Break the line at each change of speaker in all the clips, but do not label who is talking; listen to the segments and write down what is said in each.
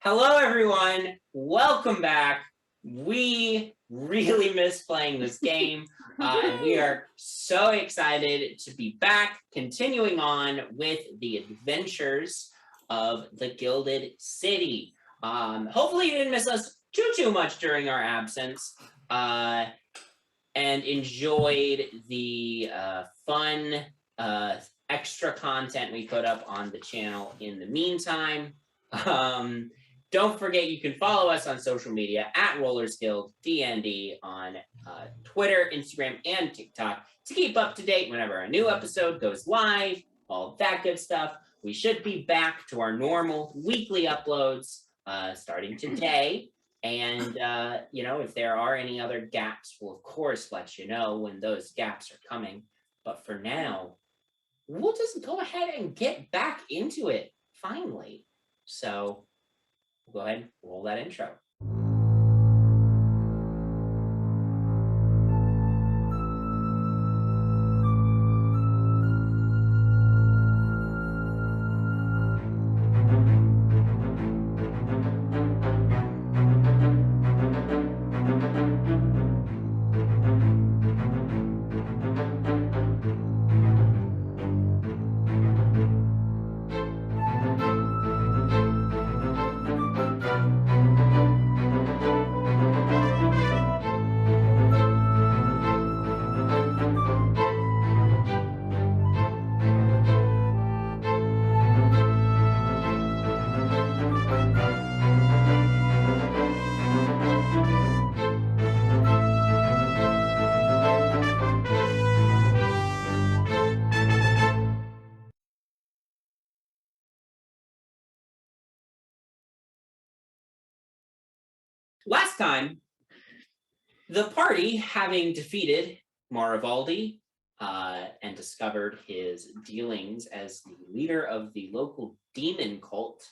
Hello, everyone. Welcome back. We really miss playing this game, and we are so excited to be back, continuing on with the adventures of the Gilded City. Hopefully, you didn't miss us too much during our absence, and enjoyed the fun extra content we put up on the channel in the meantime. Don't forget, you can follow us on social media at Rollerskilled DND on Twitter, Instagram, and TikTok to keep up to date whenever a new episode goes live, all that good stuff. We should be back to our normal weekly uploads starting today. And, if there are any other gaps, we'll, of course, let you know when those gaps are coming. But for now, we'll just go ahead and get back into it, finally. So we'll go ahead and roll that intro. Last time, the party, having defeated Marivaldi and discovered his dealings as the leader of the local demon cult,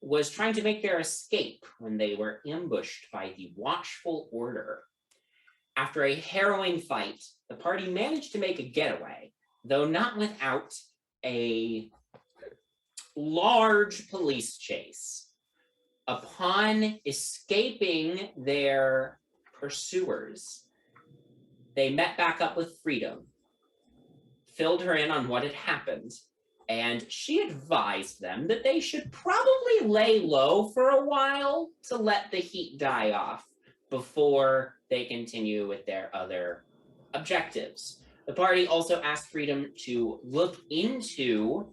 was trying to make their escape when they were ambushed by the Watchful Order. After a harrowing fight, the party managed to make a getaway, though not without a large police chase. Upon escaping their pursuers, they met back up with Freedom, filled her in on what had happened, and she advised them that they should probably lay low for a while to let the heat die off before they continue with their other objectives. The party also asked Freedom to look into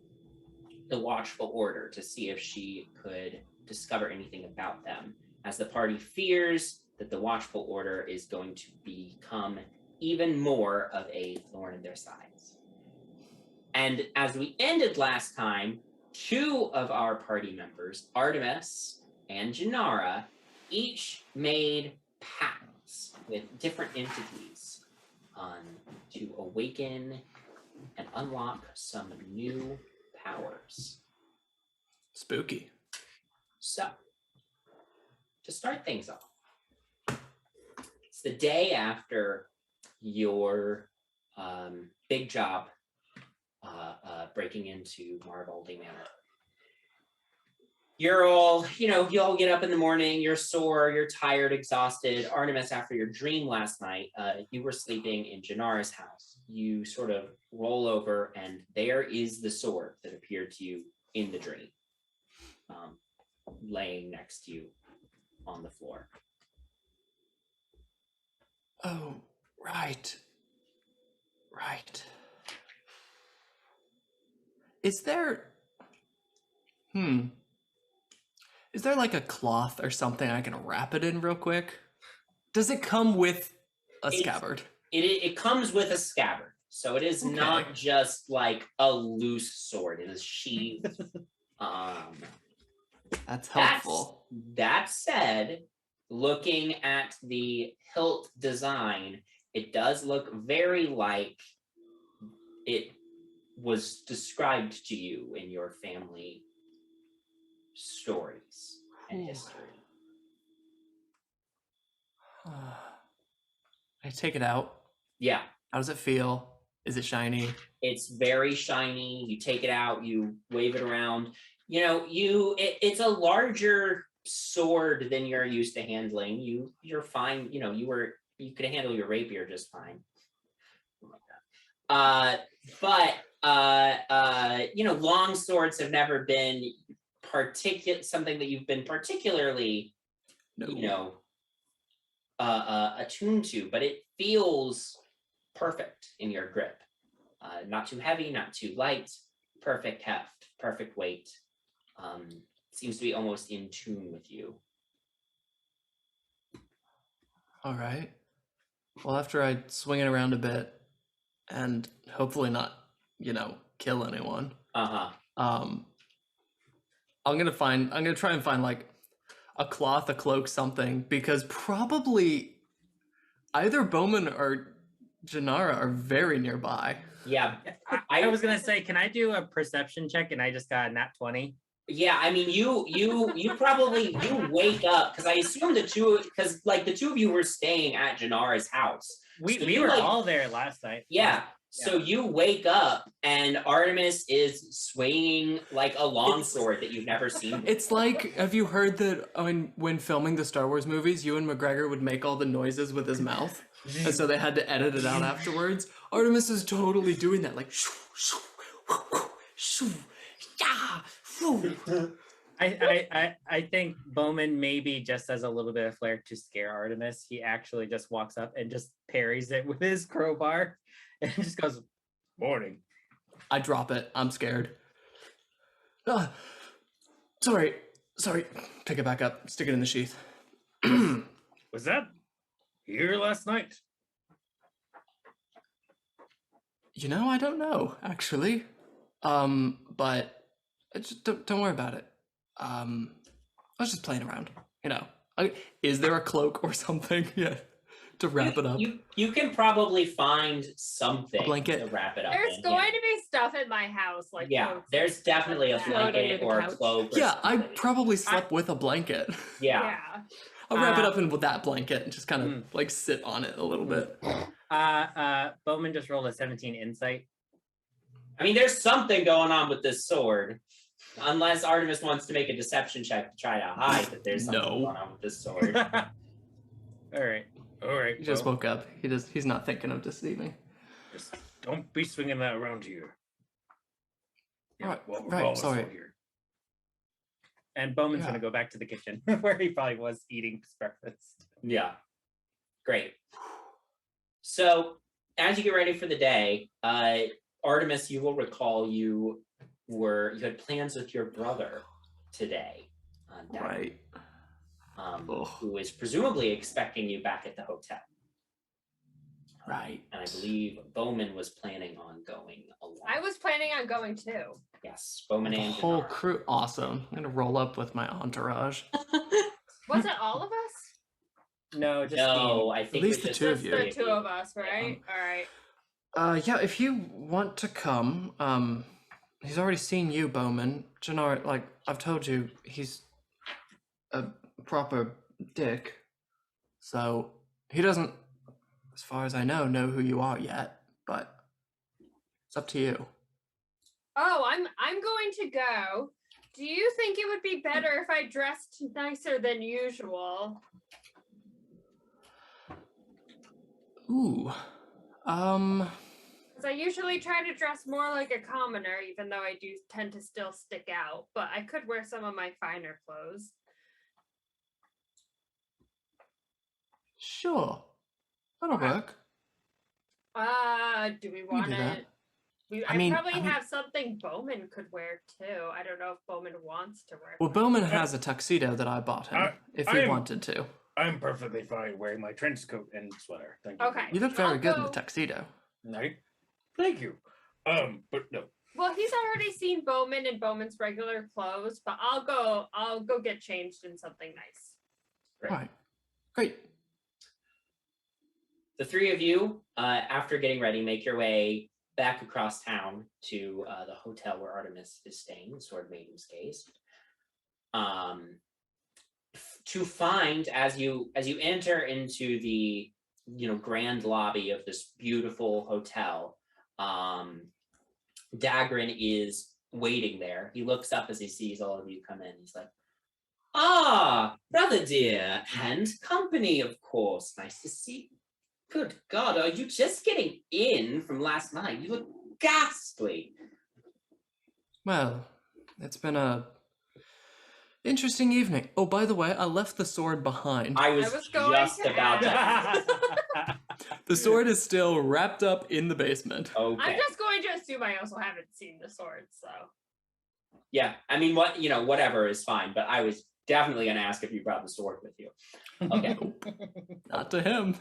the Watchful Order to see if she could discover anything about them, as the party fears that the Watchful Order is going to become even more of a thorn in their sides. And as we ended last time, two of our party members, Artemis and Janara, each made pacts with different entities to awaken and unlock some new powers.
Spooky.
So, to start things off, it's the day after your big job breaking into Marivaldi Manor. You're all, you all get up in the morning, you're sore, you're tired, exhausted. Artemis, after your dream last night, you were sleeping in Janara's house. You sort of roll over, and there is the sword that appeared to you in the dream. Laying next to you on the floor.
Oh, right. Is there like a cloth or something I can wrap it in real quick? Does it come with a scabbard?
It comes with a scabbard. So it is not just like a loose sword. It is sheathed.
That's helpful.
That said, looking at the hilt design, it does look very like it was described to you in your family stories and history.
I take it out.
Yeah.
How does it feel? Is it shiny?
It's very shiny. You take it out, you wave it around. it's a larger sword than you're used to handling. You're fine. You could handle your rapier just fine. But long swords have never been something that you've been particularly, attuned to. But it feels perfect in your grip. Not too heavy, not too light. Perfect heft, perfect weight. Seems to be almost in tune with you.
All right. Well, after I swing it around a bit and hopefully not, kill anyone. I'm gonna try and find like a cloth, a cloak, something, because probably either Bowman or Janara are very nearby.
Yeah.
I was gonna say, can I do a perception check? And I just got a nat 20.
Yeah, I mean, you probably wake up because I assume the two of you were staying at Janara's house.
We were all there last night.
Yeah. So you wake up and Artemis is swinging like a longsword that you've never seen before.
It's like, have you heard that when filming the Star Wars movies, Ewan McGregor would make all the noises with his mouth, and so they had to edit it out afterwards? Artemis is totally doing that, like shoo, shoo, shoo, shoo, yeah.
I think Bowman maybe just has a little bit of flair to scare Artemis. He actually just walks up and just parries it with his crowbar and just goes, "Morning."
I drop it. I'm scared. Sorry. Pick it back up. Stick it in the sheath.
Was that here last night?
I don't know, actually. But just don't worry about it. I was just playing around, Is there a cloak or something to wrap it up?
You can probably find something
a blanket
to wrap it up.
There's going to be stuff in my house, like
there's definitely a blanket or a cloak.
I probably slept with a blanket.
Yeah.
I'll wrap it up in with that blanket and just kind of like sit on it a little bit.
Bowman just rolled a 17 insight.
I mean, there's something going on with this sword. Unless Artemis wants to make a deception check to try to hide that there's something going on with this sword.
All right.
He just woke up. He's not thinking of deceiving.
Just don't be swinging that around here.
Right. Sorry.
Here. And Bowman's gonna go back to the kitchen where he probably was eating his breakfast.
Yeah. Great. So as you get ready for the day, Artemis, you will recall you had plans with your brother today.
Right.
Who is presumably expecting you back at the hotel.
Right.
And I believe Bowman was planning on going along.
I was planning on going too.
Yes, Bowman and
the whole
Janara.
crew. Awesome. I'm gonna roll up with my entourage.
Was it all of us?
No, just
I think
at least
it
the
was
two
just
of you.
The two of us, right? All right.
Yeah, if you want to come, he's already seen you, Bowman. Janara, like I've told you, he's a proper dick. So he doesn't, as far as I know who you are yet, but it's up to you.
Oh, I'm going to go. Do you think it would be better if I dressed nicer than usual?
Ooh.
Because I usually try to dress more like a commoner, even though I do tend to still stick out. But I could wear some of my finer clothes.
Sure. That'll work.
Do we want
that.
to? I probably have something Bowman could wear too. I don't know if Bowman wants to wear.
Well, Bowman has a tuxedo that I bought him, if he wanted to.
I'm perfectly fine wearing my trench coat and sweater. Thank you.
Okay.
You look very good in the tuxedo.
Right? Thank you. But no.
Well, he's already seen Bowman in Bowman's regular clothes, but I'll go get changed in something nice.
Great.
Right. Great.
The three of you, after getting ready, make your way back across town to the hotel where Artemis is staying, the Sword Maiden's case. To find as you enter into the grand lobby of this beautiful hotel, Dagrin is waiting there. He looks up as he sees all of you come in. He's like, "Ah, brother dear, and company, of course. Nice to see you. Good God, are you just getting in from last night? You look ghastly."
Well, it's been a interesting evening. Oh, by the way, I left the sword behind.
I was
going
just
to
about to.
ask.
The sword is still wrapped up in the basement.
Okay.
I'm just going to assume I also haven't seen the sword, so.
Yeah, I mean, whatever is fine. But I was definitely going to ask if you brought the sword with you. Okay.
Not to him.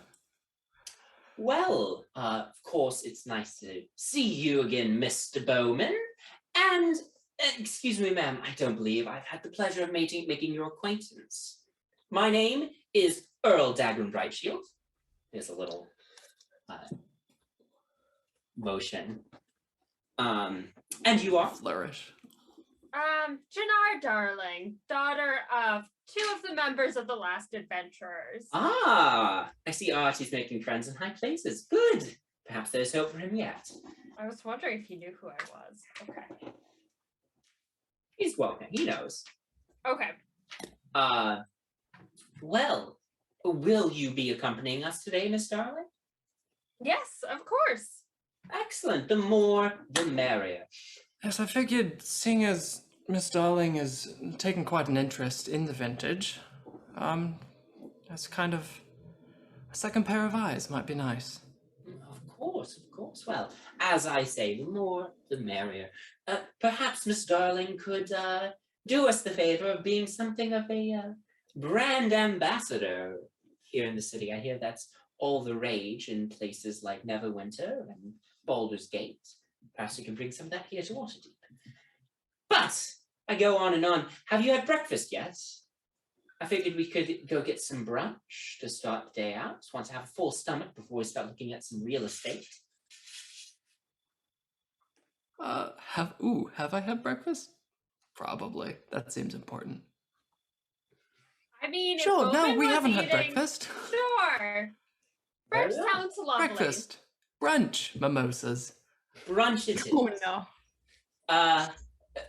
Well, of course, it's nice to see you again, Mr. Bowman. And, excuse me, ma'am, I don't believe I've had the pleasure of making your acquaintance. My name is Earl Dagon Brightshield. There's a little motion. And you are?
Flourish.
Jannar Darling, daughter of 2 of the members of the last adventurers.
Ah, I see Artie's making friends in high places. Good. Perhaps there's hope for him yet.
I was wondering if he knew who I was. Okay.
He's welcome. He knows.
Okay.
Well, will you be accompanying us today, Miss Darling?
Yes, of course.
Excellent. The more, the merrier.
Yes, I figured, seeing as Miss Darling is taking quite an interest in the vintage, that's kind of a second pair of eyes might be nice.
Of course, of course. Well, as I say, the more, the merrier. Perhaps Miss Darling could do us the favor of being something of a brand ambassador here in the city. I hear that's all the rage in places like Neverwinter and Baldur's Gate. Perhaps you can bring some of that here to Waterdeep. But I go on and on. Have you had breakfast yet? I figured we could go get some brunch to start the day out. Just want to have a full stomach before we start looking at some real estate.
Have I had breakfast? Probably. That seems important.
I mean,
Sure,
if
no,
Bowman
we
was
haven't had
eating-
breakfast.
Sure. Brunch
Yeah.
sounds lovely.
Breakfast. Brunch. Mimosas.
Brunch it is.
Oh no.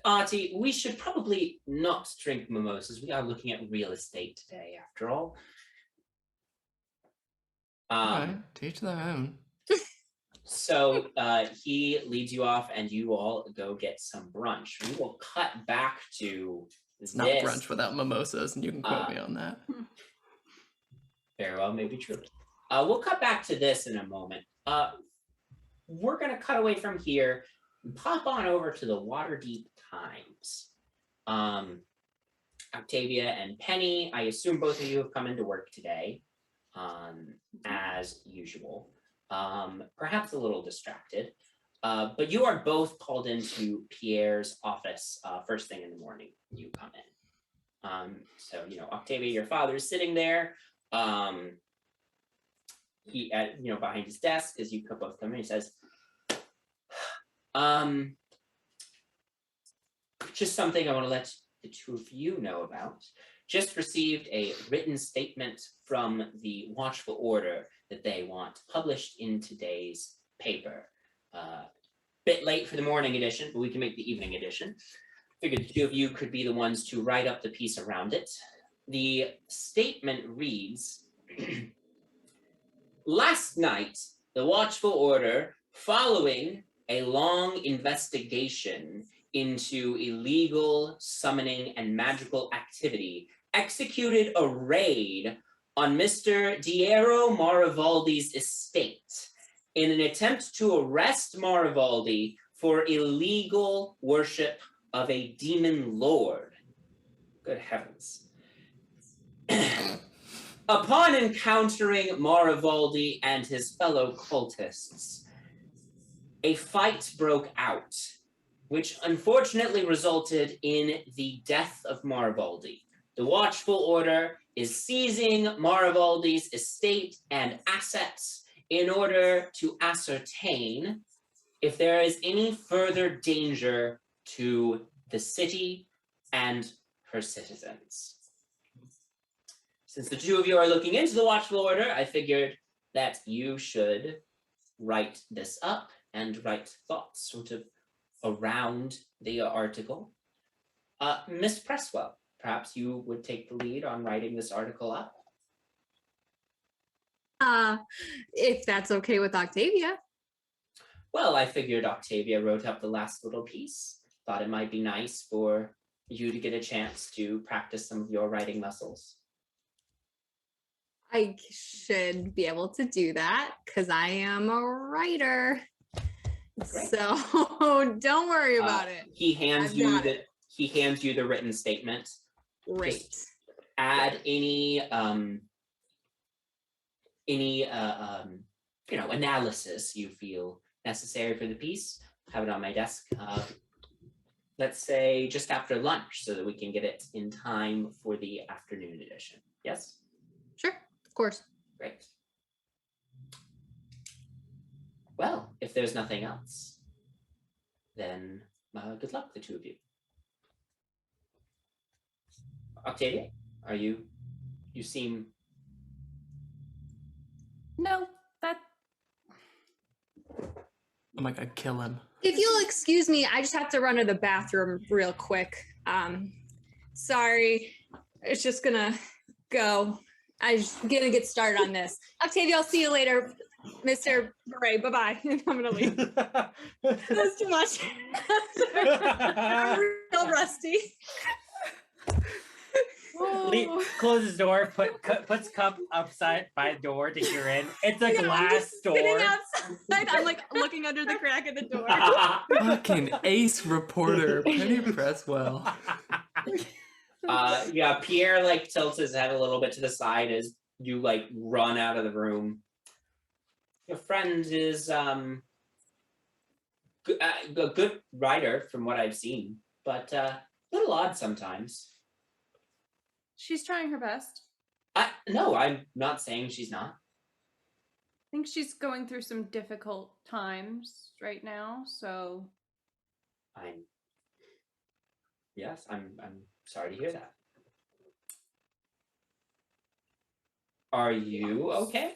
Artie, we should probably not drink mimosas. We are looking at real estate today, after all.
Alright, to each their own.
So he leads you off, and you all go get some brunch. We will cut back to
It's not brunch without mimosas, and you can quote me on that.
Very well, maybe true. We'll cut back to this in a moment. We're going to cut away from here and pop on over to the Waterdeep Times. Octavia and Penny, I assume both of you have come into work today, as usual. Perhaps a little distracted. But you are both called into Pierre's office first thing in the morning. You come in. So, Octavia, your father is sitting there. He, behind his desk as you both come in, he says, just something I want to let the two of you know about. Just received a written statement from the Watchful Order that they want published in today's paper. Bit late for the morning edition, but we can make the evening edition. Figured the two of you could be the ones to write up the piece around it. The statement reads, last night, the Watchful Order, following a long investigation into illegal summoning and magical activity, executed a raid on Mr. Diero Marivaldi's estate in an attempt to arrest Marivaldi for illegal worship of a demon lord. Good heavens. Upon encountering Marivaldi and his fellow cultists, a fight broke out, which unfortunately resulted in the death of Marivaldi. The Watchful Order is seizing Marivaldi's estate and assets in order to ascertain if there is any further danger to the city and her citizens. Since the two of you are looking into the Watchful Order, I figured that you should write this up and write thoughts, sort of around the article. Miss Presswell, perhaps you would take the lead on writing this article up.
If that's okay with Octavia.
Well, I figured Octavia wrote up the last little piece. Thought it might be nice for you to get a chance to practice some of your writing muscles.
I should be able to do that because I am a writer.
Great.
So don't worry about it.
He hands you the written statement.
Great.
Just add any analysis you feel necessary for the piece. Have it on my desk. Let's say just after lunch so that we can get it in time for the afternoon edition. Yes?
Sure, of course.
Great. Well, if there's nothing else, then good luck, the two of you. Octavia, you seem...
No, that...
Oh my god, kill him.
If you'll excuse me, I just have to run to the bathroom real quick. Sorry, it's just gonna go. I'm just gonna get started on this. Octavia, I'll see you later, Mr. Beret. Bye-bye. I'm gonna leave. That was too much. I'm real rusty.
Closes the door, puts cup upside by the door to hear in. It's a
I'm
glass
just
door.
sitting outside. I'm like looking under the crack of the door.
Fucking ace reporter, Penny Presswell.
Yeah, Pierre like tilts his head a little bit to the side as you like run out of the room. Your friend is a good writer from what I've seen, but a little odd sometimes.
She's trying her best.
No, I'm not saying she's not.
I think she's going through some difficult times right now, so...
I'm sorry to hear that. Are you okay?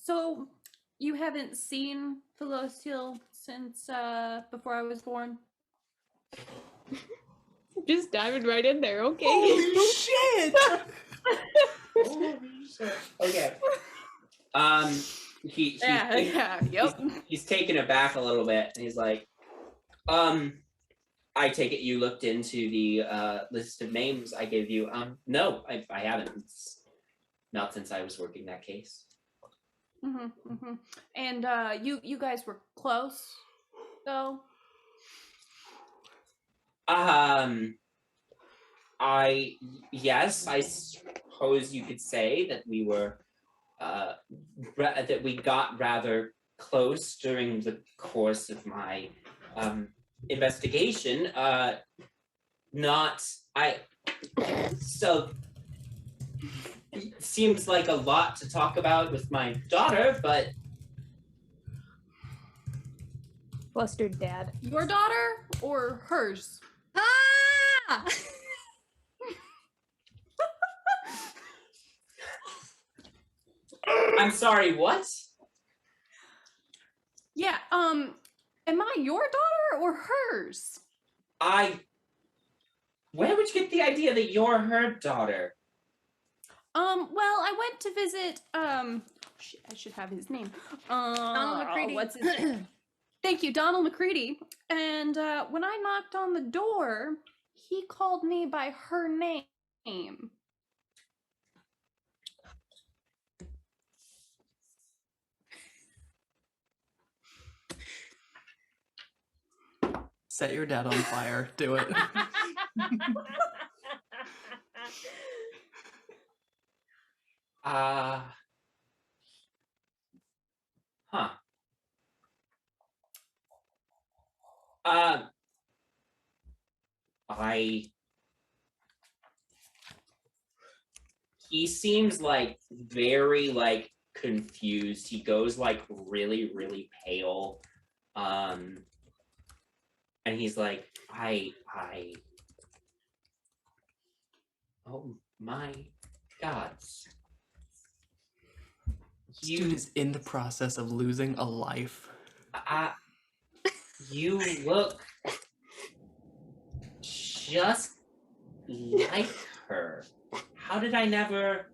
So, you haven't seen Philocial since before I was born?
Just diving right in there, okay?
Holy shit!
Okay. He's taken aback a little bit, and he's like, I take it you looked into the list of names I gave you. No, I haven't. It's not since I was working that case.
And you guys were close, though?
Yes, I suppose you could say that we were that we got rather close during the course of my investigation. So it seems like a lot to talk about with my daughter, but
Flustered dad.
Your daughter or hers?
Ah!
I'm sorry, what?
Yeah, am I your daughter or hers?
Where would you get the idea that you're her daughter?
Well, I went to visit, I should have his name.
Donald McCready.
What's his name? Thank you, Donald McCready. And when I knocked on the door, he called me by her name.
Set your dad on fire. Do it.
He seems like very like confused. He goes like really, really pale. And he's like, oh my gods.
This dude is in the process of losing a life.
You look just like her. How did I never...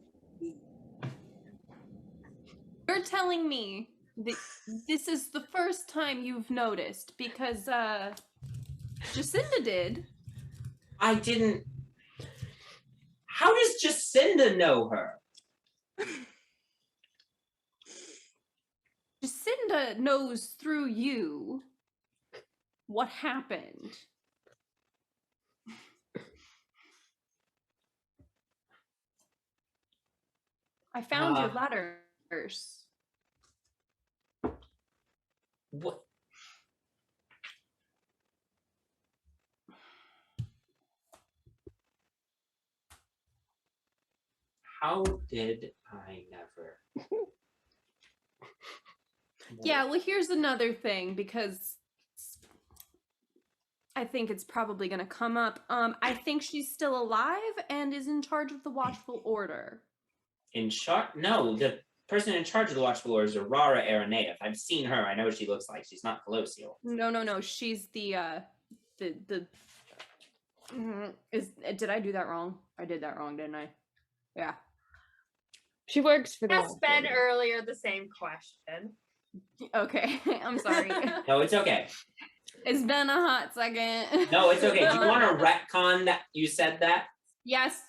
You're telling me that this is the first time you've noticed because Jacinda did.
I didn't... How does Jacinda know her?
Jacinda knows through you what happened. I found your letters.
What? How did I never?
Yeah, well, here's another thing, because I think it's probably going to come up. I think she's still alive and is in charge of the Watchful Order.
In charge? No, the person in charge of the Watchful Order is Aurora Arenaeus. I've seen her. I know what she looks like. She's not Colosseal.
No. She's the did I do that wrong? I did that wrong, didn't I? Yeah.
She works for the
Asked Ben earlier the same question.
Okay, I'm sorry.
No, it's okay.
It's been a hot second.
No, it's okay. Do you want to retcon that you said that?
Yes.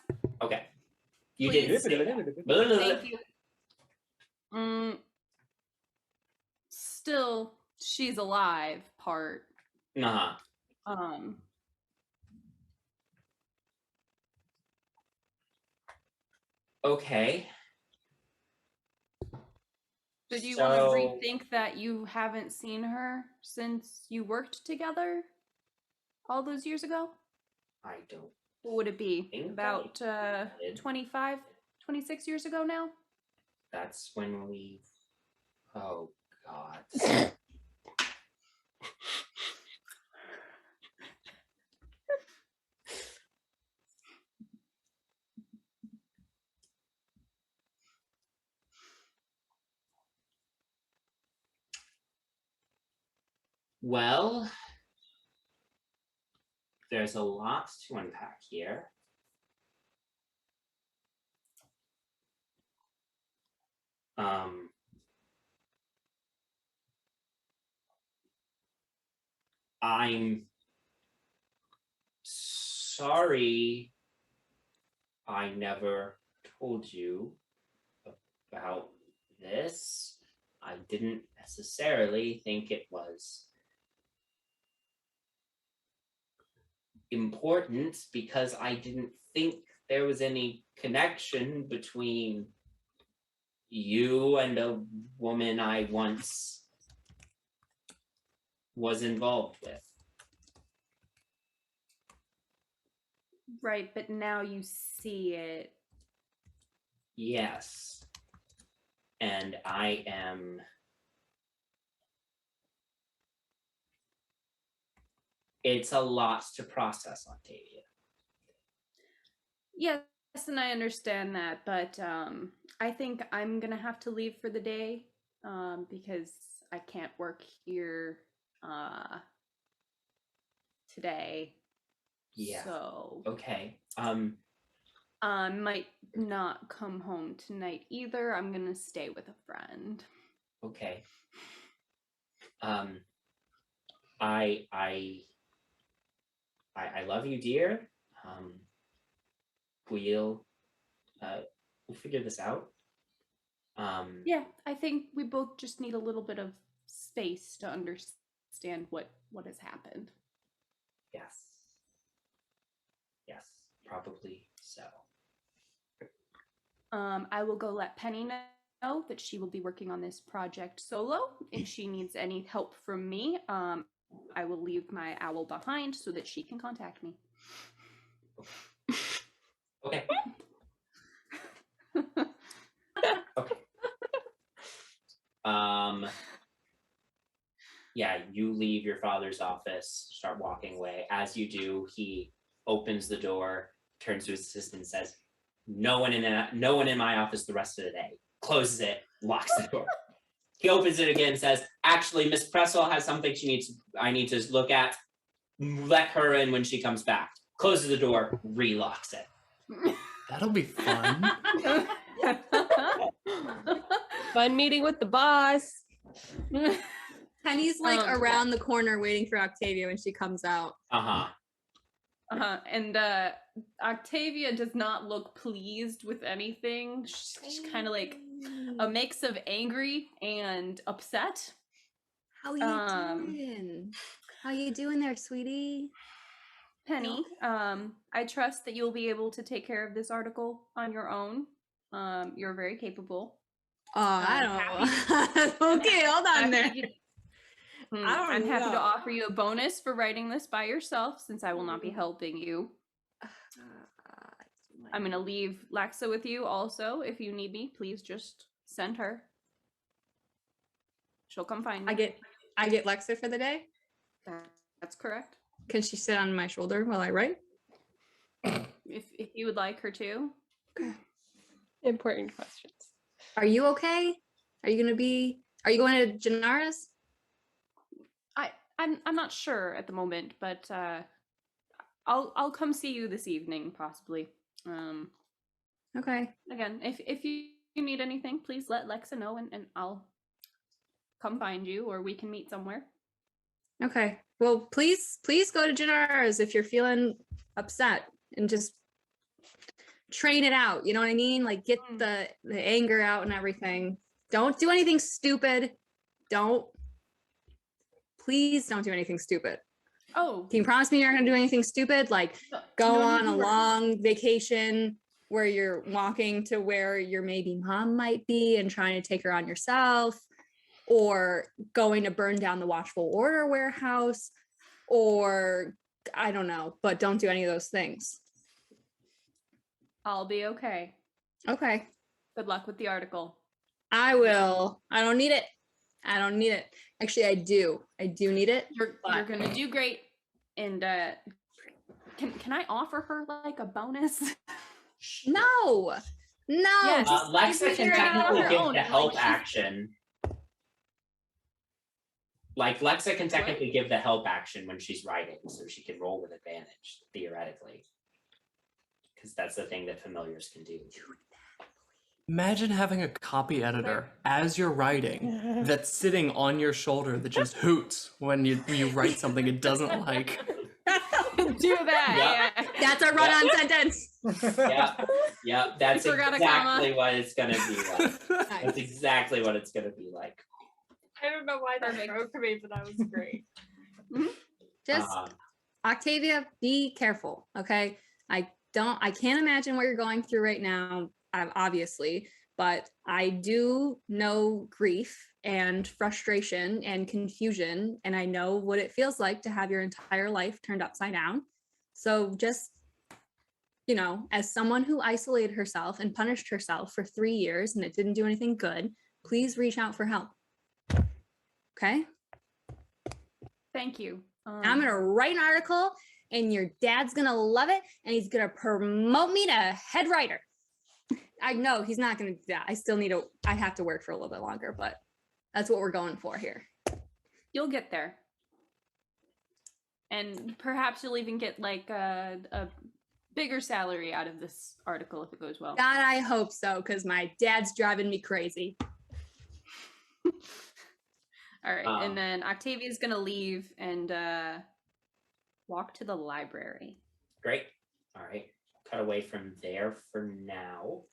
Okay. You
Please.
didn't say that.
Thank you. Still, she's alive part.
Uh-huh. Okay.
So do you want to rethink that you haven't seen her since you worked together all those years ago?
I don't.
What would it be?
Think
About 25, 26 years ago now?
That's when we... Oh, God. Well, there's a lot to unpack here. I'm sorry I never told you about this. I didn't necessarily think it was important because I didn't think there was any connection between you and a woman I once was involved with.
Right, but now you see it.
Yes. And I am... It's a lot to process, Octavia.
Yes, and I understand that, but I think I'm gonna have to leave for the day because I can't work here today.
Yeah.
So
Okay.
might not come home tonight either. I'm gonna stay with a friend.
Okay. I love you, dear. We'll figure this out.
Yeah, I think we both just need a little bit of space to understand what has happened.
Yes, probably so.
I will go let Penny know that she will be working on this project solo. If she needs any help from me, I will leave my owl behind so that she can contact me.
Okay. Okay. Yeah, you leave your father's office, start walking away. As you do, he opens the door, turns to his assistant and says, no one in my office the rest of the day. Closes it, locks the door. He opens it again and says, actually, Miss Pressel has something I need to look at. Let her in when she comes back. Closes the door, relocks it.
That'll be fun.
Fun meeting with the boss.
Penny's like around the corner waiting for Octavia when she comes out.
And Octavia does not look pleased with anything. She's kind of like a mix of angry and upset.
How you doing? How you doing there, sweetie?
Penny, I trust that you'll be able to take care of this article on your own. You're very capable.
Oh, I don't know. Okay, hold on there.
I'm happy to offer you a bonus for writing this by yourself, since I will not be helping you. I'm going to leave Lexa with you also. If you need me, please just send her. She'll come find me.
I get Lexa for the day?
That's correct.
Can she sit on my shoulder while I write?
If you would like her to.
Okay.
Important questions.
Are you okay? Are you going to Janara's?
I'm not sure at the moment, but I'll come see you this evening, possibly.
Okay.
Again, if you need anything, please let Lexa know, and I'll come find you, or we can meet somewhere.
Okay. Well, please go to Janara's if you're feeling upset, and just train it out. You know what I mean? Like, get the anger out and everything. Don't do anything stupid. Please don't do anything stupid.
Oh.
Can you promise me you're not going to do anything stupid? Like go on a long vacation where you're walking to where your maybe mom might be and trying to take her on yourself, or going to burn down the Watchful Order warehouse, or I don't know, but don't do any of those things.
I'll be okay.
Okay.
Good luck with the article.
I will. I don't need it. Actually, I do. I do need it.
You're gonna do great. And can I offer her like a bonus?
No.
Yeah,
Lexa can technically give the help action. Like Lexa can technically give the help action when she's writing, so she can roll with advantage, theoretically. Because that's the thing that familiars can do.
Imagine having a copy editor as you're writing that's sitting on your shoulder that just hoots when you write something it doesn't like.
Do that.
Yep.
Yeah.
That's a run-on sentence.
Yep. That's exactly what it's gonna be like.
Nice.
That's exactly what it's gonna be like.
I don't know why that broke me, but that was great.
Just Octavia, be careful, okay? I can't imagine what you're going through right now, obviously, but I do know grief and frustration and confusion, and I know what it feels like to have your entire life turned upside down. So just, as someone who isolated herself and punished herself for 3 years and it didn't do anything good, please reach out for help. Okay?
Thank you.
I'm going to write an article and your dad's going to love it and he's going to promote me to head writer. I know he's not going to do that. I have to work for a little bit longer, but that's what we're going for here.
You'll get there. And perhaps you'll even get like a bigger salary out of this article if it goes well.
God, I hope so, because my dad's driving me crazy.
All right, and then Octavia's gonna leave and walk to the library.
Great. All right. Cut away from there for now.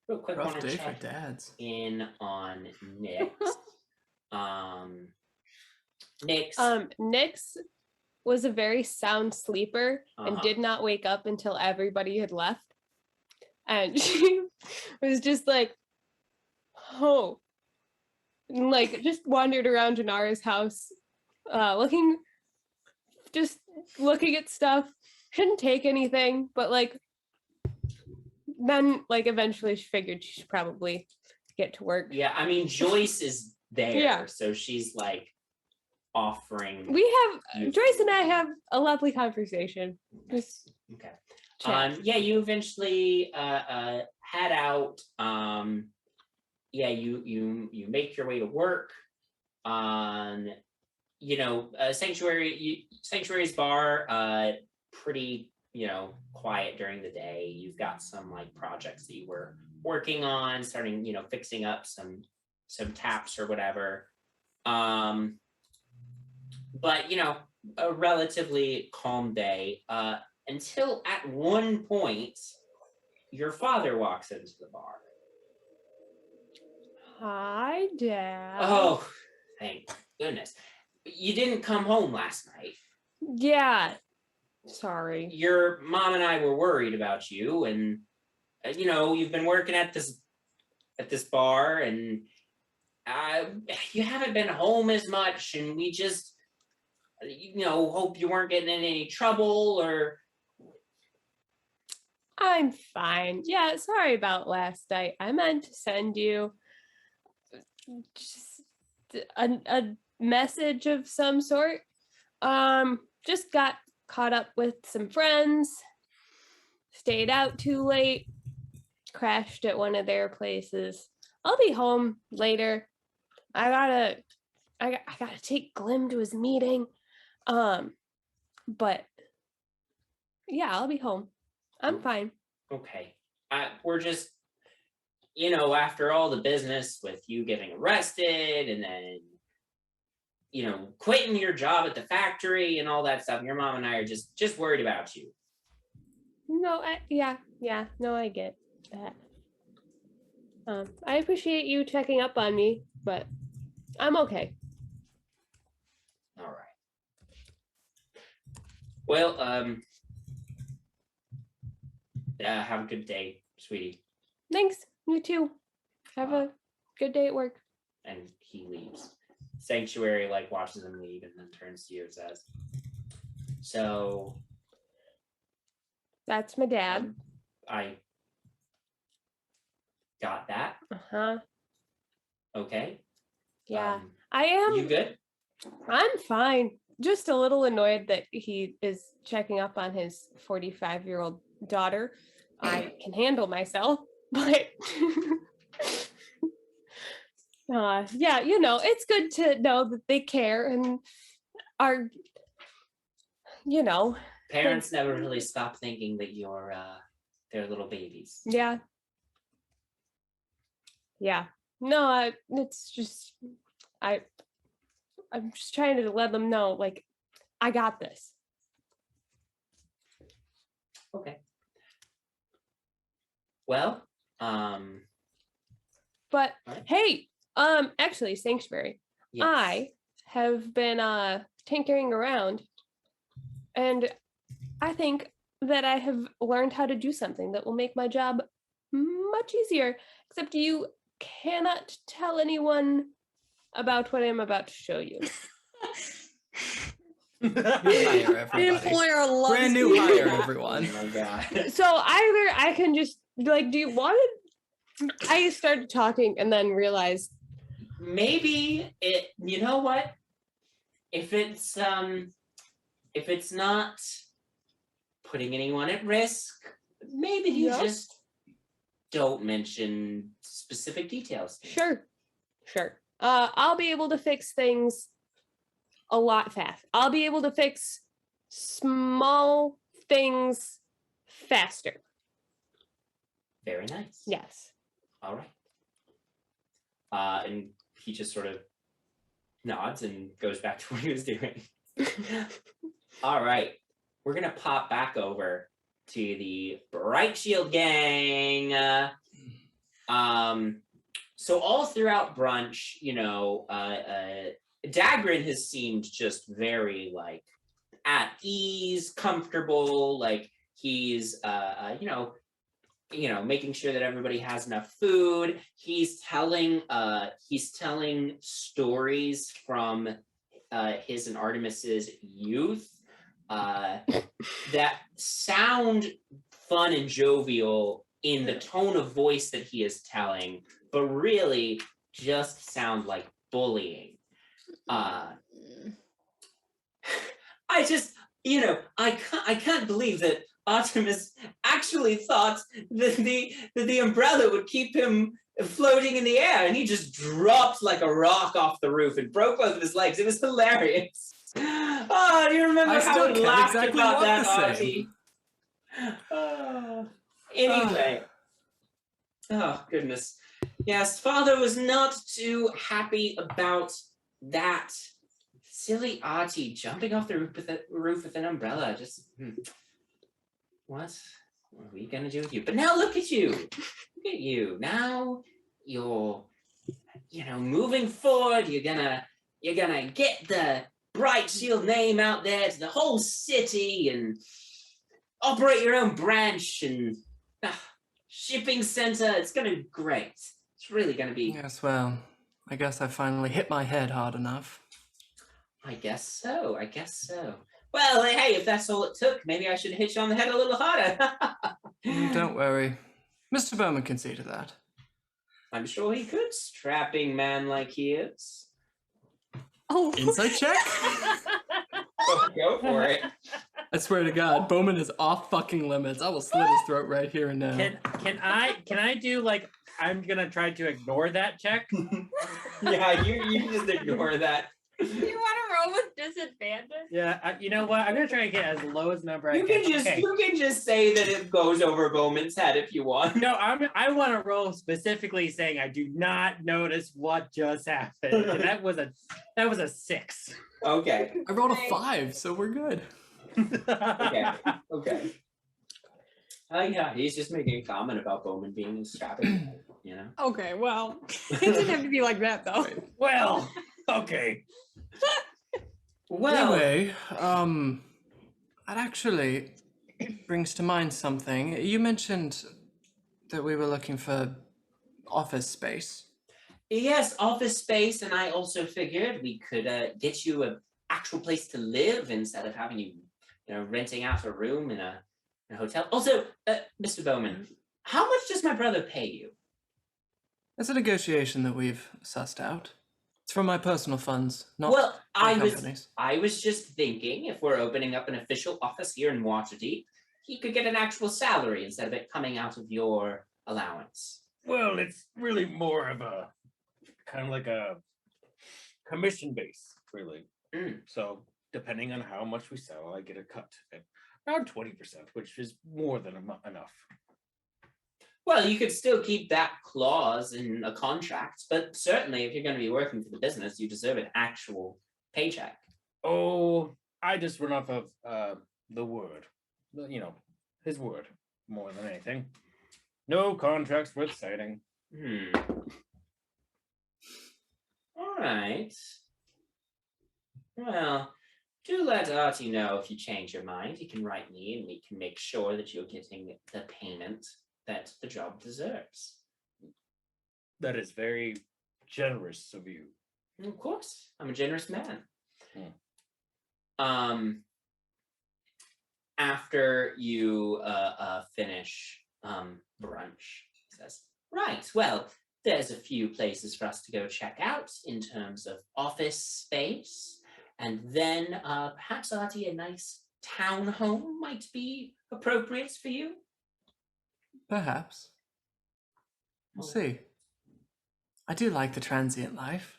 Real quick,
Rough
want to
day
check
for dads.
in on Nyx. Nyx.
Nyx was a very sound sleeper and
Uh-huh.
did not wake up until everybody had left. And she was just like, oh, and like just wandered around Janara's house, looking at stuff. Shouldn't take anything, but like then like eventually she figured she should probably get to work.
Yeah, I mean Joyce is there,
Yeah.
so she's like offering.
Joyce and I have a lovely conversation. Just
Okay.
chat.
Yeah, you eventually head out. you make your way to work on, Sanctuary's bar, pretty, quiet during the day. You've got some like projects that you were working on, starting, fixing up some taps or whatever. But a relatively calm day, until at one point your father walks into the bar.
Hi, Dad.
Oh, thank goodness. You didn't come home last night.
Yeah. Sorry.
Your mom and I were worried about you, and you've been working at this bar, and you haven't been home as much, and we just hope you weren't getting in any trouble or.
I'm fine. Yeah, sorry about last night. I meant to send you just a message of some sort. Just got caught up with some friends, stayed out too late, crashed at one of their places. I'll be home later. I gotta take Glim to his meeting. But yeah, I'll be home. I'm fine.
Okay. We're just, after all the business with you getting arrested and then, quitting your job at the factory and all that stuff, your mom and I are just worried about you.
No, no, I get that. I appreciate you checking up on me, but I'm okay.
All right. Well, have a good day, sweetie.
Thanks. You too. Have a good day at work.
And he leaves. Sanctuary watches him leave and then turns to you and says, "So
that's my dad."
I got that.
Uh-huh.
Okay.
Yeah. I am.
You good?
I'm fine. Just a little annoyed that he is checking up on his 45-year-old daughter. I can handle myself, but yeah, it's good to know that they care and are,
Parents never really stop thinking that you're their little babies.
Yeah. Yeah. No, it's just I'm just trying to let them know, I got this.
Okay. Well,
but
right.
Hey, actually, Sanctuary,
yes.
I have been tinkering around, and I think that I have learned how to do something that will make my job much easier, except you cannot tell anyone about what I'm about to show you.
New hire, everybody.
Employer loves
Brand new
you.
hire, everyone.
Oh my God.
So either I can just do you want it? I started talking and then realized
maybe it. You know what? If it's not putting anyone at risk, maybe you just don't mention specific details.
Sure. I'll be able to fix things a lot fast. I'll be able to fix small things faster.
Very nice.
Yes.
All right. And he just sort of nods and goes back to what he was doing. All right. We're going to pop back over to the Bright Shield gang. So all throughout brunch, Dagrin has seemed just very at ease, comfortable, he's making sure that everybody has enough food. He's telling stories from his and Artemis's youth that sound fun and jovial in the tone of voice that he is telling, but really just sound like bullying. I can't believe that Artemis actually thought that the umbrella would keep him floating in the air, and he just dropped like a rock off the roof and broke both of his legs. It was hilarious. Oh, do you remember how we laughed about that, Artie? Anyway. Oh, goodness. Yes, father was not too happy about that. Silly Artie jumping off the roof with an umbrella. Just, What are we going to do with you? But now look at you. Look at you. Now you're, moving forward. You're gonna get the Bright Shield name out there to the whole city and operate your own branch and shipping center. It's going to be great. It's really going to be.
Yes, well, I guess I finally hit my head hard enough.
I guess so. Well, hey, if that's all it took, maybe I should hit you on the head a little harder.
Don't worry. Mr. Bowman can see to that.
I'm sure he could, strapping man like he is.
Oh.
Insight check?
Go for it.
I swear to God, Bowman is off fucking limits. I will slit his throat right here and now.
Can I do like I'm gonna try to ignore that check?
Yeah, you just ignore that.
You want to roll with disadvantage?
Yeah, you know what? I'm gonna try to get as low as number I
You
can.
can just say that it goes over Bowman's head if you want.
No, I want to roll specifically saying I do not notice what just happened. And that was a 6.
Okay.
I rolled a 5, so we're good.
Okay. Yeah, he's just making a comment about Bowman being strapping,
Okay, well, it didn't have to be like that though.
Well, okay.
Well,
anyway, that actually brings to mind something. You mentioned that we were looking for office space.
yes, office space, and I also figured we could get you an actual place to live instead of having you, renting out a room in a hotel. Also, Mr. Bowman, how much does my brother pay you?
It's a negotiation that we've sussed out. It's from my personal funds, not
Well,
companies.
I was just thinking if we're opening up an official office here in Waterdeep, he could get an actual salary instead of it coming out of your allowance.
Well, it's really more of a kind of like a commission base, really. So depending on how much we sell, I get a cut at around 20%, which is more than enough.
Well, you could still keep that clause in a contract, but certainly if you're going to be working for the business, you deserve an actual paycheck.
Oh, I just run off of the word. His word more than anything. No contracts worth citing.
All right. Well, do let Artie know if you change your mind. He can write me and we can make sure that you're getting the payment that the job deserves.
That is very generous of you.
Of course, I'm a generous man. After you finish brunch, he says, right, well, there's a few places for us to go check out in terms of office space, and then perhaps, Artie, a nice townhome might be appropriate for you.
Perhaps. We'll see. I do like the transient life.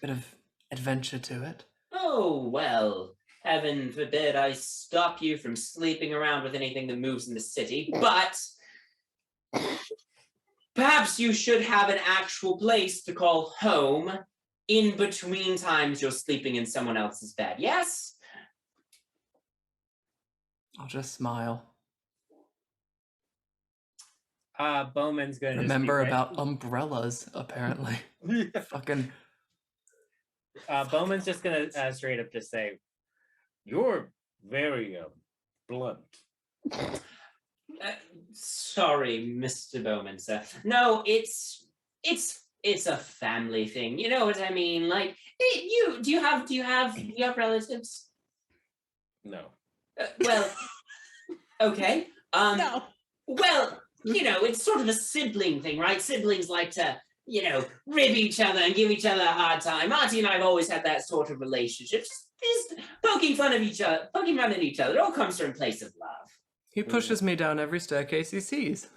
Bit of adventure to it.
Oh, well, heaven forbid I stop you from sleeping around with anything that moves in the city, but perhaps you should have an actual place to call home in between times you're sleeping in someone else's bed, yes?
I'll just smile.
Bowman's going to
remember about umbrellas, apparently. Fucking.
Bowman's just going to straight up just say, "You're very blunt."
Sorry, Mr. Bowman, sir. No, it's a family thing. You know what I mean? Like, do you have relatives?
No.
Well, okay.
No.
Well, it's sort of a sibling thing, right? Siblings like to, rib each other and give each other a hard time. Artie and I have always had that sort of relationship. Just poking fun at each other. It all comes from a place of love.
He pushes me down every staircase he sees.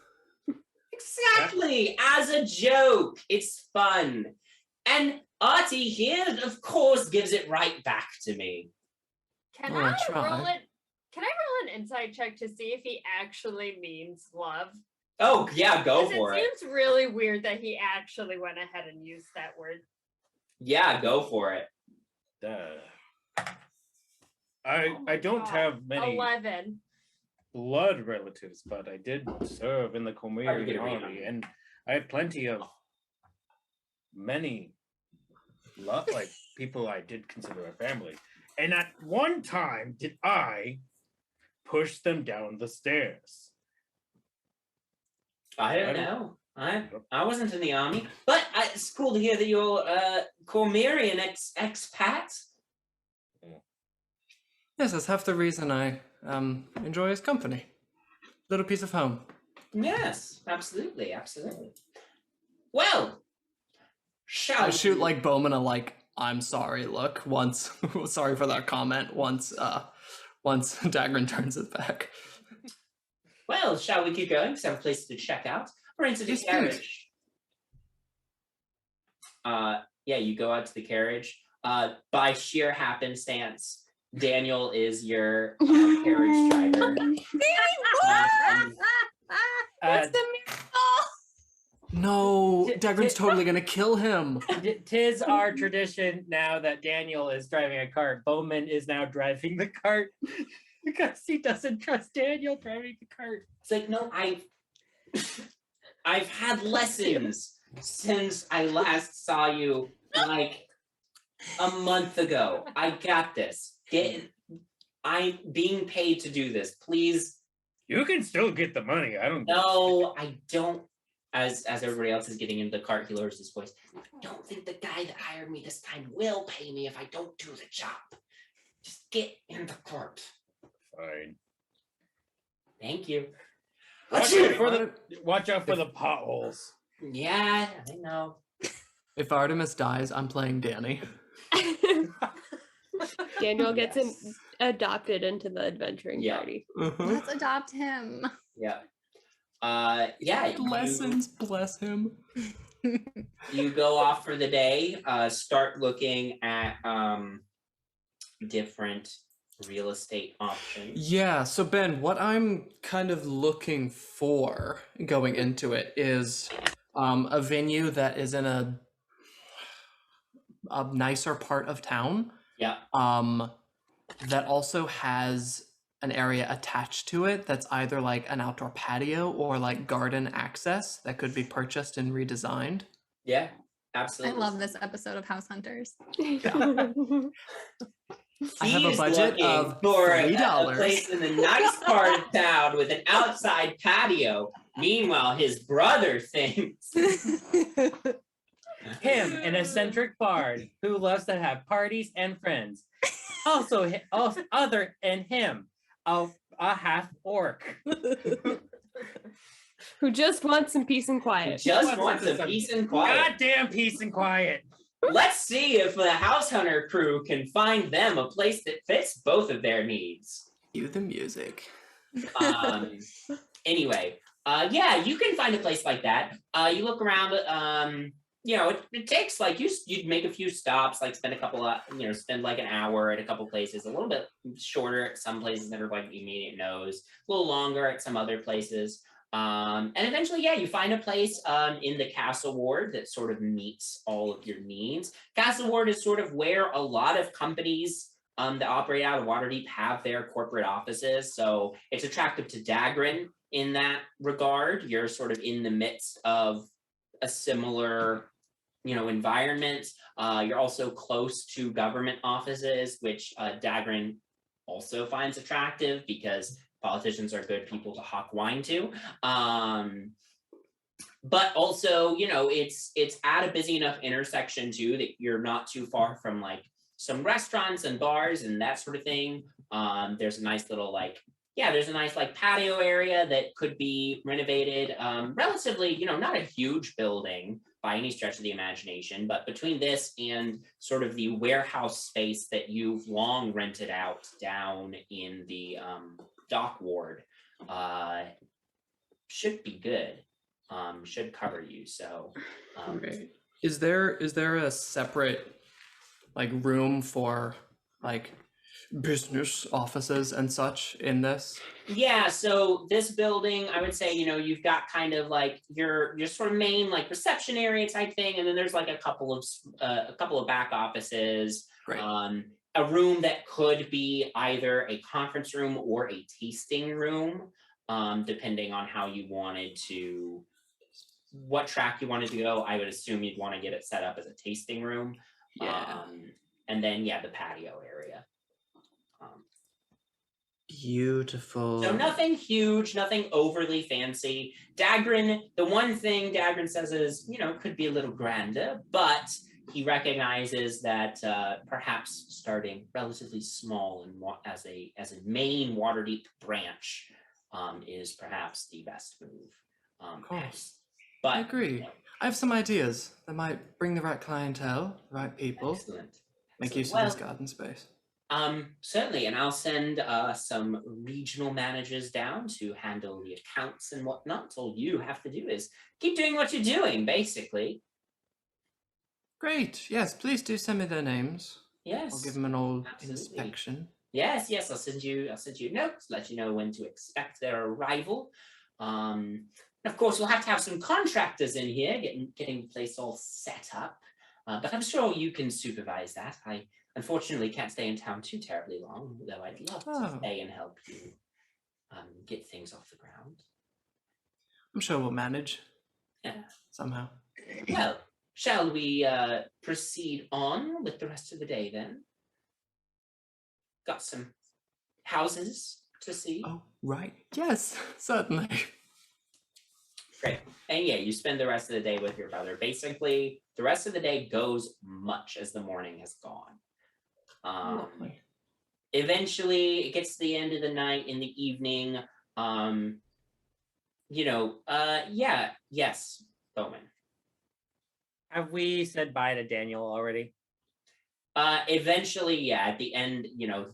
Exactly, as a joke. It's fun. And Artie here, of course, gives it right back to me.
Can
Well, I
I
try.
roll it? Can I roll an insight check to see if he actually means love?
Oh, yeah, go
'Cause
for it.
It seems really weird that he actually went ahead and used that word.
Yeah, go for it.
I don't have many
11.
blood relatives, but I did serve in the Comerian army, and I had plenty of many like people I did consider a family. And at one time did I push them down the stairs.
I don't know. I wasn't in the army, but it's cool to hear that you're Cormerian expat.
Yes, that's half the reason I enjoy his company. Little piece of home.
Yes, absolutely. Well, shall
I shoot
we-
like Bowman a like I'm sorry look once. Sorry for that comment. Once Dagrin turns his back.
Well, shall we keep going? Because I have a place to check out. Or into the
Yes,
carriage. Yeah, you go out to the carriage. By sheer happenstance, Daniel is your carriage driver.
What's the miracle?
No, Dagrin's totally gonna kill him.
Tis our tradition now that Daniel is driving a cart. Bowman is now driving the cart because he doesn't trust Daniel driving the cart.
It's like, no, I've had lessons since I last saw you like a month ago. I got this. I'm being paid to do this. Please.
You can still get the money. I don't.
No, I don't. As everybody else is getting into the cart, he lowers his voice. I don't think the guy that hired me this time will pay me if I don't do the job. Just get in the cart.
Fine.
Thank you.
Watch out for the potholes.
Yeah, I know.
If Artemis dies, I'm playing Danny.
Daniel gets adopted into the adventuring party.
Let's adopt him.
Yeah. Yeah.
Lessons, bless him.
You go off for the day. Start looking at different real estate options.
Yeah, so Ben, what I'm kind of looking for going into it is a venue that is in a nicer part of town.
Yeah.
That also has an area attached to it that's either like an outdoor patio or like garden access that could be purchased and redesigned.
Yeah, absolutely.
I love this episode of House Hunters.
I have a budget of
for
$3.
a place in the nice part of town with an outside patio. Meanwhile, his brother thinks
Him, an eccentric bard who loves to have parties and friends. Also other and him, a half orc.
Who just wants some peace and quiet.
just wants some peace and quiet.
Goddamn peace and quiet.
Let's see if the House Hunter crew can find them a place that fits both of their needs.
Cue the music.
Anyway, yeah, you can find a place like that. You look around, it takes like you'd make a few stops, like spend a couple of, spend like an hour at a couple places, a little bit shorter at some places that are like immediate no's, a little longer at some other places. And eventually, yeah, you find a place in the Castle Ward that sort of meets all of your needs. Castle Ward is sort of where a lot of companies that operate out of Waterdeep have their corporate offices. So it's attractive to Dagrin in that regard. You're sort of in the midst of a similar, environment. You're also close to government offices, which Dagrin also finds attractive because politicians are good people to hawk wine to. But also, it's at a busy enough intersection too that you're not too far from like some restaurants and bars and that sort of thing. There's a nice little there's a nice patio area that could be renovated. Relatively, not a huge building by any stretch of the imagination, but between this and sort of the warehouse space that you've long rented out down in the dock ward, should be good. should cover you. So,
Great. Is there a separate like room for like business offices and such in this?
Yeah, so this building, I would say, you've got kind of like your sort of main like reception area type thing, and then there's like a couple of back offices.
Great.
A room that could be either a conference room or a tasting room, depending on how you wanted to, what track you wanted to go. I would assume you'd want to get it set up as a tasting room.
Yeah.
And then the patio area.
Beautiful.
So nothing huge, nothing overly fancy. Dagrin, the one thing Dagrin says is, could be a little grander, but he recognizes that perhaps starting relatively small and as a main Waterdeep branch is perhaps the best move.
Of course.
But
I agree. I have some ideas that might bring the right clientele, the right people.
Excellent.
Make use of this garden space.
Certainly, and I'll send some regional managers down to handle the accounts and whatnot. All you have to do is keep doing what you're doing, basically.
Great. Yes, please do send me their names.
Yes.
I'll give them an old
Absolutely.
inspection.
Yes. I'll send you a note to let you know when to expect their arrival. Of course, we'll have to have some contractors in here getting the place all set up. But I'm sure you can supervise that. I unfortunately can't stay in town too terribly long, though I'd love to stay and help you get things off the ground.
I'm sure we'll manage.
Yeah.
Somehow.
Well, shall we proceed on with the rest of the day then? Got some houses to see.
Oh, right. Yes, certainly.
Great. And you spend the rest of the day with your brother. Basically, the rest of the day goes much as the morning has gone. Eventually, it gets to the end of the night, in the evening. Yes, Bowman.
Have we said bye to Daniel already?
Eventually, at the end,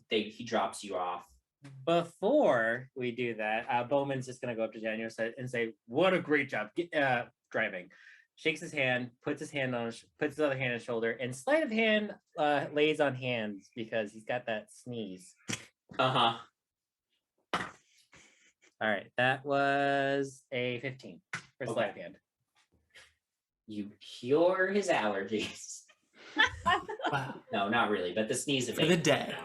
he drops you off.
Before we do that, Bowman's just gonna go up to Daniel and say, "What a great job driving." Shakes his hand, puts his other hand on his shoulder, and sleight of hand lays on hands because he's got that sneeze.
All
right, that was a 15 for sleight of hand.
You cure his allergies.
Wow.
No, not really, but the sneeze
for the day.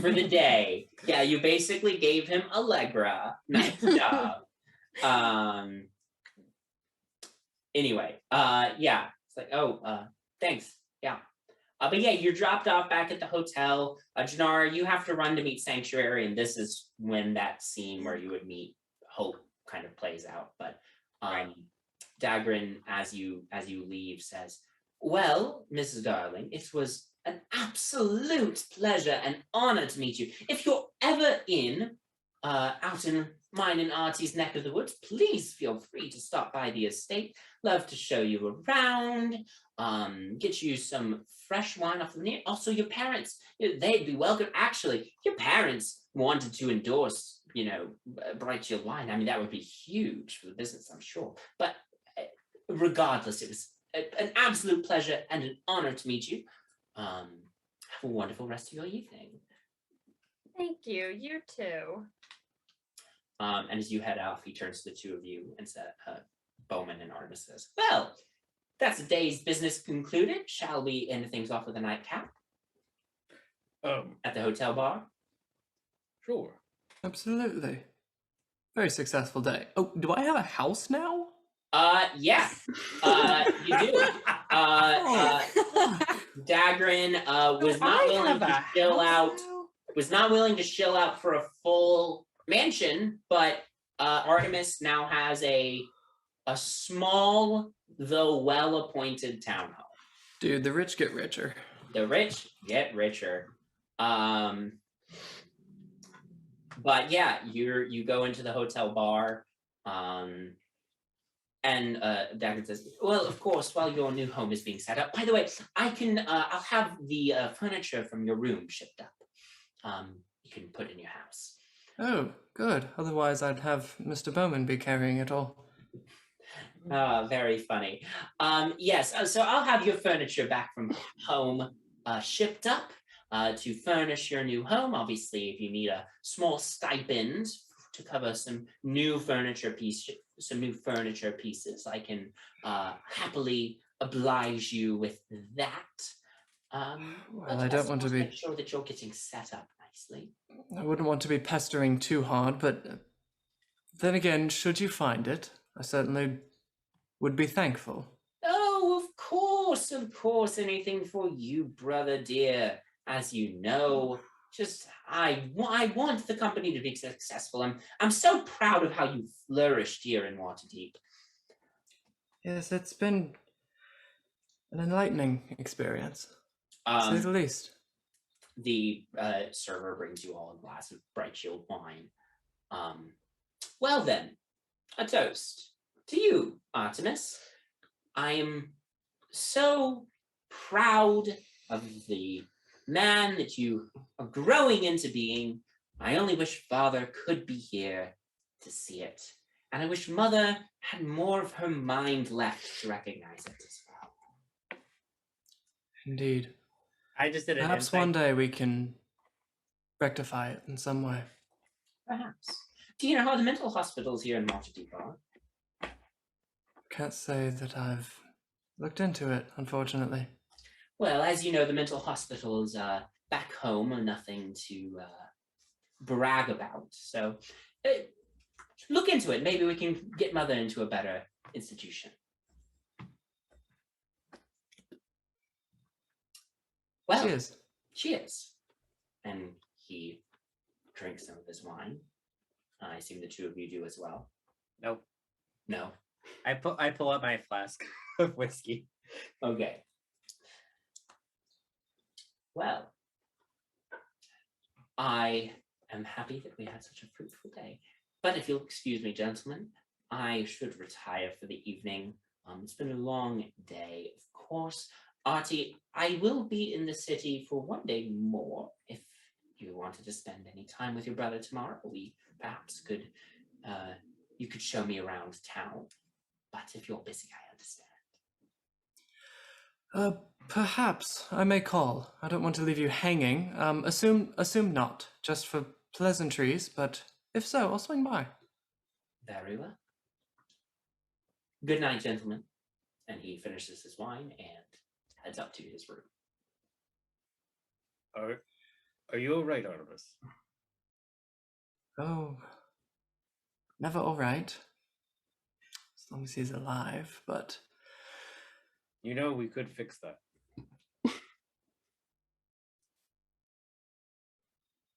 For the day. Yeah, you basically gave him Allegra. Nice job. Anyway, it's like, thanks. Yeah. But you're dropped off back at the hotel. Janara, you have to run to meet Sanctuary, and this is when that scene where you would meet Hope kind of plays out. But Dagrin, as you leave, says, "Well, Mrs. Darling, it was an absolute pleasure and honor to meet you. If you're ever out in mine and Artie's neck of the woods, please feel free to stop by the estate. Love to show you around, get you some fresh wine off the near. Also, your parents, they'd be welcome. Actually, your parents wanted to endorse, Bright Shield wine. I mean, that would be huge for the business, I'm sure. But regardless, it was an absolute pleasure and an honor to meet you. Have a wonderful rest of your evening."
Thank you. You too.
And as you head off, he turns to the two of you and said, Bowman and Artemis says, "Well, that's the day's business concluded. Shall we end things off with a nightcap at the hotel bar?"
Sure.
Absolutely. Very successful day. Oh, do I have a house now?
Yeah. You do. Dagrin was not willing to shill out. Was not willing to shill out for a full mansion, but Artemis now has a small though well-appointed town hall.
Dude, the rich get richer.
The rich get richer. But you go into the hotel bar, and Dagrin says, "Well, of course, while your new home is being set up. By the way, I'll have the furniture from your room shipped up. You can put in your house."
Oh, good. Otherwise, I'd have Mr. Bowman be carrying it all.
Very funny. Yes, so I'll have your furniture back from home shipped up to furnish your new home. Obviously, if you need a small stipend to cover some new furniture pieces, I can happily oblige you with that.
Well, I don't want to be...
Make sure that you're getting set up nicely.
I wouldn't want to be pestering too hard, but then again, should you find it, I certainly would be thankful.
Oh, of course, anything for you, brother dear. As you know, I want the company to be successful. I'm so proud of how you flourished here in Waterdeep.
Yes, it's been an enlightening experience, to say the least.
The server brings you all a glass of bright chilled wine. Well then, a toast to you, Artemis. I am so proud of the man that you are growing into being. I only wish Father could be here to see it. And I wish Mother had more of her mind left to recognize it as well.
Indeed.
I just did an
Perhaps
insight.
one day we can rectify it in some way.
Perhaps. Do you know how the mental hospitals here in Waterdeep are?
Can't say that I've looked into it, unfortunately.
Well, as you know, the mental hospitals back home are nothing to brag about. So look into it. Maybe we can get Mother into a better institution. Well,
Cheers.
Cheers. And he drinks some of his wine. I assume the two of you do as well.
Nope.
No.
I pull out my flask of whiskey.
Okay. Well, I am happy that we had such a fruitful day. But if you'll excuse me, gentlemen, I should retire for the evening. It's been a long day, of course. Artie, I will be in the city for one day more. If you wanted to spend any time with your brother tomorrow, we perhaps could, you could show me around town. But if you're busy, I understand.
Perhaps I may call. I don't want to leave you hanging. Assume not, just for pleasantries, but if so, I'll swing by.
Very well. Good night, gentlemen. And he finishes his wine and heads up to his room.
Are you all right, Artemis?
Oh, never all right. As long as he's alive, but...
You know, we could fix that.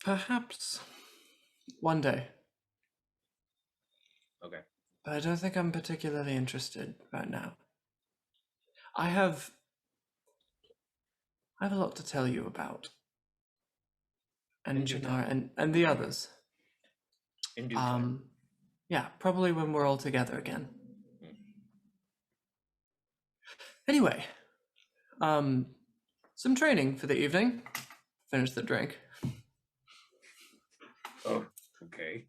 Perhaps one day.
Okay.
But I don't think I'm particularly interested right now. I have a lot to tell you about. And Janara and the others.
In due time.
Yeah, probably when we're all together again. Anyway, some training for the evening. Finish the drink.
Oh, okay.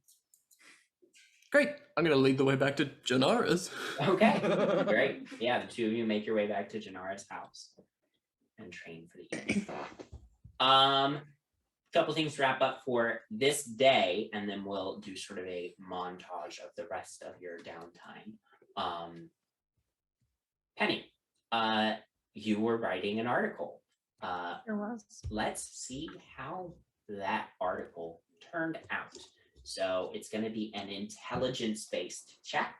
Great. I'm going to lead the way back to Janara's.
Okay, great. Yeah, the two of you make your way back to Janara's house and train for the evening. Couple things to wrap up for this day, and then we'll do sort of a montage of the rest of your downtime. Penny, you were writing an article.
There was.
Let's see how that article turned out. So it's going to be an intelligence-based check.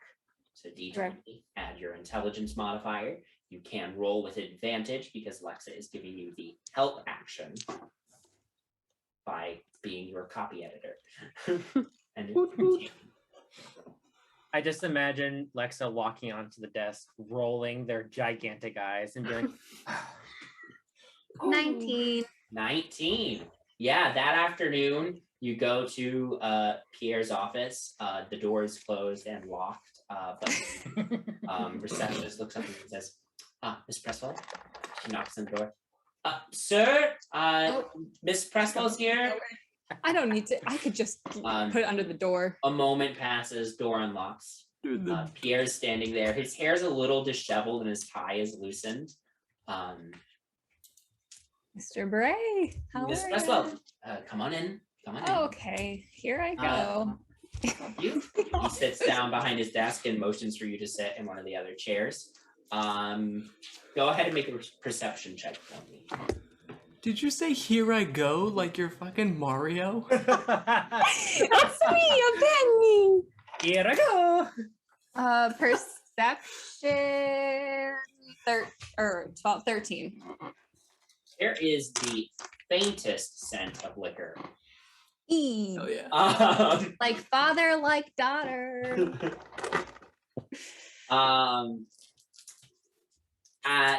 So D20,
Okay.
add your intelligence modifier. You can roll with advantage because Alexa is giving you the help action by being your copy editor. And
I just imagine Lexa walking onto the desk, rolling their gigantic eyes and being like,
19.
Yeah, that afternoon you go to Pierre's office. The door is closed and locked, but receptionist looks up and says, Miss Presswell. She knocks on the door. Sir, Miss Presswell's here.
I don't need to. I could just put it under the door.
A moment passes, door unlocks. Pierre's standing there. His hair's a little disheveled and his tie is loosened.
Mr. Bray, how
Miss
are
Westwell,
you?
come on in. Come on in.
Okay, here I go.
He sits down behind his desk and motions for you to sit in one of the other chairs. Go ahead and make a perception check for me.
Did you say here I go like you're fucking Mario?
That's me, a penny.
Here I go.
Perception 13.
There is the faintest scent of liquor.
Oh yeah.
Like father, like daughter.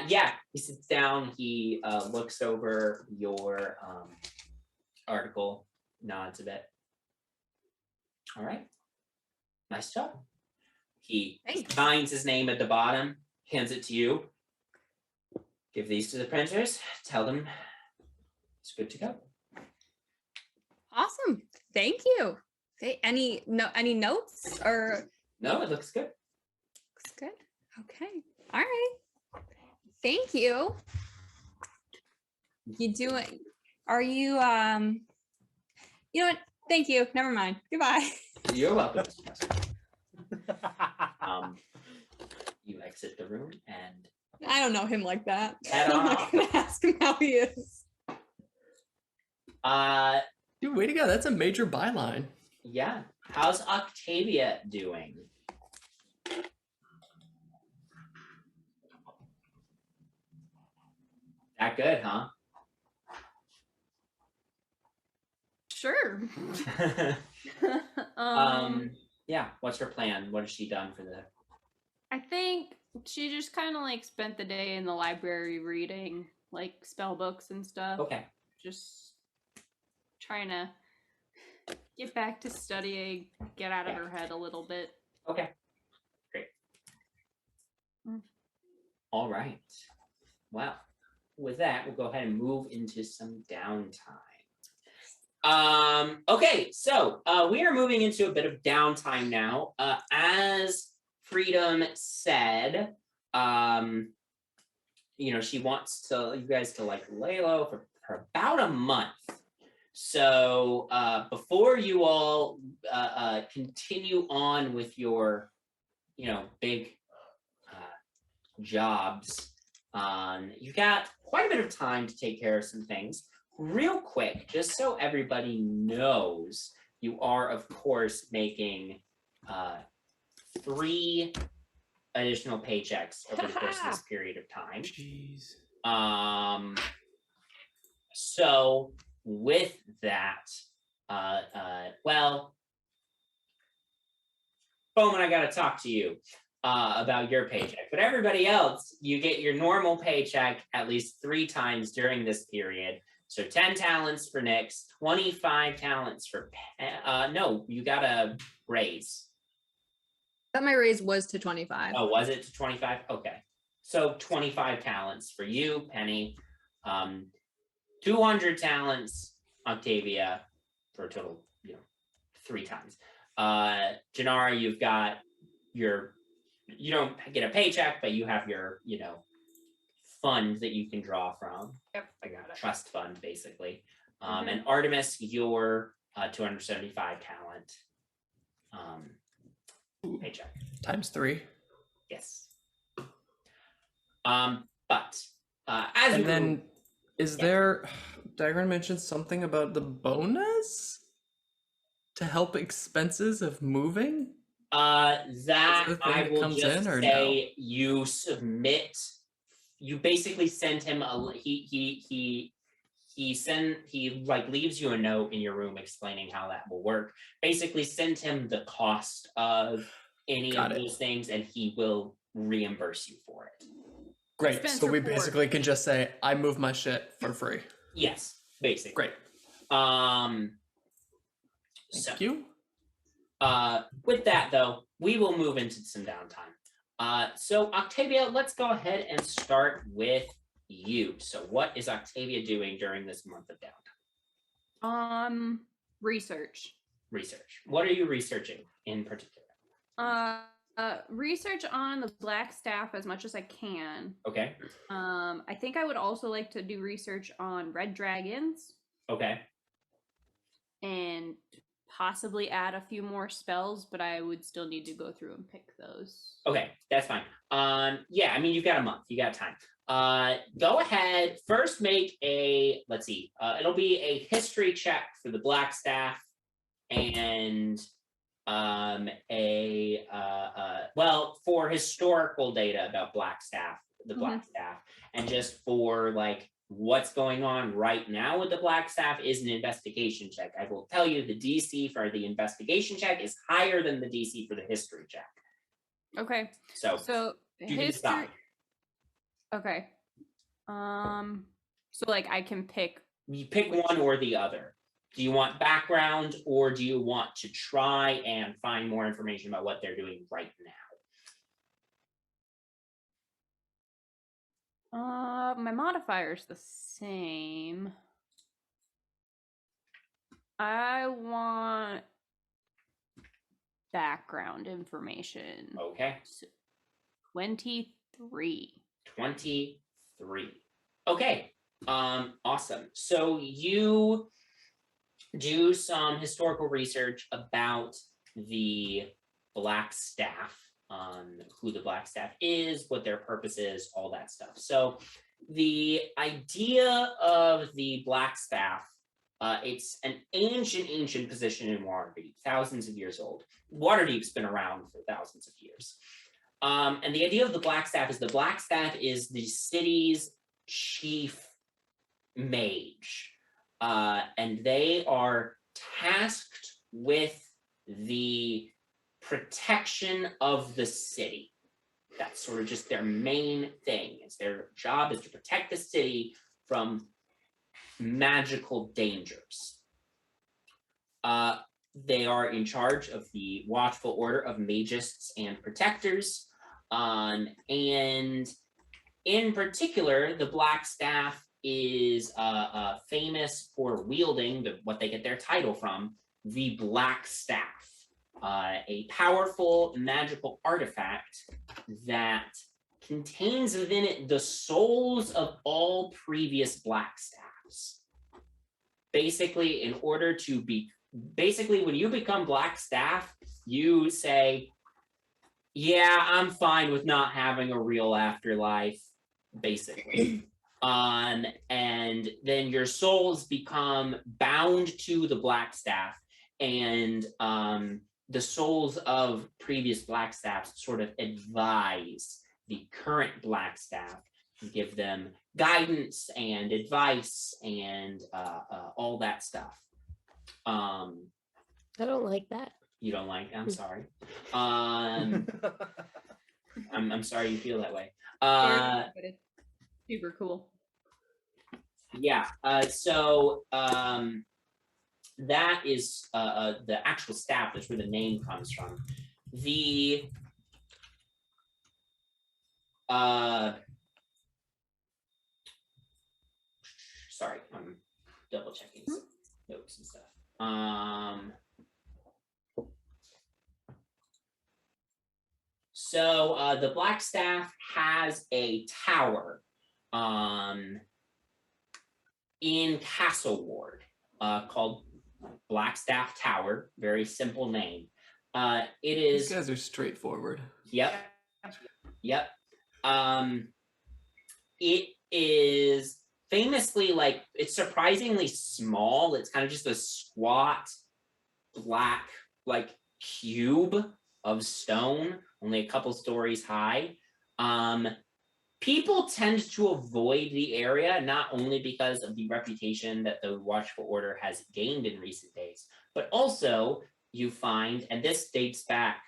Yeah, he sits down, he looks over your article, nods a bit. All right. Nice job. He signs his name at the bottom, hands it to you. Give these to the printers, tell them it's good to go.
Awesome. Thank you. Any notes or?
No, it looks good.
Looks good. Okay. All right. Thank you. Are you, you know what? Thank you. Never mind. Goodbye.
You're welcome. You exit the room and
I don't know him like that.
Head
I'm
on
not
off.
gonna ask him how he is.
Dude, way to go. That's a major byline.
Yeah. How's Octavia doing? That good, huh?
Sure.
Yeah. What's her plan? What has she done for the?
I think she just kind of like spent the day in the library reading like spell books and stuff.
Okay.
Just trying to get back to studying, get out of her head a little bit.
Okay. Great. All right. Well, with that, we'll go ahead and move into some downtime. Okay, so we are moving into a bit of downtime now. As Freedom said, she wants you guys to like lay low for about a month. So before you all continue on with your, big jobs, you've got quite a bit of time to take care of some things. Real quick, just so everybody knows, you are, of course, making 3 additional paychecks over the course of this period of time.
Jeez.
So with that, Bowman, I gotta talk to you about your paycheck. But everybody else, you get your normal paycheck at least 3 times during this period. So 10 talents for Nyx, 25 talents for no, you got a raise.
I thought my raise was to 25.
Oh, was it to 25? Okay. So 25 talents for you, Penny. 200 talents, Octavia, for a total, 3 times. Janara, you've got you don't get a paycheck, but you have your, fund that you can draw from.
Yep, I got it.
Trust fund, basically. And Artemis, your 275 talent paycheck.
Times 3.
Yes. But as
and then is there Diagram mentioned something about the bonus to help expenses of moving?
That I will just say
no?
you submit. You basically send him he leaves you a note in your room explaining how that will work. Basically, send him the cost of any of those things, and he will reimburse you for it.
Great.
Expense
so we
report.
basically can just say, I move my shit for free.
Yes, basically.
Great.
Thank
you.
With that, though, we will move into some downtime. So Octavia, let's go ahead and start with you. So what is Octavia doing during this month of downtime?
Research.
What are you researching in particular?
research on the black staff as much as I can.
Okay.
I think I would also like to do research on red dragons.
Okay.
And possibly add a few more spells, but I would still need to go through and pick those.
Okay, that's fine. Yeah, I mean, you've got a month. You got time. Go ahead. First, make a, let's see. It'll be a history check for the black staff, and well, for historical data about black staff, the black staff, and just for like what's going on right now with the black staff is an investigation check. I will tell you the DC for the investigation check is higher than the DC for the history check.
Okay.
So
you can decide. Okay. So like I can pick.
You pick one or the other. Do you want background, or do you want to try and find more information about what they're doing right
now? My modifier's the same. I want background information.
Okay.
23.
23. Okay. Awesome. So you do some historical research about the black staff, who the black staff is, what their purpose is, all that stuff. So the idea of the black staff, it's an ancient position in Waterdeep, thousands of years old. Waterdeep's been around for thousands of years. And the idea of the black staff is the city's chief mage. And they are tasked with the protection of the city. That's sort of just their main thing. It's their job is to protect the city from magical dangers. They are in charge of the Watchful Order of Magists and Protectors. And in particular, the Black Staff is famous for wielding what they get their title from, the Black Staff, a powerful magical artifact that contains within it the souls of all previous Black Staffs. Basically, in order to be, when you become Black Staff, you say, yeah, I'm fine with not having a real afterlife, basically. And then your souls become bound to the Black Staff, and the souls of previous Black Staffs sort of advise the current Black Staff, give them guidance and advice and all that stuff.
I don't like that.
You don't like? I'm sorry. I'm sorry you feel that way.
But it's super cool.
Yeah. So that is the actual staff. That's where the name comes from. The sorry, I'm double checking some notes and stuff. So the Black Staff has a tower in Castle Ward called Black Staff Tower. Very simple name. It is.
These guys are straightforward.
Yep. Yep. It is famously it's surprisingly small. It's kind of just a squat black cube of stone, only a couple stories high. People tend to avoid the area, not only because of the reputation that the Watchful Order has gained in recent days, but also you find, and this dates back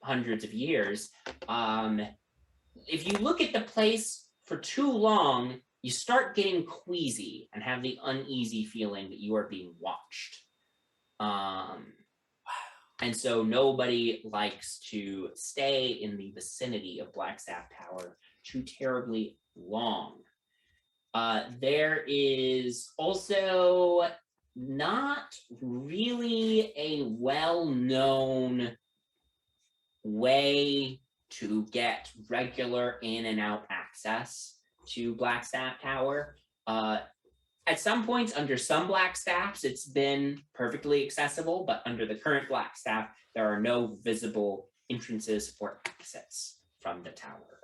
hundreds of years, if you look at the place for too long, you start getting queasy and have the uneasy feeling that you are being watched. And so nobody likes to stay in the vicinity of Blackstaff Tower too terribly long. There is also not really a well-known way to get regular in and out access to Blackstaff Tower. At some points, under some Blackstaffs, it's been perfectly accessible, but under the current Blackstaff, there are no visible entrances for exits from the tower.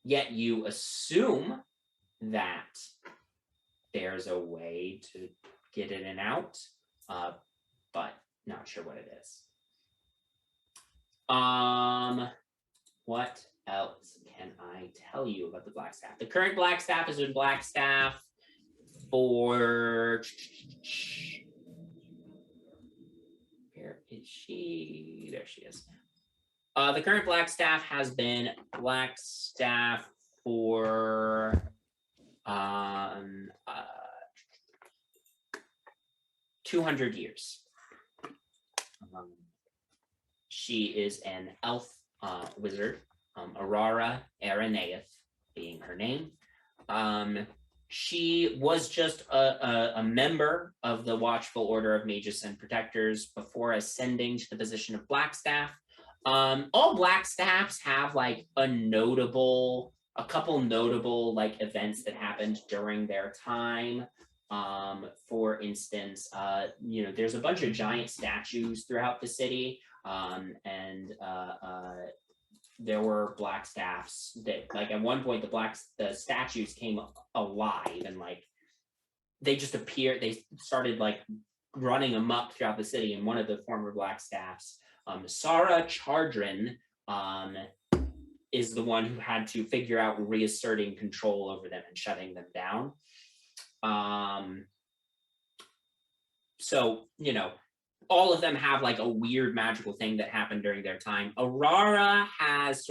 Yet you assume that there's a way to get in and out, but not sure what it is. What else can I tell you about the Blackstaff? The current Blackstaff is in Blackstaff for... Where is she? There she is. The current Blackstaff has been Blackstaff for 200 years. She is an elf wizard, Aurora Araneath being her name. She was just a member of the Watchful Order of Mages and Protectors before ascending to the position of Blackstaff. All Blackstaffs have like a couple notable like events that happened during their time. For instance, there's a bunch of giant statues throughout the city, and there were Blackstaffs that, like, at one point the statues came alive and like they just appeared. They started like running amok throughout the city, and one of the former Blackstaffs, Sara Chardrin, is the one who had to figure out reasserting control over them and shutting them down. So, all of them have like a weird magical thing that happened during their time. Aurora has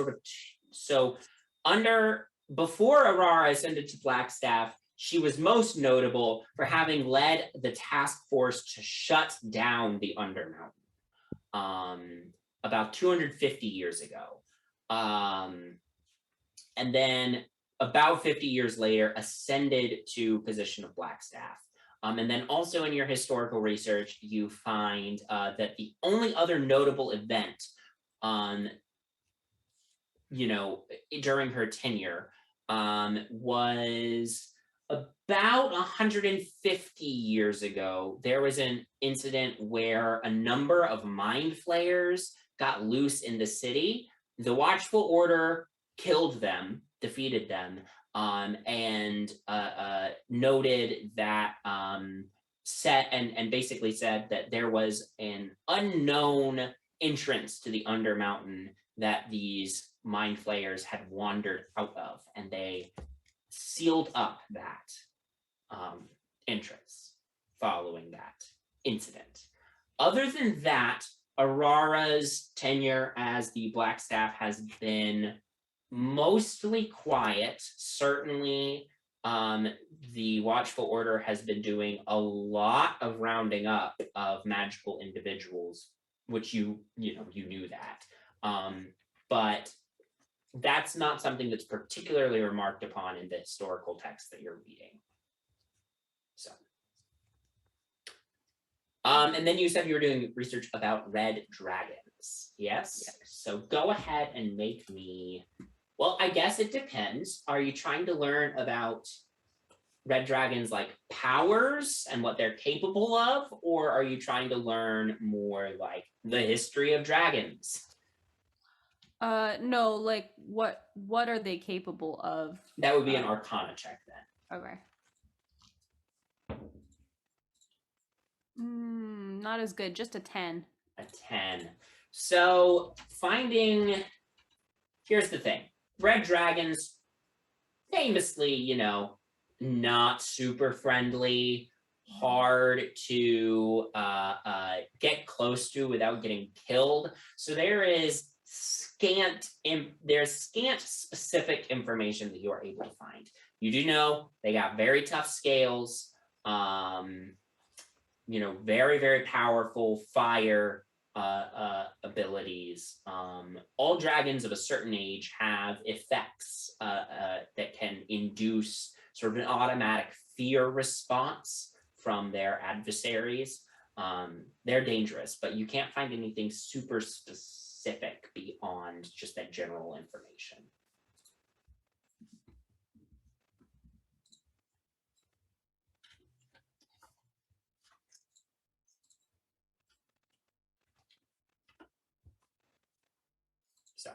before Aurora ascended to Blackstaff, she was most notable for having led the task force to shut down the Undermountain about 250 years ago. And then about 50 years later, ascended to position of Blackstaff. And then also in your historical research, you find that the only other notable event during her tenure was about 150 years ago. There was an incident where a number of mind flayers got loose in the city. The Watchful Order killed them, defeated them, and noted that basically said that there was an unknown entrance to the Undermountain that these mind flayers had wandered out of, and they sealed up that entrance following that incident. Other than that, Aurora's tenure as the Blackstaff has been mostly quiet. Certainly, the Watchful Order has been doing a lot of rounding up of magical individuals, which you knew that. But that's not something that's particularly remarked upon in the historical text that you're reading. So, and then you said you were doing research about red dragons. Yes? So go ahead and make me. Well, I guess it depends. Are you trying to learn about red dragons like powers and what they're capable of, or are you trying to learn more like the history of dragons?
No, like what are they capable of?
That would be an Arcana check then.
Okay. Not as good, just a 10.
A 10. So here's the thing. Red dragons, famously, not super friendly, hard to get close to without getting killed. So there's scant specific information that you are able to find. You do know they got very tough scales, very, very powerful fire abilities. All dragons of a certain age have effects that can induce sort of an automatic fear response from their adversaries. They're dangerous, but you can't find anything super specific beyond just that general information. So,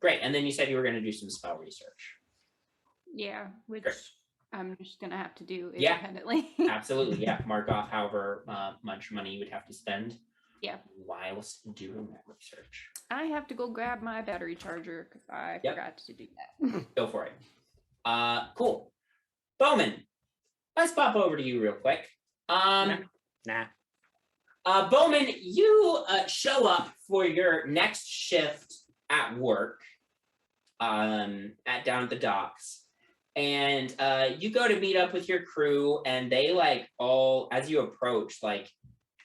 great. And then you said you were going to do some spell research.
Yeah, which
Great.
I'm just gonna have to do
Yeah.
independently.
Absolutely, yeah. Mark off however much money you would have to spend.
Yeah.
Whilst doing that research.
I have to go grab my battery charger because I forgot to do that.
Go for it. Cool. Bowman, let's pop over to you real quick.
Nah.
Bowman, you show up for your next shift at work down at the docks. And you go to meet up with your crew, and they like all as you approach, like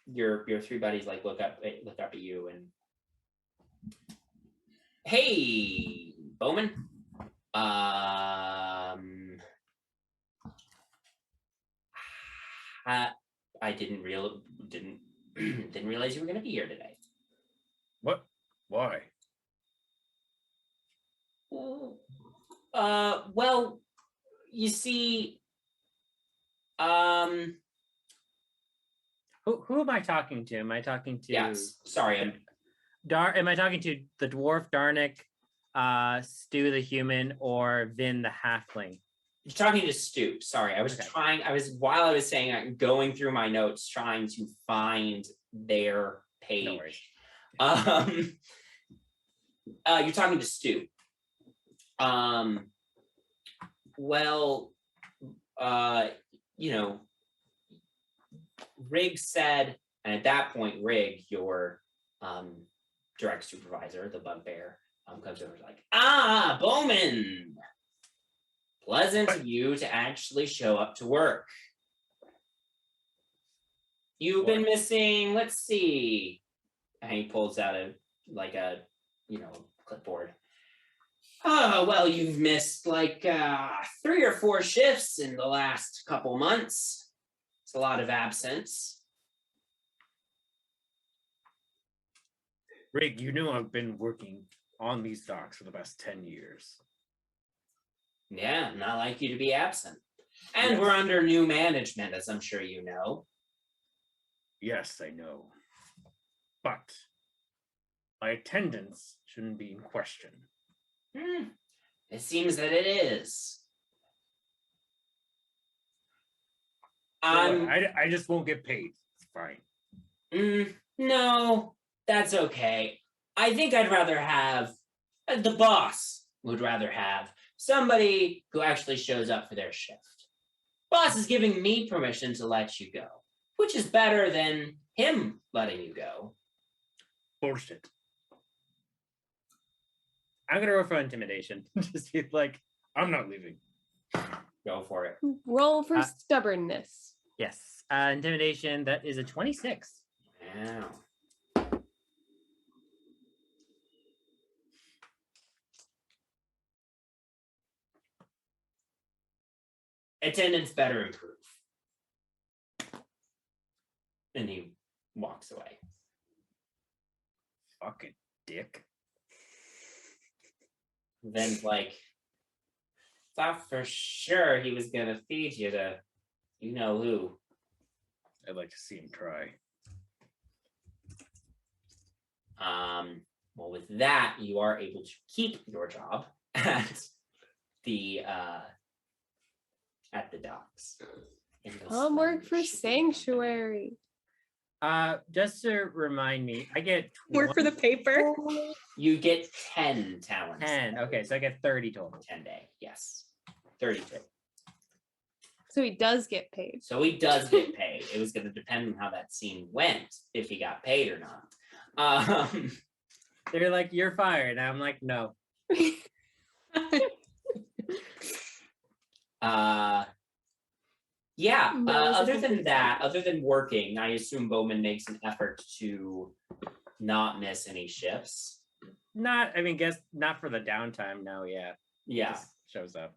your three buddies like look up at you and hey, Bowman. I didn't realize you were going to be here today.
What? Why?
Well, you see,
Who am I talking to? Am I talking to?
Yes. Sorry,
am I talking to the dwarf Darnik, Stu the human, or Vin the halfling?
You're talking to Stu. Sorry, I was while I was saying I'm going through my notes trying to find their page.
No worries.
You're talking to Stu. Well, Rig said, and at that point, Rig, your direct supervisor, the bugbear, comes over like, Bowman! Pleasant of you to actually show up to work. You've been missing, let's see. And he pulls out a clipboard. Oh, well, you've missed like 3 or 4 shifts in the last couple months. It's a lot of absence.
Rig, you know I've been working on these docks for the past 10 years.
Yeah, not like you to be absent. And
Yes.
we're under new management, as I'm sure you know.
Yes, I know. But my attendance shouldn't be in question.
It seems that it is.
I just won't get paid. It's fine.
No, that's okay. I think I'd rather have, the boss would rather have somebody who actually shows up for their shift. Boss is giving me permission to let you go, which is better than him letting you go.
Bullshit.
I'm gonna roll for intimidation. Just be like,
I'm not leaving.
Go for it.
Roll for stubbornness.
yes. Intimidation, that is a 26.
Wow. Attendance better improve. And he walks away.
Fucking dick.
Then thought for sure he was gonna feed you to you know who.
I'd like to see him try.
Well, with that, you are able to keep your job at the docks.
Come work for Sanctuary.
Just to remind me, I get
Work for the paper.
You get 10 talents.
10. Okay, so I get 30 total.
10 day, yes. 32.
So he does get paid.
So he does get paid. It was going to depend on how that scene went, if he got paid or not.
They're like, you're fired. And I'm like, no.
Yeah,
No,
other than that, other than working, I assume Bowman makes an effort to not miss any shifts.
Guess not for the downtime. No, yeah.
Yeah.
Just shows up.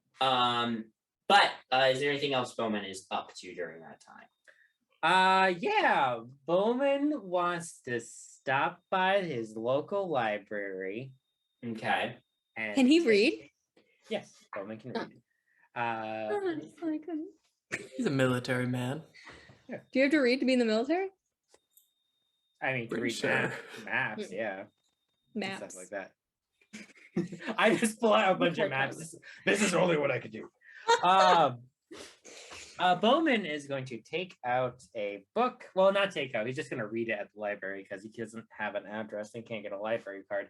But is there anything else Bowman is up to during that time?
Yeah. Bowman wants to stop by his local library.
Okay.
And
Can he read?
Yes, Bowman can read.
He's a military man.
Do you have to read to be in the military?
I mean, to
Pretty
read
sure.
maps, yeah. And
Maps.
stuff like that. I just pull out a bunch of maps. This is only what I could do. Bowman is going to take out a book. Well, not take out. He's just going to read it at the library because he doesn't have an address and can't get a library card.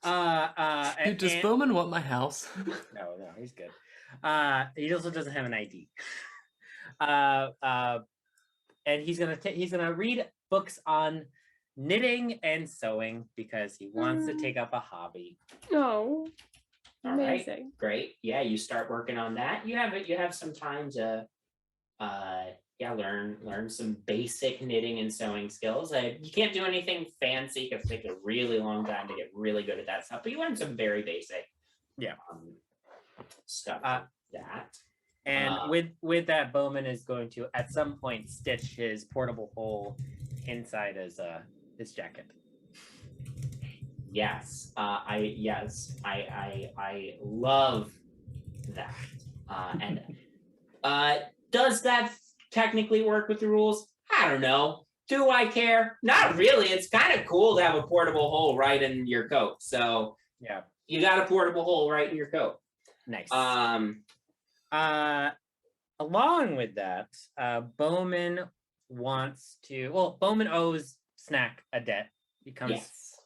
Dude, does Bowman want my house?
No, he's good. He also doesn't have an ID. And he's gonna read books on knitting and sewing because he wants to take up a hobby.
Oh,
All right,
amazing.
great. Yeah, you start working on that. You have some time to learn some basic knitting and sewing skills. You can't do anything fancy. It take a really long time to get really good at that stuff, but you learn some very basic stuff. That.
And with that, Bowman is going to at some point stitch his portable hole inside his jacket.
Yes, I love that. And does that technically work with the rules? I don't know. Do I care? Not really. It's kind of cool to have a portable hole right in your coat. So
yeah,
you got a portable hole right in your coat.
Nice. Along with that, Bowman wants to. Well, Bowman owes Snack a debt. He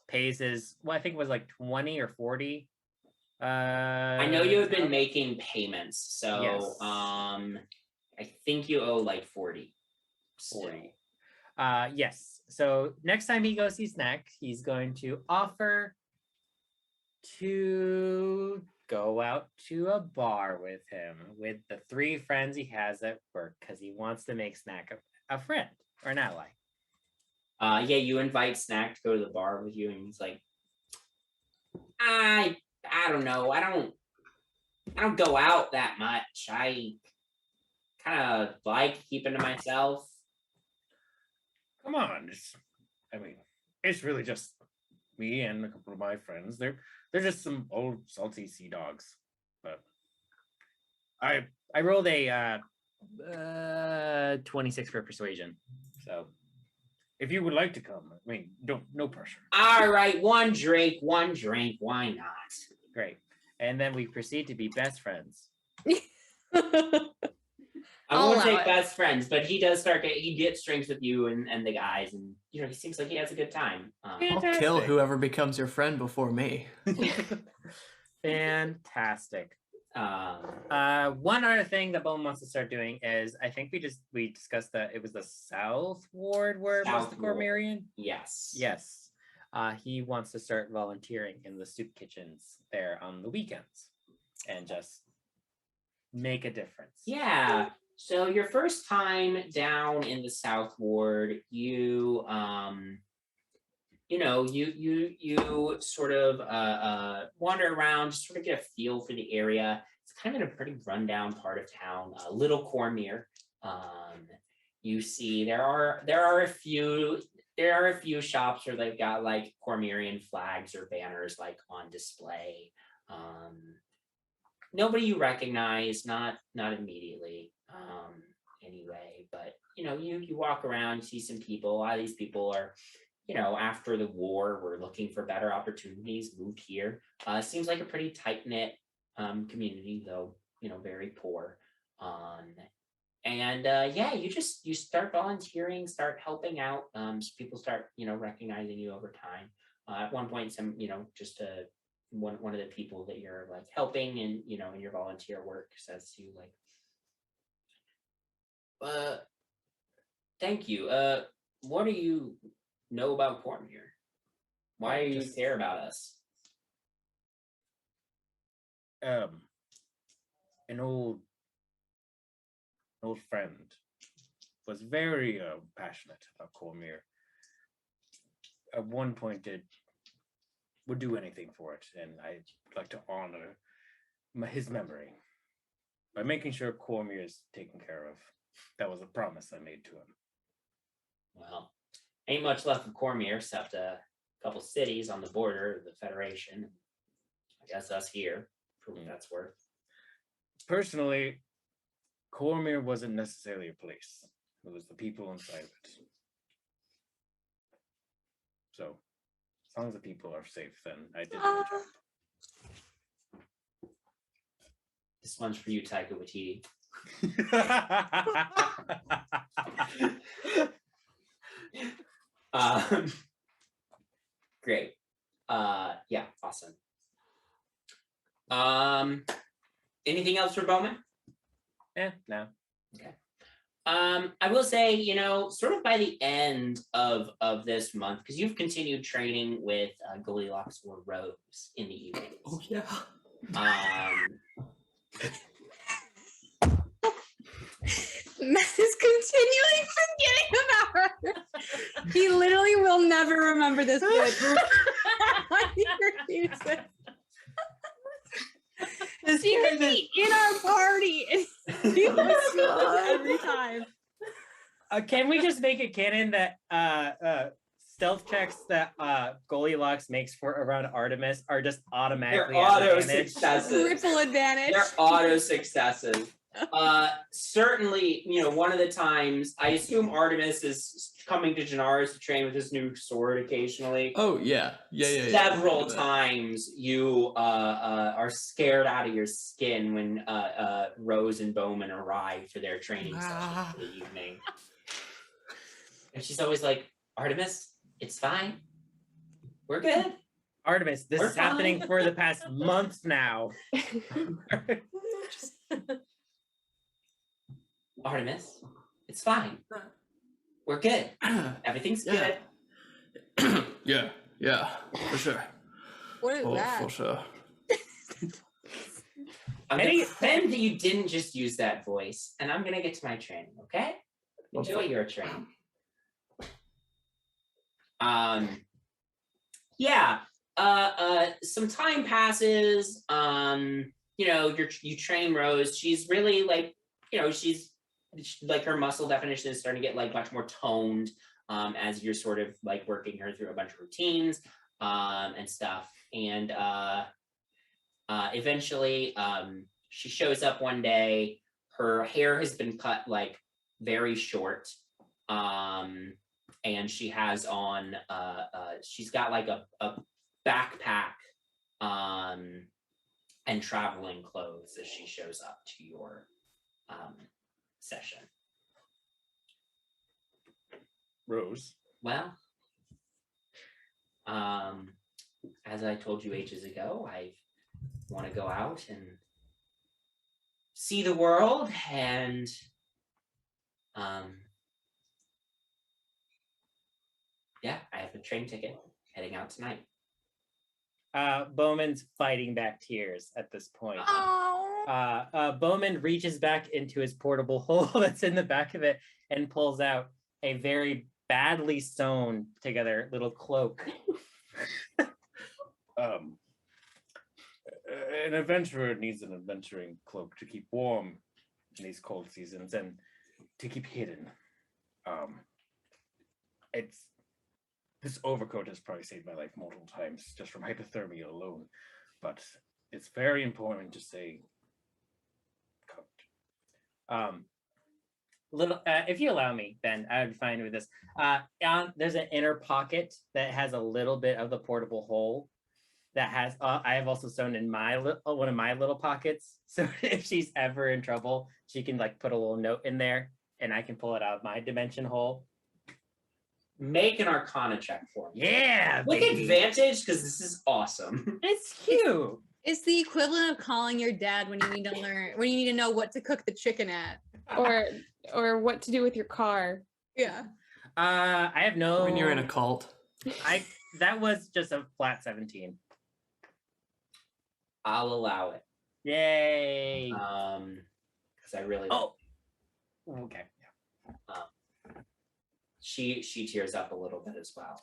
pays his. Well, I think it was like 20 or 40.
I know you have been making payments, so
yes.
I think you owe like 40.
40. Yes. So next time he goes see Snack, he's going to offer to go out to a bar with him with the 3 friends he has at work because he wants to make Snack a friend or an ally.
Yeah, you invite Snack to go to the bar with you, and he's like, I don't know. I don't go out that much. I kind of like keeping to myself.
Come on, it's really just me and a couple of my friends. They're just some old salty sea dogs. But
I rolled a 26 for persuasion. So
if you would like to come, no pressure.
All right, one drink. Why not?
Great. And then we proceed to be best friends.
I won't say best friends, but he does he gets drinks with you and the guys, and he seems like he has a good time.
I'll kill whoever becomes your friend before me.
Fantastic. One other thing that Bowman wants to start doing is, I think we discussed that it was the South Ward where it was the Cormyrean.
Yes.
Yes. He wants to start volunteering in the soup kitchens there on the weekends and just make a difference.
Yeah. So your first time down in the South Ward, you sort of wander around, just sort of get a feel for the area. It's kind of in a pretty rundown part of town, Little Cormyr. You see there are a few shops where they've got like Cormyrean flags or banners like on display. Nobody you recognize, not immediately. Anyway, but you walk around, you see some people. A lot of these people are, after the war, were looking for better opportunities, moved here. Seems like a pretty tight-knit community, though, very poor. You start volunteering, start helping out. So people start, recognizing you over time. At one point, one of the people that you're like helping and in your volunteer work says to you like, thank you. What do you know about Cormyr? Why do you care about us?
An old friend was very passionate about Cormyr. At one point, it would do anything for it, and I'd like to honor his memory. by making sure Cormier is taken care of. That was a promise I made to him.
Well, ain't much left of Cormier except a couple cities on the border of the Federation. I guess us here, for what that's worth.
Personally, Cormier wasn't necessarily a place. It was the people inside of it. So, as long as the people are safe, then I did my job.
This one's for you, Taika Waititi. Great. Yeah, awesome. Anything else for Bowman?
No.
Okay. I will say, sort of by the end of this month, because you've continued training with Goldilocks or Rose in the evenings.
Oh yeah.
Matt is continually forgetting about her. He literally will never remember this bit. He refuses. She could be in our party and he was every time.
Can we just make it canon that stealth checks that Goldilocks makes for around Artemis are just automatically
They're auto
advantage?
successes.
Triple advantage.
They're auto successes. Certainly, one of the times, I assume Artemis is coming to Janaris to train with his new sword occasionally.
Oh yeah.
Several times you are scared out of your skin when Rose and Bowman arrive for their training session for the evening. And she's always like, Artemis, it's fine. We're good.
Artemis, this is happening for the past month now.
Artemis, it's fine. We're good. Everything's good.
Yeah, for sure.
What is that?
For sure.
I'm gonna pretend that you didn't just use that voice, and I'm gonna get to my training, okay? Enjoy your training. Some time passes. You train Rose. She's really she's like her muscle definition is starting to get much more toned as you're sort of working her through a bunch of routines and stuff. And eventually she shows up one day. Her hair has been cut very short. And she has on she's got a backpack and traveling clothes as she shows up to your session.
Rose.
Well, as I told you ages ago, I want to go out and see the world, and I have a train ticket heading out tonight.
Bowman's fighting back tears at this point.
Oh.
Bowman reaches back into his portable hole that's in the back of it and pulls out a very badly sewn together little cloak.
An adventurer needs an adventuring cloak to keep warm in these cold seasons and to keep hidden. This overcoat has probably saved my life multiple times just from hypothermia alone, but it's very important to stay covered.
If you allow me, Ben, I would be fine with this. There's an inner pocket that has a little bit of the portable hole that has. I have also sewn in one of my little pockets, so if she's ever in trouble, she can put a little note in there, and I can pull it out of my dimension hole.
Make an Arcana check for me.
Yeah,
with
baby.
advantage, because this is awesome.
It's cute.
It's the equivalent of calling your dad when you need to know what to cook the chicken at.
Or what to do with your car.
Yeah.
I have no.
When you're in a cult.
That was just a flat 17.
I'll allow it.
Yay.
Because I really.
Oh. Okay.
Yeah. She tears up a little bit as well.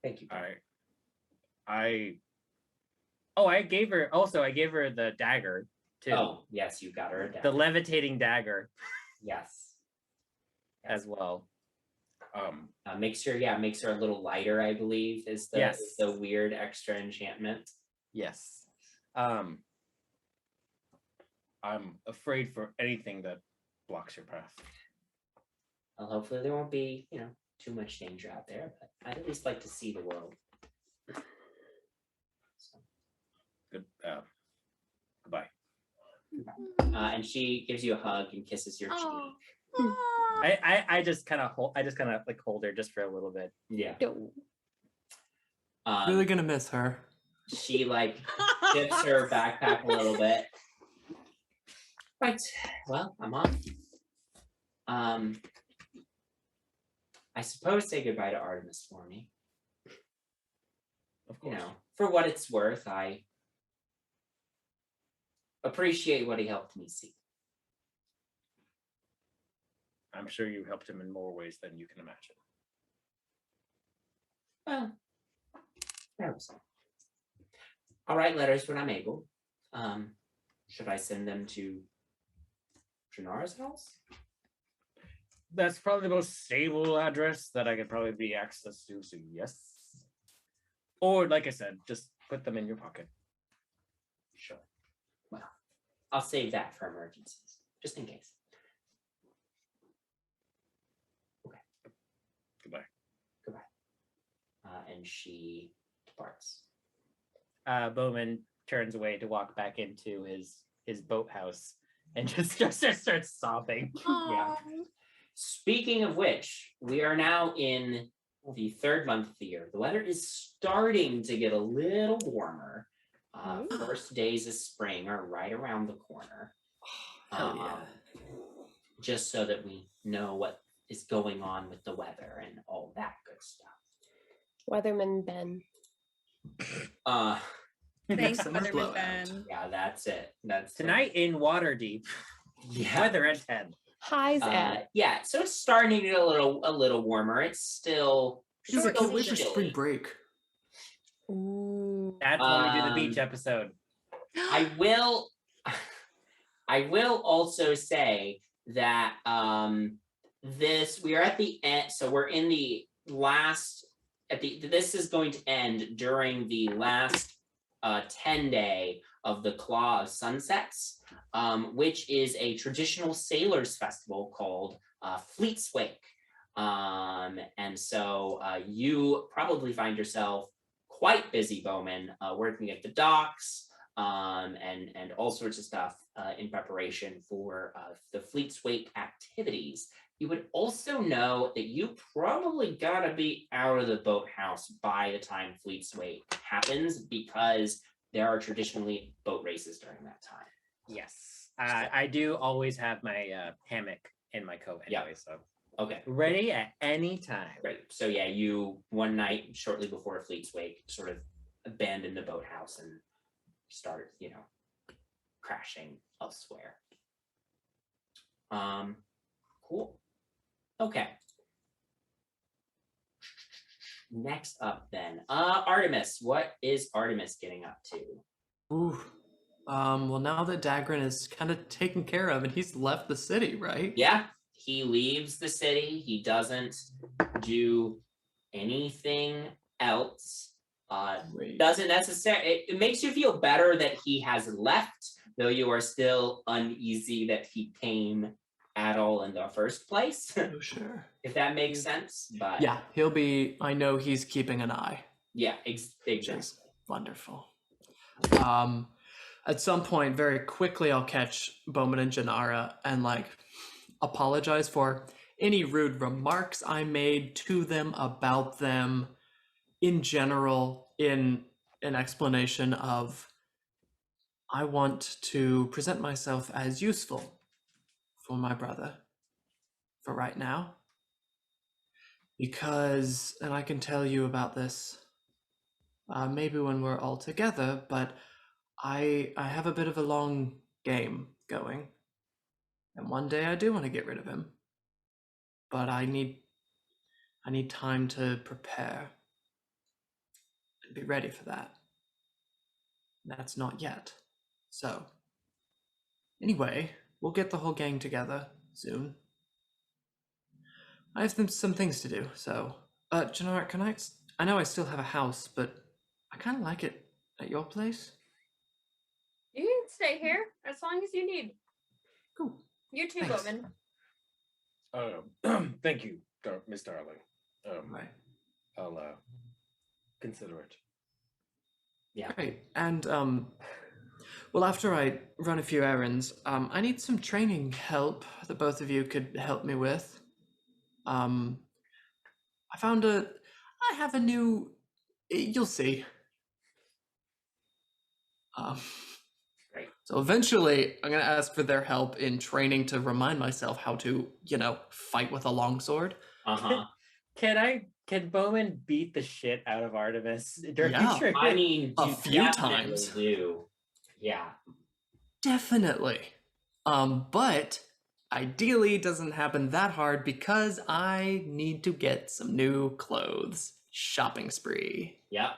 Thank you.
I
I gave her the dagger too.
Oh, yes, you got her a
The
dagger.
Levitating Dagger
Yes.
as well.
Makes her a little lighter, I believe, is the weird extra enchantment.
Yes. I'm afraid for anything that blocks your path.
Well, hopefully there won't be, too much danger out there, but I'd at least like to see the world. So.
Good. Goodbye.
And she gives you a hug and kisses your cheek.
I just kind of hold her just for a little bit.
Yeah.
Really gonna miss her.
She dips her backpack a little bit. Right. Well, I'm off. I suppose say goodbye to Artemis for me.
Of course.
For what it's worth, I appreciate what he helped me see.
I'm sure you helped him in more ways than you can imagine.
Well, I hope so. I'll write letters when I'm able. Should I send them to Janara's house?
That's probably the most stable address that I could probably be access to, so yes. Or, like I said, just put them in your pocket.
Sure. Well, I'll save that for emergencies, just in case. Okay.
Goodbye.
And she departs.
Bowman turns away to walk back into his boathouse and just starts sobbing.
Yeah. Speaking of which, we are now in the third month of the year. The weather is starting to get a little warmer. First days of spring are right around the corner. Just so that we know what is going on with the weather and all that good stuff.
Weatherman Ben.
Thanks,
Summer
Weatherman
blowout.
Ben.
Yeah, that's it. That's
Tonight in Waterdeep, weather at 10.
Highs at.
Yeah, so it's starting to get a little warmer. It's still
Because I
sort
can't
of
wait for
chilly.
spring break.
Ooh.
That's when we do the beach episode.
I will also say that we are at the end, so we're in the last this is going to end during the last 10-day of the Claw of Sunsets, which is a traditional sailors festival called Fleet's Wake. And so you probably find yourself quite busy, Bowman, working at the docks, and all sorts of stuff in preparation for the Fleet's Wake activities. You would also know that you probably gotta be out of the boathouse by the time Fleet's Wake happens, because there are traditionally boat races during that time.
Yes. I do always have my hammock in my coat anyway, so
Okay.
ready at any time.
Right. So yeah, you one night shortly before Fleet's Wake sort of abandon the boathouse and start, crashing elsewhere. Cool. Okay. Next up then, Artemis. What is Artemis getting up to?
Ooh. Well, now that Dagrin is kind of taken care of and he's left the city, right?
Yeah, he leaves the city. He doesn't do anything else. Doesn't necessarily. It makes you feel better that he has left, though you are still uneasy that he came at all in the first place.
Oh, sure.
If that makes sense. But
Yeah, I know he's keeping an eye.
Yeah,
Which
exactly.
is wonderful. At some point, very quickly, I'll catch Bowman and Janara and apologize for any rude remarks I made to them about them in general, in an explanation of I want to present myself as useful for my brother for right now. Because, and I can tell you about this maybe when we're all together, but I have a bit of a long game going. And one day I do want to get rid of him. But I need time to prepare and be ready for that. That's not yet. So Anyway, we'll get the whole gang together soon. I have some things to do, so... Janara, can I know I still have a house, but I kind of like it at your place.
You can stay here as long as you need.
Cool.
You too,
Thanks.
Bowman.
Thank you, Miss Darling.
Right.
I'll consider it.
Yeah.
Great. And, well, after I run a few errands, I need some training help that both of you could help me with. I have a new, you'll see.
Great.
So eventually, I'm going to ask for their help in training to remind myself how to, fight with a longsword.
Can Bowman beat the shit out of Artemis during
Yeah.
training?
I mean,
A
you
few
definitely
times.
do. Yeah.
Definitely. But ideally it doesn't happen that hard because I need to get some new clothes. Shopping spree.
Yep.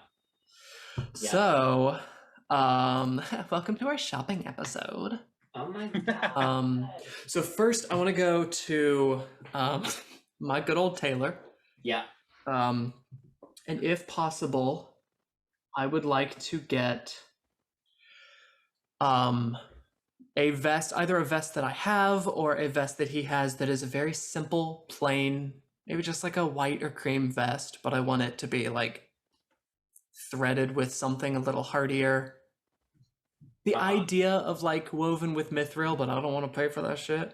So, welcome to our shopping episode.
Oh my god.
So first I want to go to my good old tailor.
Yeah.
And if possible, I would like to get a vest, either a vest that I have or a vest that he has that is a very simple, plain, maybe just like a white or cream vest, but I want it to be like threaded with something a little hardier. The idea of like woven with mithril, but I don't want to pay for that shit.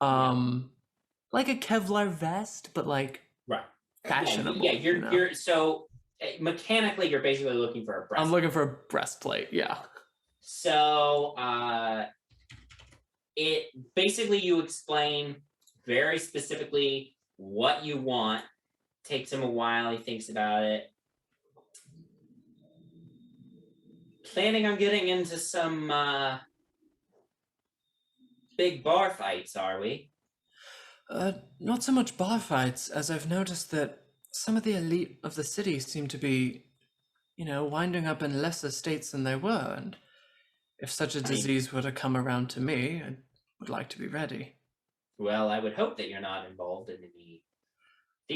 Like a Kevlar vest, but like
right.
Fashionable.
Yeah, you're so mechanically you're basically looking for a breastplate.
I'm looking for a breastplate, yeah.
So it basically you explain very specifically what you want. Takes him a while, he thinks about it. Planning on getting into some big bar fights, are we?
Not so much bar fights, as I've noticed that some of the elite of the city seem to be, winding up in lesser states than they were, and if such a disease were to come around to me, I would like to be ready.
Well, I would hope that you're not involved in any...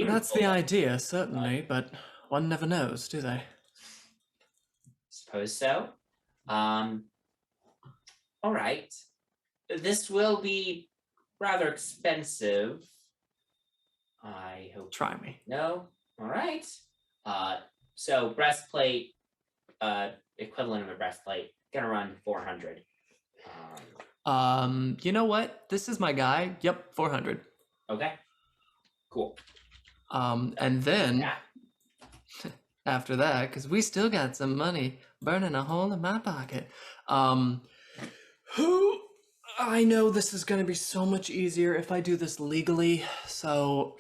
That's the idea, certainly, but one never knows, do they?
Suppose so. All right. This will be rather expensive. I hope.
Try me.
No? All right. So breastplate, equivalent of a breastplate, gonna run 400.
You know what? This is my guy. Yep, 400.
Okay. Cool.
And then after that, because we still got some money burning a hole in my pocket. I know this is going to be so much easier if I do this legally, so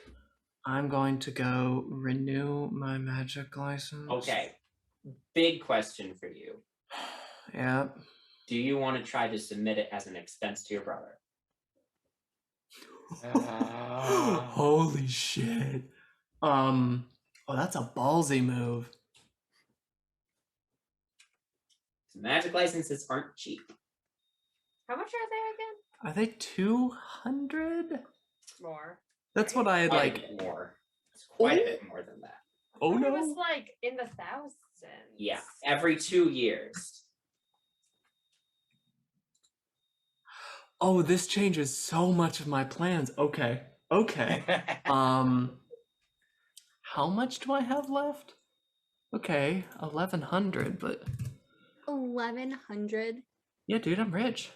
I'm going to go renew my magic license.
Okay. Big question for you.
Yeah.
Do you want to try to submit it as an expense to your brother?
Holy shit. Oh, that's a ballsy move.
Magic licenses aren't cheap.
How much are they again?
Are they 200?
More.
That's what I had
Quite
like.
a bit more. It's quite a bit more than that.
Oh
It
no.
was like in the thousands.
Yeah, every 2 years.
Oh, this changes so much of my plans. Okay. How much do I have left? Okay, 1,100, but
1,100.
yeah, dude, I'm rich.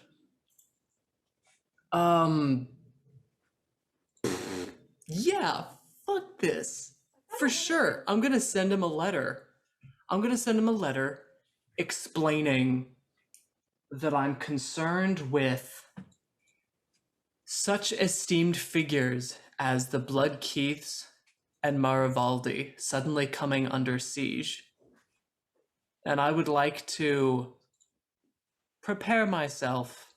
Yeah, fuck this. For sure. I'm gonna send him a letter. Explaining that I'm concerned with such esteemed figures as the Blood Keiths and Marivaldi suddenly coming under siege. And I would like to prepare myself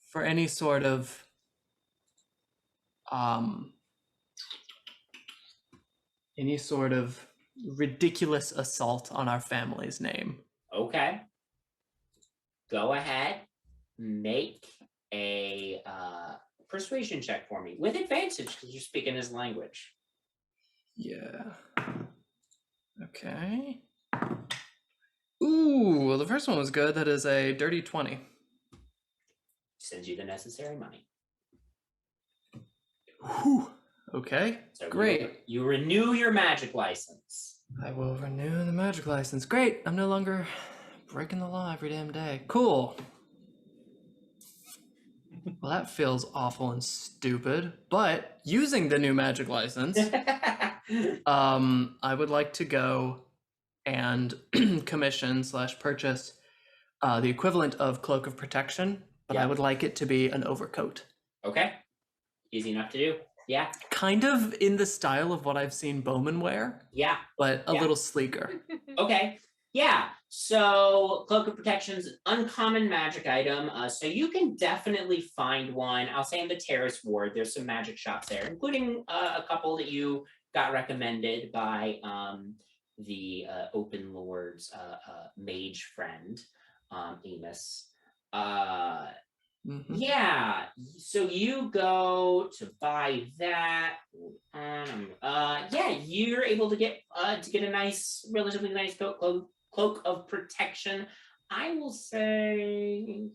for any sort of ridiculous assault on our family's name.
Okay. Go ahead. make a persuasion check for me with advantage because you're speaking his language.
Yeah. Okay. Ooh, well, the first one was good. That is a dirty 20.
Sends you the necessary money.
Whew. Okay,
So
great.
You renew your magic license.
I will renew the magic license. Great. I'm no longer breaking the law every damn day. Cool. Well, that feels awful and stupid. But using the new magic license, I would like to go and commission/purchase the equivalent of Cloak of Protection, but I would like it to be an overcoat.
Okay. Easy enough to do. Yeah.
Kind of in the style of what I've seen Bowman wear.
Yeah.
But a little sleeker.
Okay. Yeah. So Cloak of Protections, uncommon magic item. So you can definitely find one. I'll say in the Terrace Ward, there's some magic shops there, including a couple that you got recommended by the Open Lord's mage friend, Amos. Yeah, so you go to buy that. Yeah, you're able to get a nice, relatively nice cloak of protection. I will say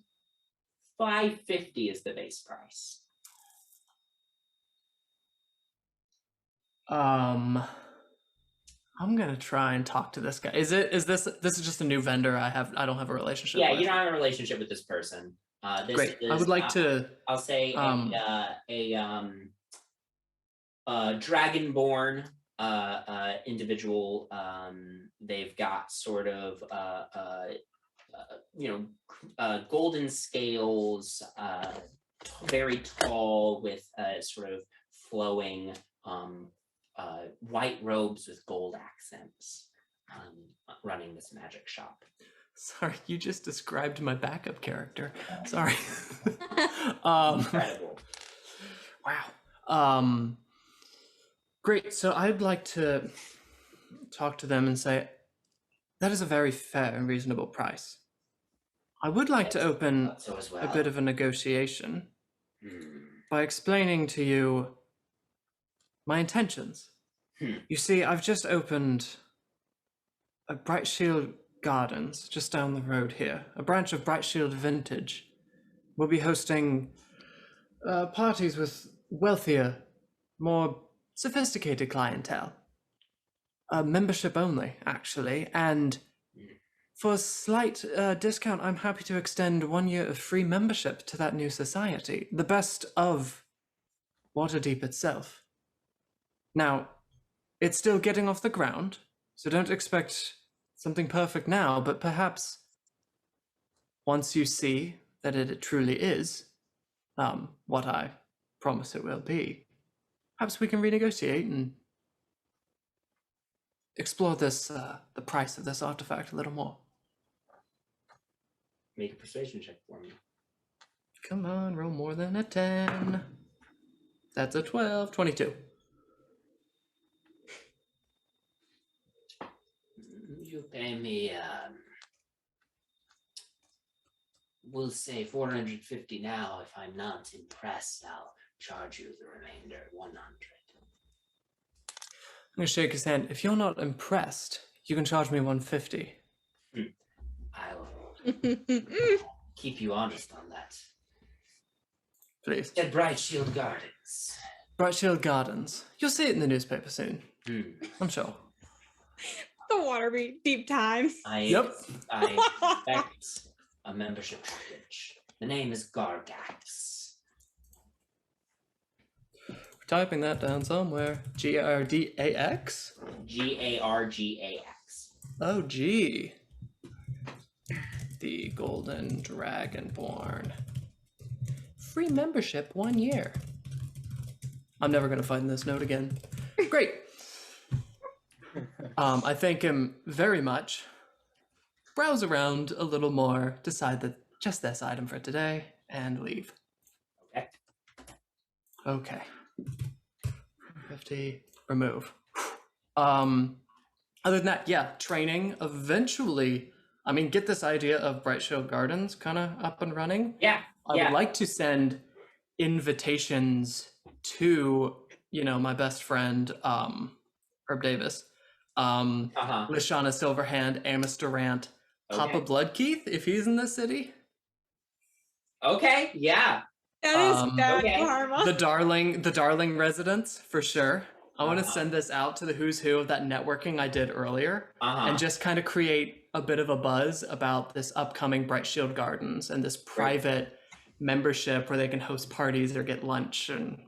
$550 is the base price.
I'm gonna try and talk to this guy. Is this just a new vendor? I don't have a relationship with.
You don't have a relationship with this person. This
Great.
is,
I would like to.
I'll say a dragonborn individual. They've got sort of golden scales, very tall with sort of flowing white robes with gold accents, running this magic shop.
Sorry, you just described my backup character. Sorry.
Incredible.
Wow. Great. So I'd like to talk to them and say, that is a very fair and reasonable price. I would like to open a bit of a negotiation by explaining to you my intentions. You see, I've just opened a Bright Shield Gardens just down the road here, a branch of Bright Shield Vintage. We'll be hosting parties with wealthier, more sophisticated clientele. Membership only, actually, and for a slight discount, I'm happy to extend 1 year of free membership to that new society, the best of Waterdeep itself. Now, it's still getting off the ground, so don't expect something perfect now, but perhaps once you see that it truly is what I promise it will be, perhaps we can renegotiate and explore this the price of this artifact a little more.
Make a persuasion check for me.
Come on, roll more than a 10. That's a 12, 22.
You pay me, we'll say 450 now. If I'm not impressed, I'll charge you the remainder, 100.
I'm gonna shake his hand. If you're not impressed, you can charge me 150.
I will keep you honest on that.
Please.
At Bright Shield Gardens.
Bright Shield Gardens. You'll see it in the newspaper soon. I'm sure.
The Waterdeep Times.
I expect a membership package. The name is Gargax.
We're typing that down somewhere. Gardax?
Gargax.
Oh, gee. The Golden Dragonborn. Free membership 1 year. I'm never going to find this note again. Great. I thank him very much. Browse around a little more, decide that just this item for today, and leave. Okay. 50, remove. Other than that, yeah, training. Eventually, I mean, get this idea of Bright Shield Gardens kind of up and running.
Yeah.
I would like to send invitations to, my best friend, Herb Davis, Lashana Silverhand, Amos Durant, Papa Bloodkeith, if he's in the city.
Okay, yeah.
That is bad karma.
The darling residents, for sure. I want to send this out to the who's who of that networking I did earlier, and just kind of create a bit of a buzz about this upcoming Bright Shield Gardens and this private membership where they can host parties or get lunch and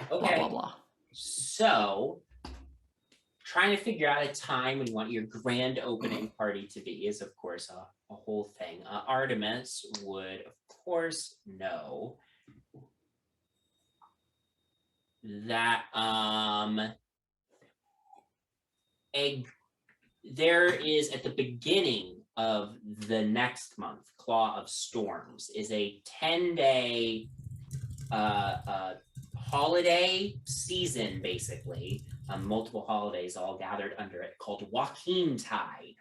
blah, blah, blah.
So, trying to figure out a time when you want your grand opening party to be is, of course, a whole thing. Artemis would, of course, know that there is at the beginning of the next month, Claw of Storms is a 10-day holiday season, basically. Multiple holidays all gathered under it, called Joaquin Tide.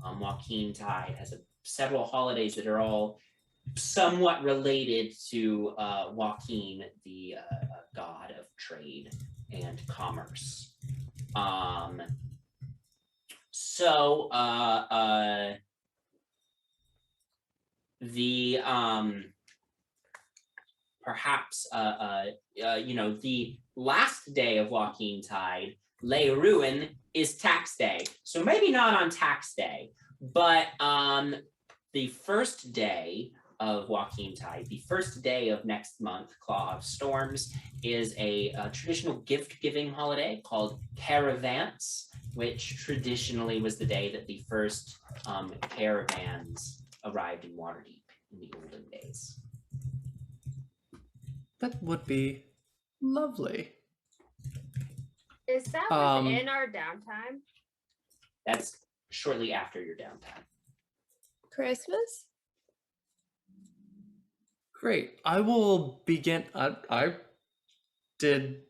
Joaquin Tide has several holidays that are all somewhat related to Joaquin, the god of trade and commerce. Perhaps the last day of Joaquin Tide, Lay Ruin, is tax day. So maybe not on tax day, but the first day of Joaquin Tide, the first day of next month, Claw of Storms, is a traditional gift-giving holiday called Caravans, which traditionally was the day that the first caravans arrived in Waterdeep in the olden days.
That would be lovely.
Is that within our downtime?
That's shortly after your downtime.
Christmas?
Great. I will begin. Did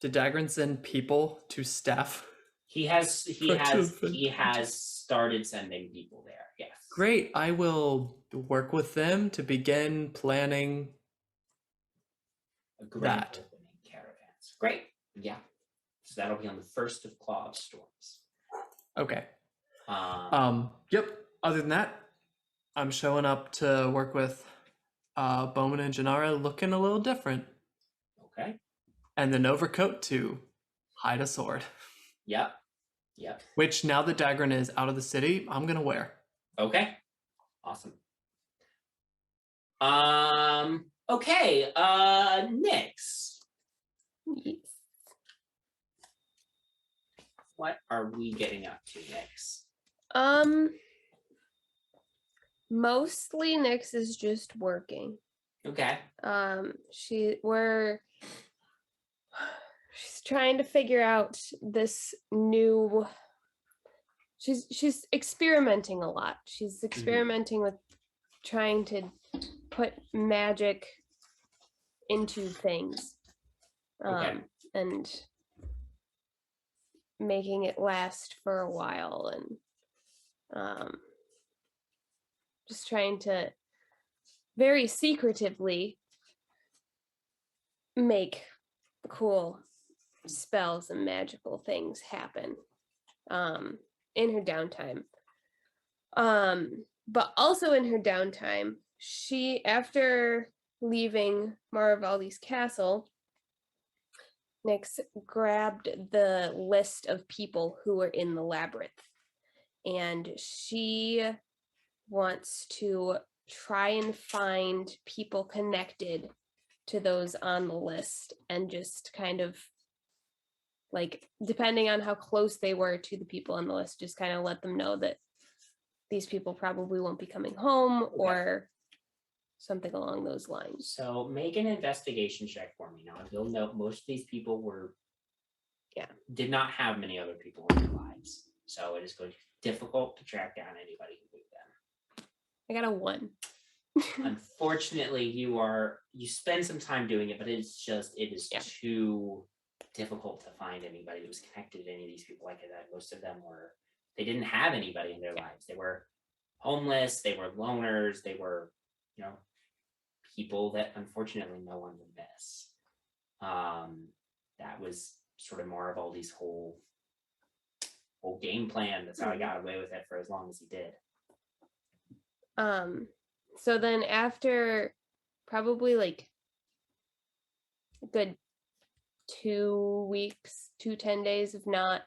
Dagrin send people to staff?
He has started sending people there. Yes.
Great. I will work with them to begin planning that.
Opening caravans. Great. Yeah. So that'll be on the first of Claw of Storms.
Okay. Yep. Other than that, I'm showing up to work with Bowman and Janara looking a little different.
Okay.
And an overcoat to hide a sword.
Yep.
Which, now that Dagrin is out of the city, I'm going to wear.
Okay. Awesome. Okay. Nyx.
Yes.
What are we getting up to next?
Mostly Nyx is just working.
Okay.
She's trying to figure out this new. She's experimenting a lot. She's experimenting with trying to put magic into things, and making it last for a while, and just trying to very secretively make cool spells and magical things happen in her downtime. But also in her downtime, she, after leaving Marivaldi's castle, Nyx grabbed the list of people who were in the labyrinth, and she wants to try and find people connected to those on the list, and just kind of, like, depending on how close they were to the people on the list, just kind of let them know that these people probably won't be coming home, or something along those lines.
So make an investigation check for me. Now, you'll note most of these people did not have many other people in their lives. So it is going to be difficult to track down anybody who knew them.
I got a 1.
Unfortunately, you spend some time doing it, but it is too difficult to find anybody that was connected to any of these people like that. Most of them were they didn't have anybody in their lives. They were homeless, they were loners, they were, people that unfortunately no one would miss. That was sort of Marivaldi's whole game plan. That's how he got away with it for as long as he did.
So then after probably like a good 2 weeks, 10 days of not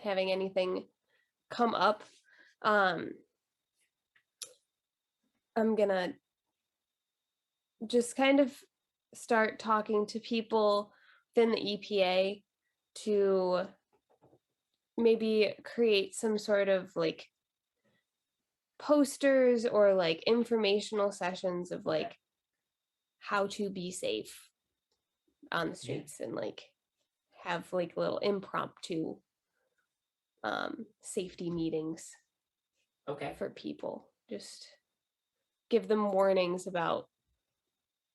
having anything come up, I'm gonna just kind of start talking to people within the EPA to maybe create some sort of like posters or like informational sessions of like how to be safe on the streets, and like have like little impromptu safety meetings for people. Just give them warnings about,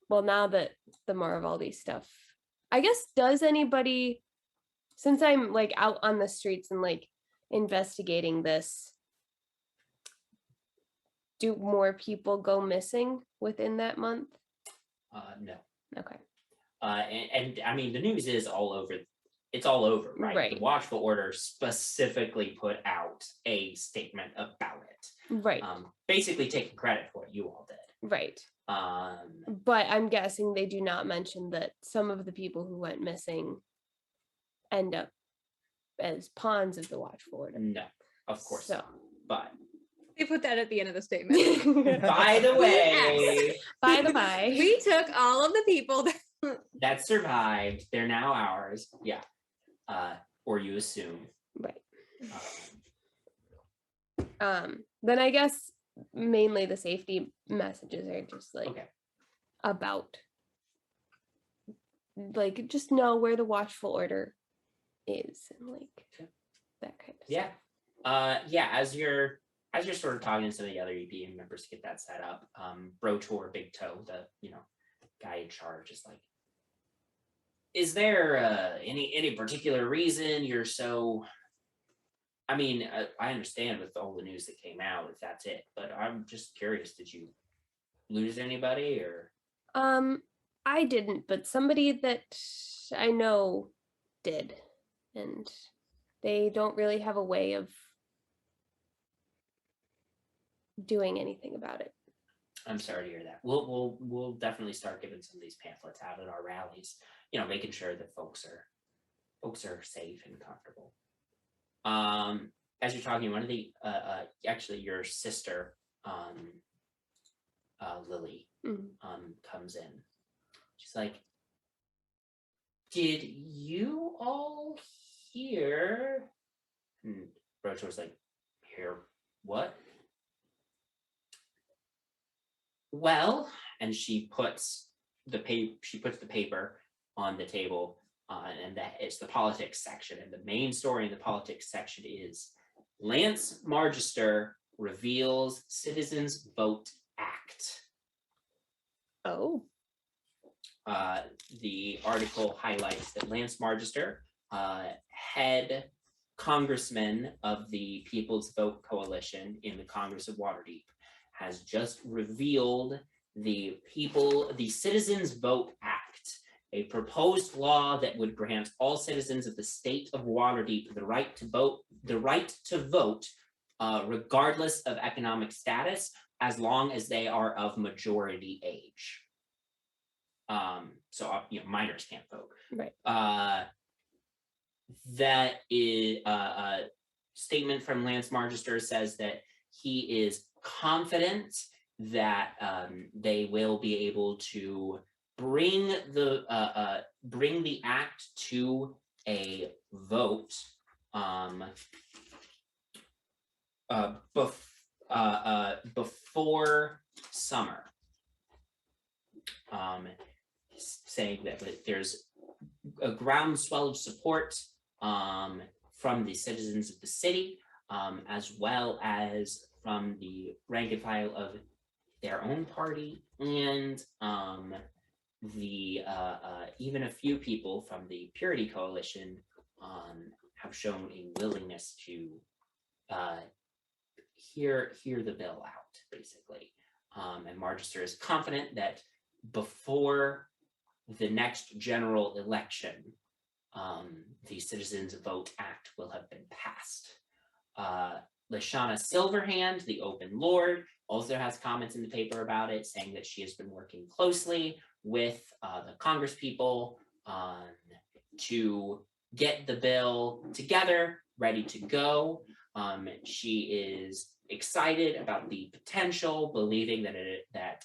well, now that the Marivaldi stuff, I guess, does anybody, since I'm like out on the streets and like investigating this, do more people go missing within that month?
No.
Okay.
And I mean, the news is all over. It's all over, right? The Watchful Order specifically put out a statement about it.
Right.
Basically taking credit for what you all did.
Right. But I'm guessing they do not mention that some of the people who went missing end up as pawns of the Watchful Order.
No, of course not. But
they put that at the end of the statement.
By the way,
by the by,
we took all of the people
that survived. They're now ours. Yeah. Or you assume.
Right. Then I guess mainly the safety messages are just like about like just know where the Watchful Order is and like that kind of stuff.
Yeah, as you're sort of talking to some of the other EPA members to get that set up, Brotor Big Toe, the guy in charge, is like, is there any particular reason you're so, I mean, I understand with all the news that came out if that's it, but I'm just curious, did you lose anybody or?
I didn't, but somebody that I know did, and they don't really have a way of doing anything about it.
I'm sorry to hear that. We'll definitely start giving some of these pamphlets out at our rallies, making sure that folks are safe and comfortable. As you're talking, one of the actually your sister, Lily, comes in. She's like, did you all hear? And Brotor's like, hear what? Well, and she puts the paper on the table, and that it's the politics section. And the main story in the politics section is Lance Marchester reveals Citizens Vote Act.
Oh.
The article highlights that Lance Marchester, head congressman of the People's Vote Coalition in the Congress of Waterdeep, has just revealed the Citizens Vote Act, a proposed law that would grant all citizens of the state of Waterdeep the right to vote, regardless of economic status, as long as they are of majority age. So minors can't vote.
Right.
That is a statement from Lance Marchester says that he is confident that they will be able to bring the act to a vote before summer. Saying that there's a groundswell of support from the citizens of the city, as well as from the rank and file of their own party, and even a few people from the Purity Coalition have shown a willingness to hear the bill out, basically. And Marchester is confident that before the next general election, the Citizens Vote Act will have been passed. Lashana Silverhand, the Open Lord, also has comments in the paper about it, saying that she has been working closely with the Congress people to get the bill together, ready to go. She is excited about the potential, believing that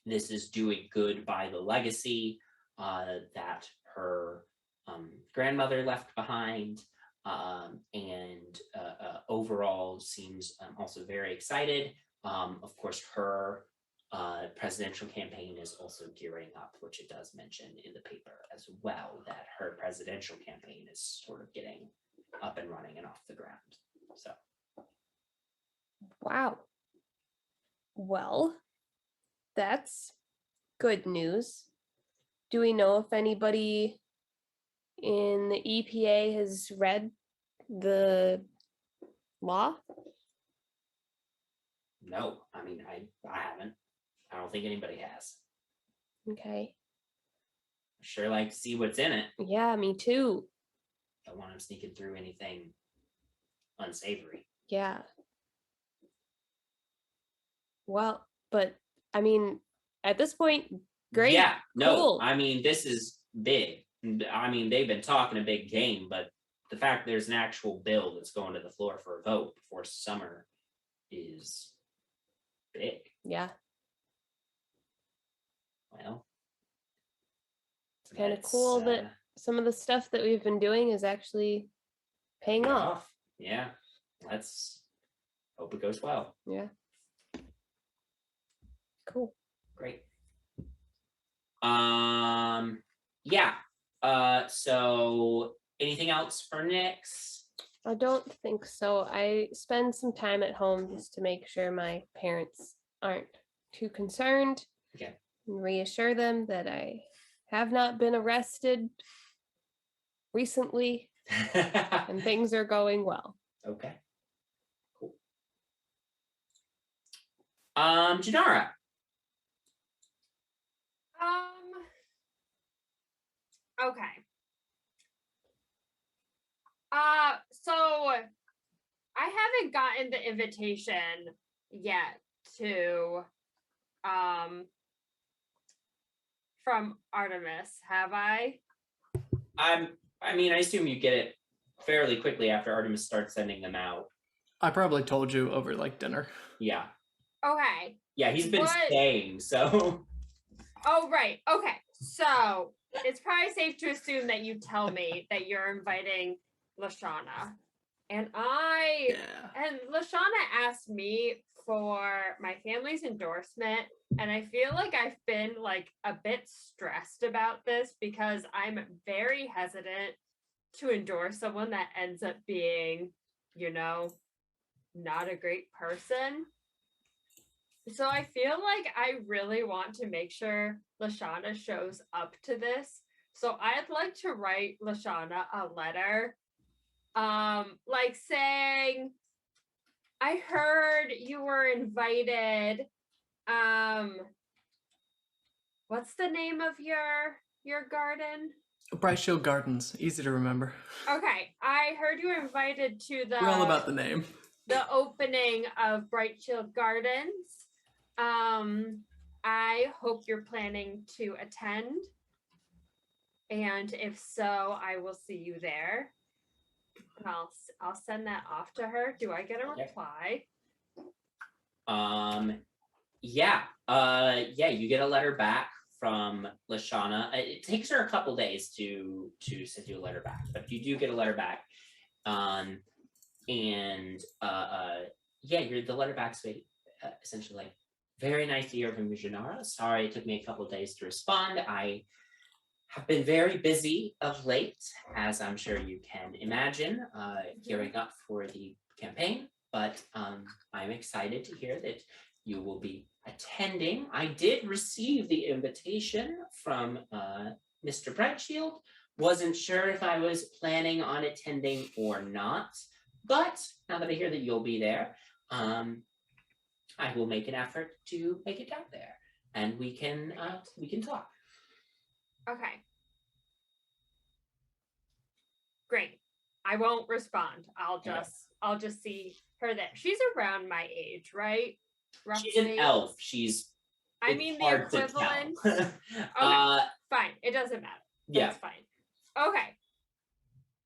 this is doing good by the legacy that her grandmother left behind, and overall seems also very excited. Of course, her presidential campaign is also gearing up, which it does mention in the paper as well, that her presidential campaign is sort of getting up and running and off the ground. So,
Wow. Well, that's good news. Do we know if anybody in the EPA has read the law?
no, I mean, I haven't. I don't think anybody has.
Okay.
Sure like to see what's in it.
Yeah, me too.
Don't want him sneaking through anything unsavory.
Yeah. Well, but I mean, at this point, great.
Yeah, no,
cool.
I mean, this is big. I mean, they've been talking a big game, but the fact there's an actual bill that's going to the floor for a vote before summer is big.
Yeah.
Well,
It's kind of cool that some of the stuff that we've been doing is actually paying off.
Yeah, let's hope it goes well.
Yeah. Cool.
Great. Yeah. So anything else for Nyx?
I don't think so. I spend some time at home just to make sure my parents aren't too concerned.
Okay.
And reassure them that I have not been arrested recently and things are going well.
Okay. Cool. Janara.
Okay. So I haven't gotten the invitation yet to from Artemis, have I?
I mean, I assume you get it fairly quickly after Artemis starts sending them out.
I probably told you over like dinner.
Yeah.
Okay.
Yeah, he's been staying, so.
Oh, right. Okay. So it's probably safe to assume that you tell me that you're inviting Lashana. And Lashana asked me for my family's endorsement. And I feel like I've been like a bit stressed about this because I'm very hesitant to endorse someone that ends up being, you know, not a great person. So I feel like I really want to make sure Lashana shows up to this. So I'd like to write Lashana a letter, like saying, I heard you were invited. What's the name of your garden?
Bright Shield Gardens, easy to remember.
Okay, I heard you were invited to the.
We're all about the name.
The opening of Bright Shield Gardens. I hope you're planning to attend. And if so, I will see you there. And I'll send that off to her. Do I get a reply?
Yeah, you get a letter back from Lashana. It takes her a couple days to send you a letter back, but you do get a letter back. The letter back's essentially like, very nice to hear from you, Janara. Sorry it took me a couple of days to respond. I have been very busy of late, as I'm sure you can imagine, gearing up for the campaign, but I'm excited to hear that you will be attending. I did receive the invitation from Mr. Brightshield. Wasn't sure if I was planning on attending or not, But now that I hear that you'll be there, I will make an effort to make it down there, and we can talk.
Okay. Great. I won't respond. I'll just see her there. She's around my age, right? Roughly.
She's an elf.
I mean the equivalent. Okay, fine. It doesn't matter.
Yeah.
That's fine. Okay.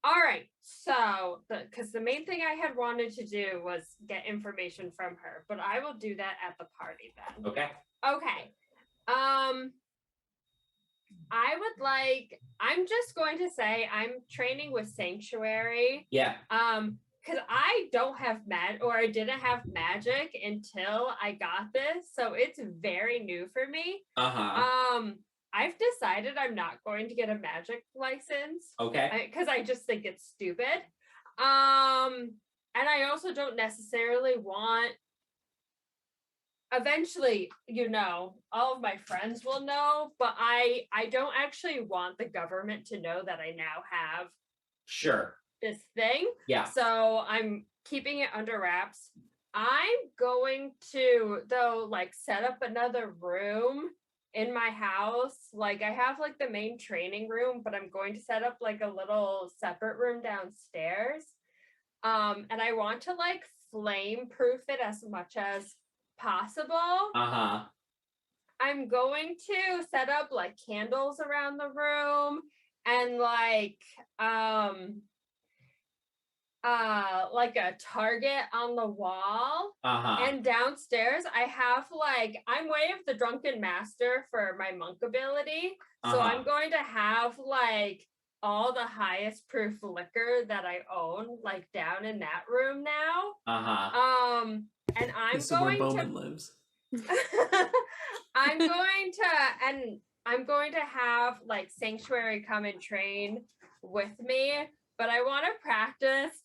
All right. So, because the main thing I had wanted to do was get information from her, but I will do that at the party then.
Okay.
Okay. I'm just going to say I'm training with Sanctuary.
Yeah.
Because I don't have I didn't have magic until I got this, so it's very new for me. I've decided I'm not going to get a magic license.
Okay.
Because I just think it's stupid. And I also don't necessarily want. Eventually, all of my friends will know, but I don't actually want the government to know that I now have this thing.
Yeah.
So I'm keeping it under wraps. I'm going to set up another room in my house. I have the main training room, but I'm going to set up a little separate room downstairs. And I want to flame proof it as much as possible. I'm going to set up candles around the room and a target on the wall. And downstairs I have I'm way of the drunken master for my monk ability. So I'm going to have all the highest proof liquor that I own down in that room now. And I'm going
where Bowman lives.
I'm going to have Sanctuary come and train with me, but I want to practice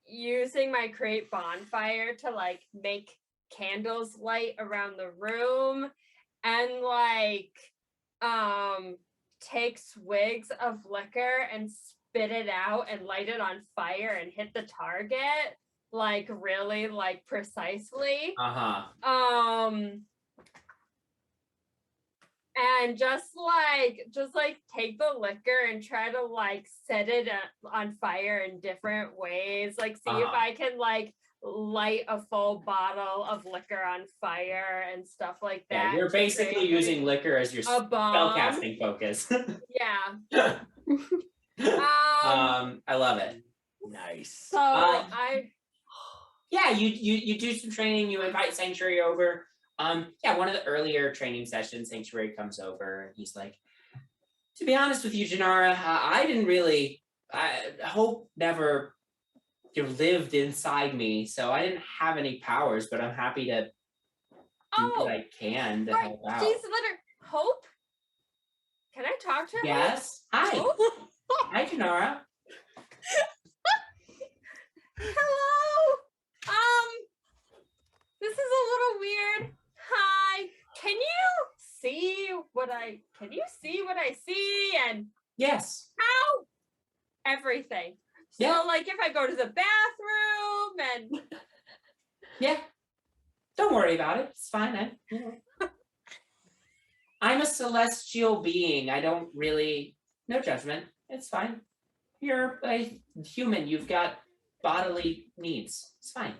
using my create bonfire to make candles light around the room and take swigs of liquor and spit it out and light it on fire and hit the target really precisely. And just take the liquor and try to set it on fire in different ways. See if I can light a full bottle of liquor on fire and stuff like that.
Yeah, you're basically using liquor as your spellcasting focus.
Yeah.
I love it.
Nice.
So
you do some training. You invite Sanctuary over. One of the earlier training sessions, Sanctuary comes over and he's like, to be honest with you, Janara, hope never lived inside me, so I didn't have any powers, but I'm happy to do what I can to help out.
She's literally Hope. Can I talk to her?
Yes. Hi. Hi, Janara.
Hello. This is a little weird. Hi. Can you see what I see? And
yes.
How? Everything. So if I go to the bathroom and
yeah. Don't worry about it. It's fine. I'm a celestial being. I don't really no judgment. It's fine. You're a human. You've got bodily needs. It's fine.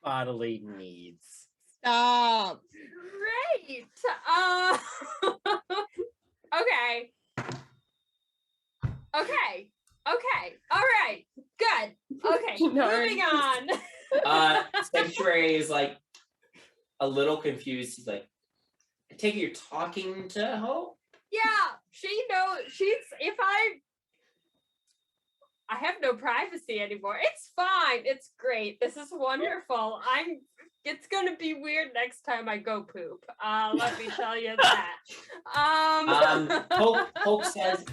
Bodily needs.
Stop.
Great. Okay. All right. Good. Okay. Moving on.
Sanctuary is a little confused. He's like, I take it you're talking to Hope?
Yeah, she knows. I have no privacy anymore. It's fine. It's great. This is wonderful. It's gonna be weird next time I go poop. Let me tell you that.
Hope says,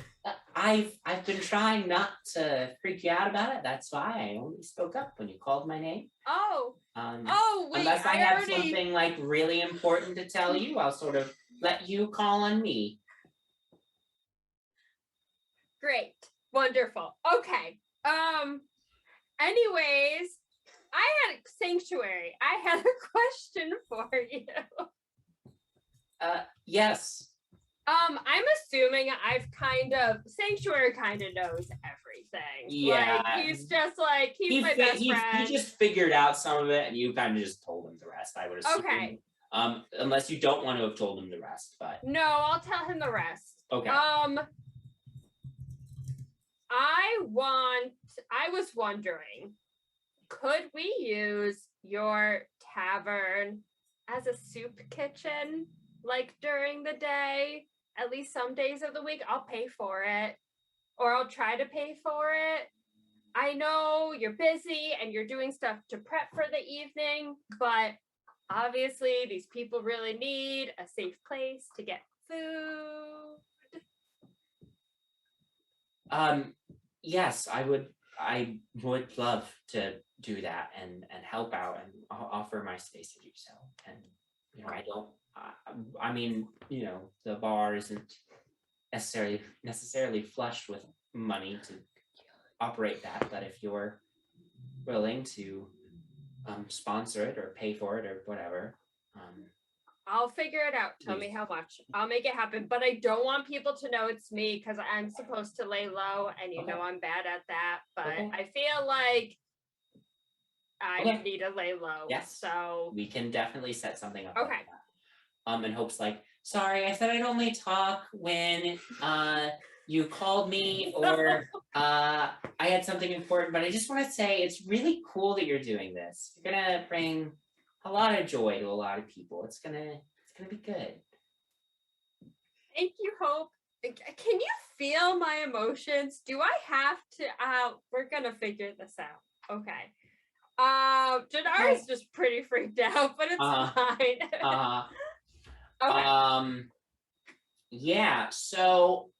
I've been trying not to freak you out about it. That's why I only spoke up when you called my name.
Wait.
Unless I have something really important to tell you, I'll sort of let you call on me.
Great. Wonderful. Okay. Anyways, I had a sanctuary. I had a question for you.
Yes.
I'm assuming Sanctuary kind of knows everything.
Yeah.
Like, he's just like, he's my best friend.
He just figured out some of it, and you kind of just told him the rest, I would assume.
Okay.
Unless you don't want to have told him the rest, but.
No, I'll tell him the rest.
Okay.
I was wondering, could we use your tavern as a soup kitchen, like during the day? At least some days of the week, I'll pay for it, or I'll try to pay for it. I know you're busy and you're doing stuff to prep for the evening, but obviously these people really need a safe place to get food.
Yes, I would love to do that and help out and offer my space to do so. And I mean, the bar isn't necessarily flush with money to operate that, but if you're willing to sponsor it or pay for it or whatever,
I'll figure it out. Tell me how much. I'll make it happen. But I don't want people to know it's me because I'm supposed to lay low, and I'm bad at that. But I feel like I need to lay low.
Yes.
So
we can definitely set something up.
Okay.
Like that. And Hope's like, sorry, I said I'd only talk when you called me or I had something important, but I just want to say it's really cool that you're doing this. You're gonna bring a lot of joy to a lot of people. It's gonna be good.
Thank you, Hope. Can you feel my emotions? Do I have to? We're gonna figure this out. Okay. Jadar is just pretty freaked out, but it's fine.
Okay. Yeah. So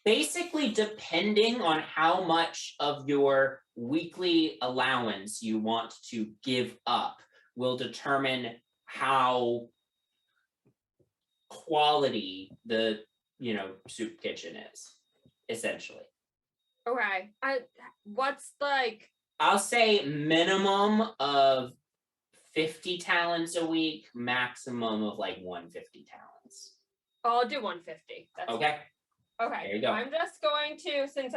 basically, depending on how much of your weekly allowance you want to give up will determine how quality the soup kitchen is, essentially.
Okay. What's like?
I'll say minimum of 50 talents a week, maximum of like 150 talents.
I'll do 150. That's
okay.
Fine. Okay.
There you go.
I'm just going to, since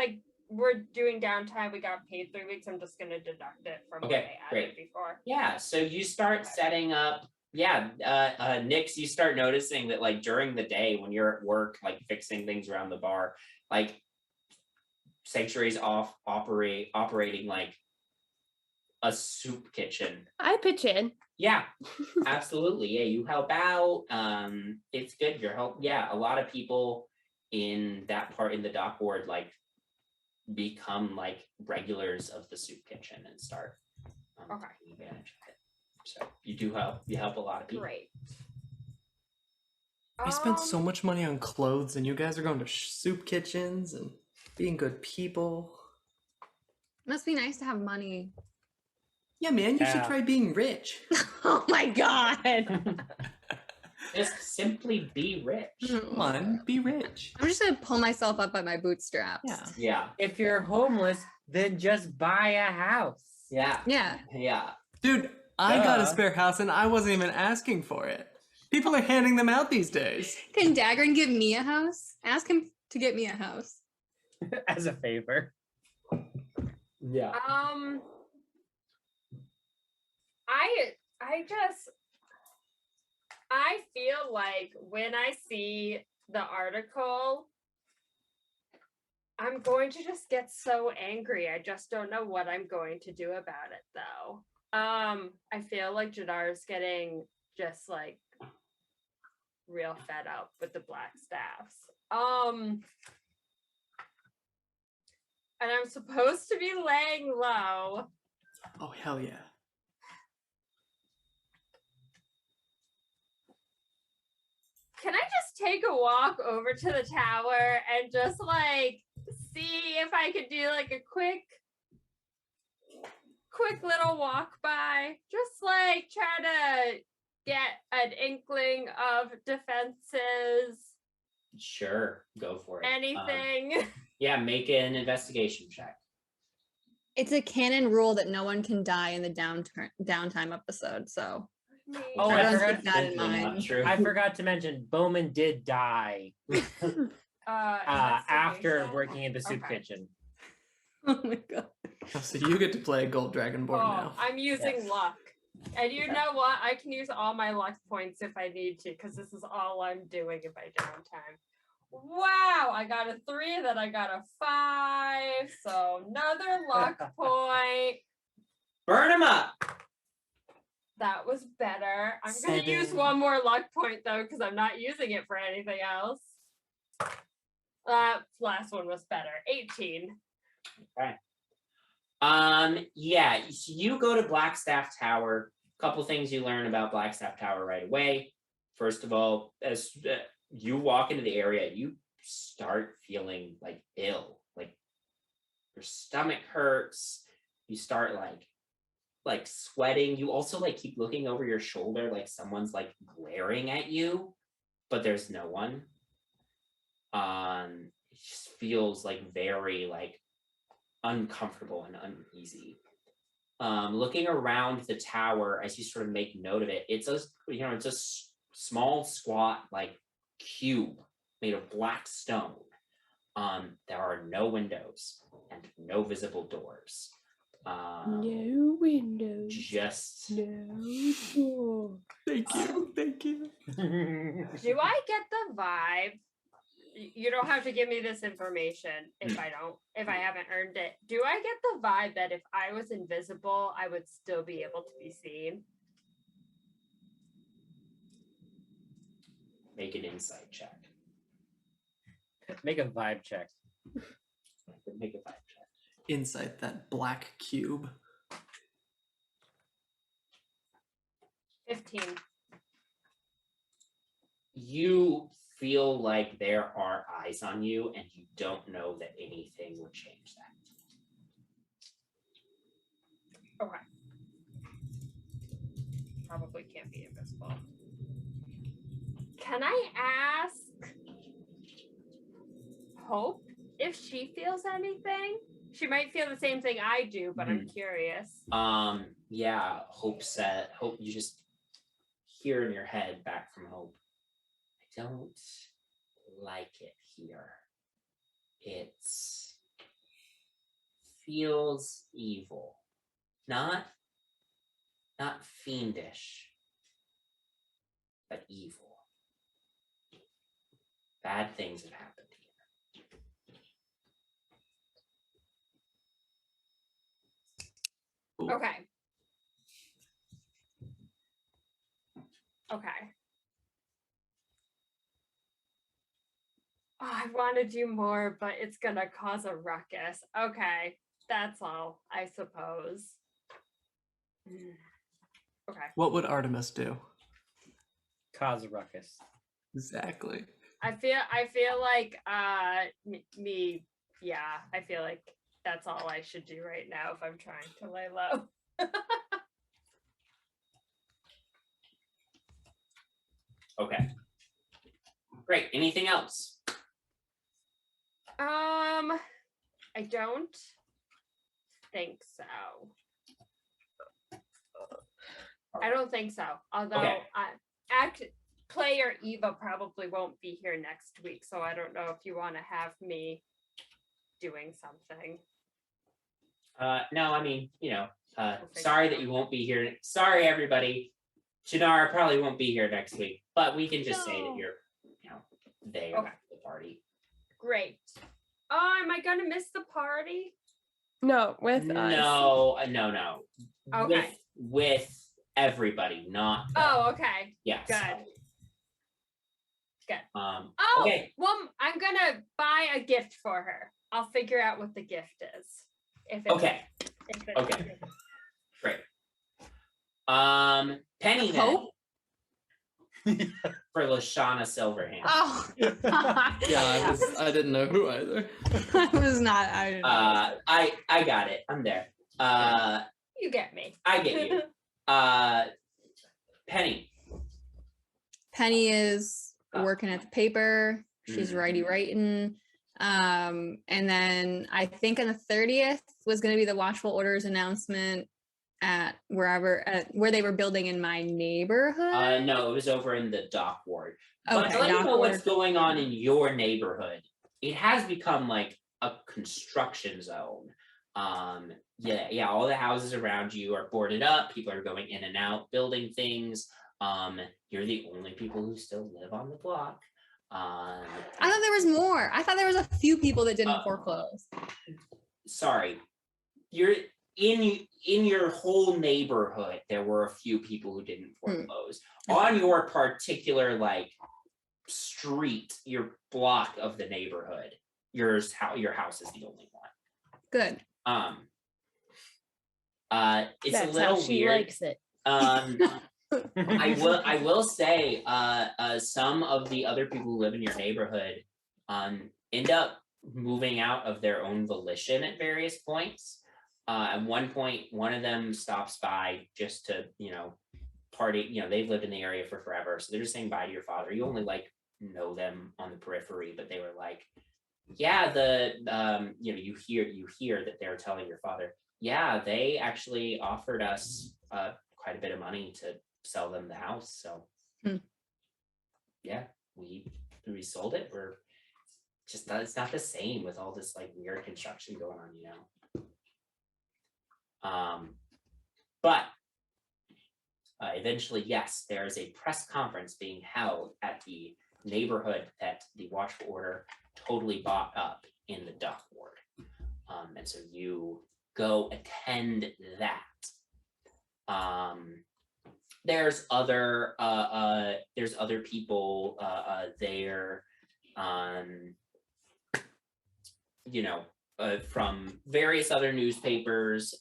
we're doing downtime, we got paid 3 weeks, I'm just gonna deduct it from what I added before.
Yeah, so you start setting up, Nix, you start noticing that like during the day when you're at work, like fixing things around the bar, like Sanctuary's operating like a soup kitchen.
I pitch in.
Yeah, absolutely. Yeah, you help out. It's good. Your help. Yeah, a lot of people in that part in the dock ward like become like regulars of the soup kitchen and start taking advantage of it. So you help a lot of people.
Great.
We spent so much money on clothes, and you guys are going to soup kitchens and being good people.
Must be nice to have money.
Yeah, man, you should try being rich.
Oh my god.
Just simply be rich.
Come on, be rich.
I'm just gonna pull myself up by my bootstraps.
Yeah.
If you're homeless, then just buy a house.
Yeah.
Dude, I got a spare house and I wasn't even asking for it. People are handing them out these days.
Can Dagrin give me a house? Ask him to get me a house.
As a favor.
Yeah.
I feel like when I see the article, I'm going to just get so angry. I just don't know what I'm going to do about it, though. I feel like Jadar's getting just like real fed up with the black staffs. And I'm supposed to be laying low.
Oh, hell yeah.
Can I just take a walk over to the tower and just like see if I could do like a quick little walk by? Just like try to get an inkling of defenses
Sure, go for it.
Anything.
Yeah, make an investigation check.
It's a canon rule that no one can die in the downtime episode. So
Oh, I
everyone
forgot.
keep that in
Definitely not
mind.
true.
I forgot to mention Bowman did die after
Investigation?
working in the soup
Okay.
kitchen.
Oh my god.
So you get to play Gold Dragonborn now.
I'm using
Yes.
luck. And you know what? I can use all my luck points if I need to, because this is all I'm doing in my downtime. Wow, I got a 3, then I got a 5. So another luck point.
Burn him up.
That was better. I'm going to use
7.
one more luck point, though, because I'm not using it for anything else. Last one was better. 18.
Yeah, so you go to Blackstaff Tower. Couple things you learn about Blackstaff Tower right away. First of all, as you walk into the area, you start feeling like ill. Like your stomach hurts. You start like sweating. You also like keep looking over your shoulder like someone's like glaring at you, but there's no one. It just feels like very like uncomfortable and uneasy. Looking around the tower as you sort of make note of it, it's a small squat like cube made of black stone. There are no windows and no visible doors.
No windows.
Just
No door.
Thank you.
Do I get the vibe? You don't have to give me this information if I haven't earned it. Do I get the vibe that if I was invisible, I would still be able to be seen?
make an insight check.
Make a vibe check.
Make a vibe check.
Insight that black cube.
15.
You feel like there are eyes on you, and you don't know that anything would change that.
Okay. Probably can't be invisible. Can I ask Hope if she feels anything? She might feel the same thing I do, but I'm curious.
Yeah, Hope you just hear in your head back from Hope. I don't like it here. It feels evil. Not fiendish, but evil. Bad things have happened here.
Okay. Okay. Oh, I want to do more, but it's going to cause a ruckus. Okay. That's all, I suppose. Okay.
What would Artemis do?
Cause a ruckus.
Exactly.
I feel like I feel like that's all I should do right now if I'm trying to lay low.
Okay. Great. Anything else?
I don't think so. I don't think so. Although
Okay.
player Eva probably won't be here next week, so I don't know if you want to have me doing something.
No, I mean, sorry that you won't be here. Sorry, everybody. Janara probably won't be here next week, but we can just say that you're, there at the party.
Great. Oh, am I gonna miss the party?
No, with us.
No.
Okay.
With everybody, not.
Oh, okay.
Yes.
Good. Oh,
Okay.
well, I'm gonna buy a gift for her. I'll figure out what the gift is.
Okay. Great. Penny then.
Hope?
For Lashana Silverhand.
Oh,
Yeah, I didn't know who either.
I was not. I didn't know.
I got it. I'm there.
You get me.
I get you. Penny.
Penny is working at the paper. She's writing. And then I think on the 30th was going to be the Watchful Order's announcement at where they were building in my neighborhood.
No, it was over in the dock ward. But
Okay,
to let you
dock
know
ward.
what's going on in your neighborhood, it has become like a construction zone. Yeah, all the houses around you are boarded up. People are going in and out, building things. You're the only people who still live on the block.
I thought there was more. I thought there was a few people that didn't foreclose.
Sorry, you're in your whole neighborhood. There were a few people who didn't foreclose on your particular like street, your block of the neighborhood. Your house is the only one.
Good.
It's
That's
a little
how she
weird.
likes it.
I will say some of the other people who live in your neighborhood end up moving out of their own volition at various points. At one point, one of them stops by just to, party. They've lived in the area for forever, so they're just saying bye to your father. You only like know them on the periphery, but they were like, yeah, you hear that they're telling your father, yeah, they actually offered us quite a bit of money to sell them the house. So yeah, we sold it. We're just, it's not the same with all this like weird construction going on, but eventually, yes, there is a press conference being held at the neighborhood that the Watchful Order totally bought up in the dock ward, and so you go attend that. There's other people there, from various other newspapers,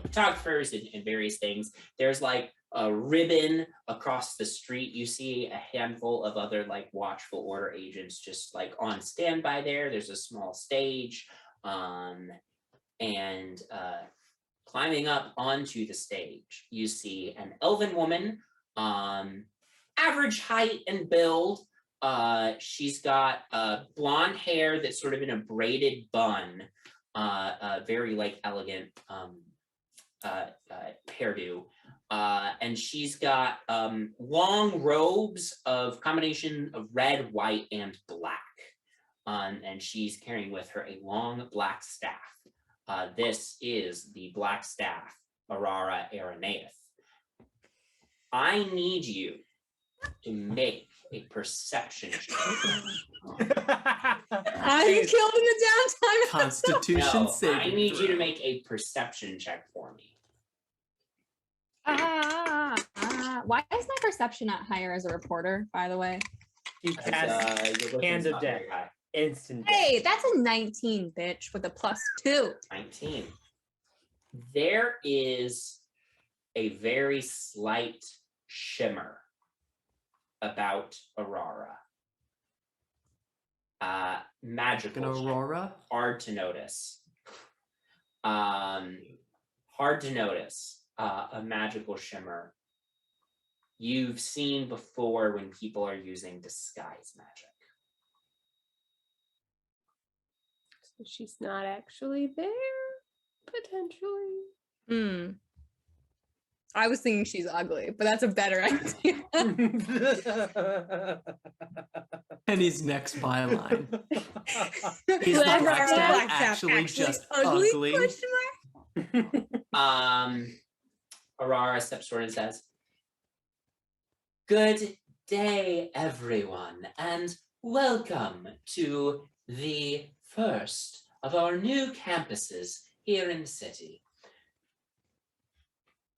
photographers and various things. There's like a ribbon across the street. You see a handful of other like Watchful Order agents just like on standby there. There's a small stage, and climbing up onto the stage, you see an elven woman, average height and build. She's got blonde hair that's sort of in a braided bun, very like elegant hairdo. And she's got long robes of combination of red, white, and black. And she's carrying with her a long black staff. This is the black staff, Aurora Araneath. I need you to make a perception check.
I'm killed in the downtime.
Constitution saving
I need
throw.
you to make a perception check for me.
Why is my perception not higher as a reporter, by the way?
You cast
Your
Hand of Death. Instant death.
Hey, that's a 19, bitch, with a +2.
19. There is a very slight shimmer about Aurora. Magical.
An aurora?
Hard to notice. Hard to notice. A magical shimmer. You've seen before when people are using disguise magic.
So she's not actually there, potentially.
I was thinking she's ugly, but that's a better idea.
Penny's next byline. Is
Is
the black staff actually just ugly?
Aurora steps forward and says, "Good day, everyone, and welcome to the first of our new campuses here in the city.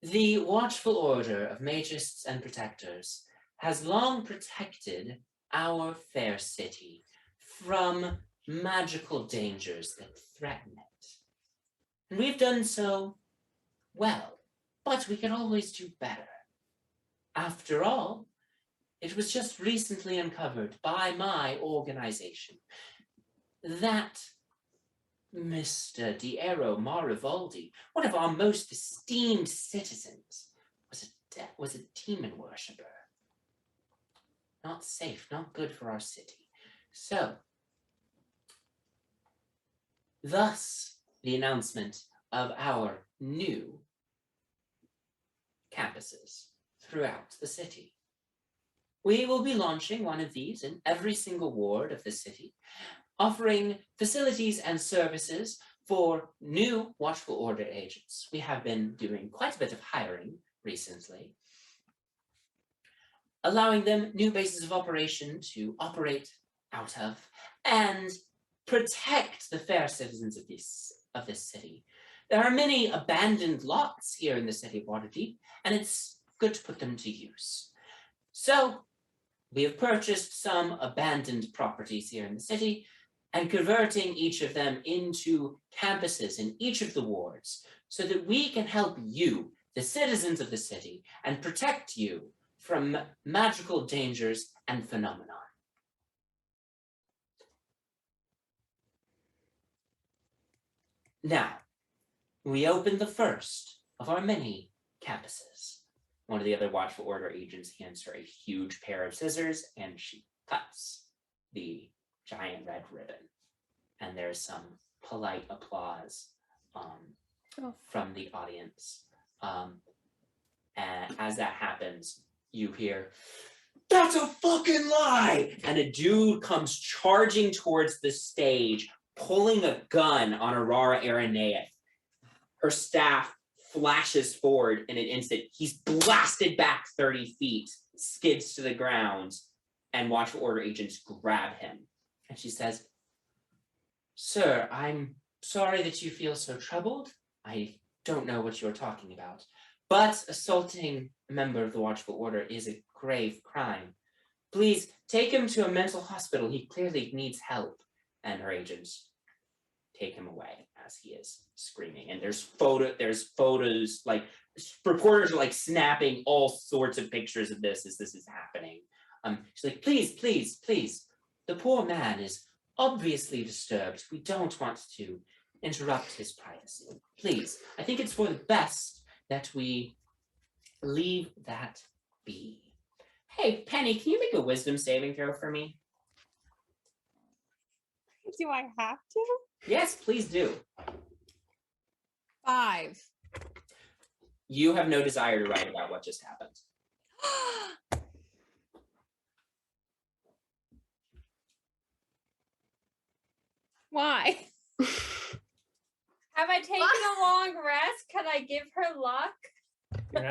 The Watchful Order of Magists and Protectors has long protected our fair city from magical dangers that threaten it. And we've done so well, but we can always do better. After all, it was just recently uncovered by my organization that Mr. Diero Marivaldi, one of our most esteemed citizens, was a demon worshipper. Not safe, not good for our city. So, thus the announcement of our new campuses throughout the city. We will be launching one of these in every single ward of the city, offering facilities and services for new Watchful Order agents. We have been doing quite a bit of hiring recently, allowing them new bases of operation to operate out of and protect the fair citizens of this city. There are many abandoned lots here in the city of Waterdeep, and it's good to put them to use. So, we have purchased some abandoned properties here in the city and converting each of them into campuses in each of the wards so that we can help you, the citizens of the city, and protect you from magical dangers and phenomena. Now, we open the first of our many campuses. One of the other Watchful Order agents hands her a huge pair of scissors, and she cuts the giant red ribbon. And there's some polite applause from the audience. And as that happens, you hear, "That's a fucking lie!" And a dude comes charging towards the stage, pulling a gun on Aurora Araneath. Her staff flashes forward in an instant. He's blasted back 30 feet, skids to the ground, and Watchful Order agents grab him. And she says, "Sir, I'm sorry that you feel so troubled. I don't know what you're talking about. But assaulting a member of the Watchful Order is a grave crime. Please take him to a mental hospital. He clearly needs help." And her agents take him away as he is screaming. And there's photos, like reporters are like snapping all sorts of pictures of this as this is happening. She's like, please, please, please. The poor man is obviously disturbed. We don't want to interrupt his privacy. Please, I think it's for the best that we leave that be. Hey, Penny, can you make a wisdom saving throw for me?
Do I have to?
Yes, please do.
5.
You have no desire to write about what just happened.
Why?
Have I taken a long rest? Can I give her luck?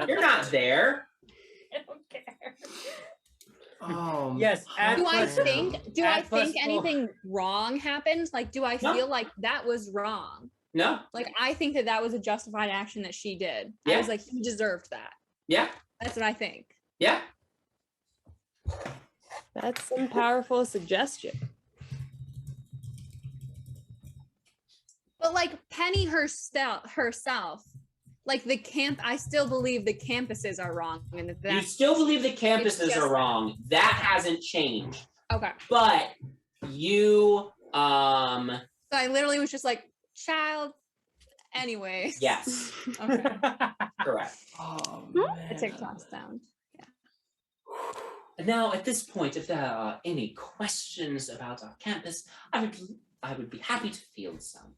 You're not there.
I don't care.
Oh,
Yes.
Do I
plus-
think
add plus 4.
anything wrong happened? Like, do I
No.
feel like that was wrong?
No?
Like, I think that was a justified action that she did.
Yeah.
I was like, he deserved that.
Yeah?
That's what I think.
Yeah?
That's some powerful suggestion.
But like Penny herself, like the camp, I still believe the campuses are wrong, and
You
that
still believe the campuses
just-
are wrong. That hasn't changed.
okay.
But you,
So I literally was just like, child. Anyway.
yes,
Okay.
correct.
oh
I take toss down.
And now, at this point, if there are any questions about our campus, I would be happy to field some.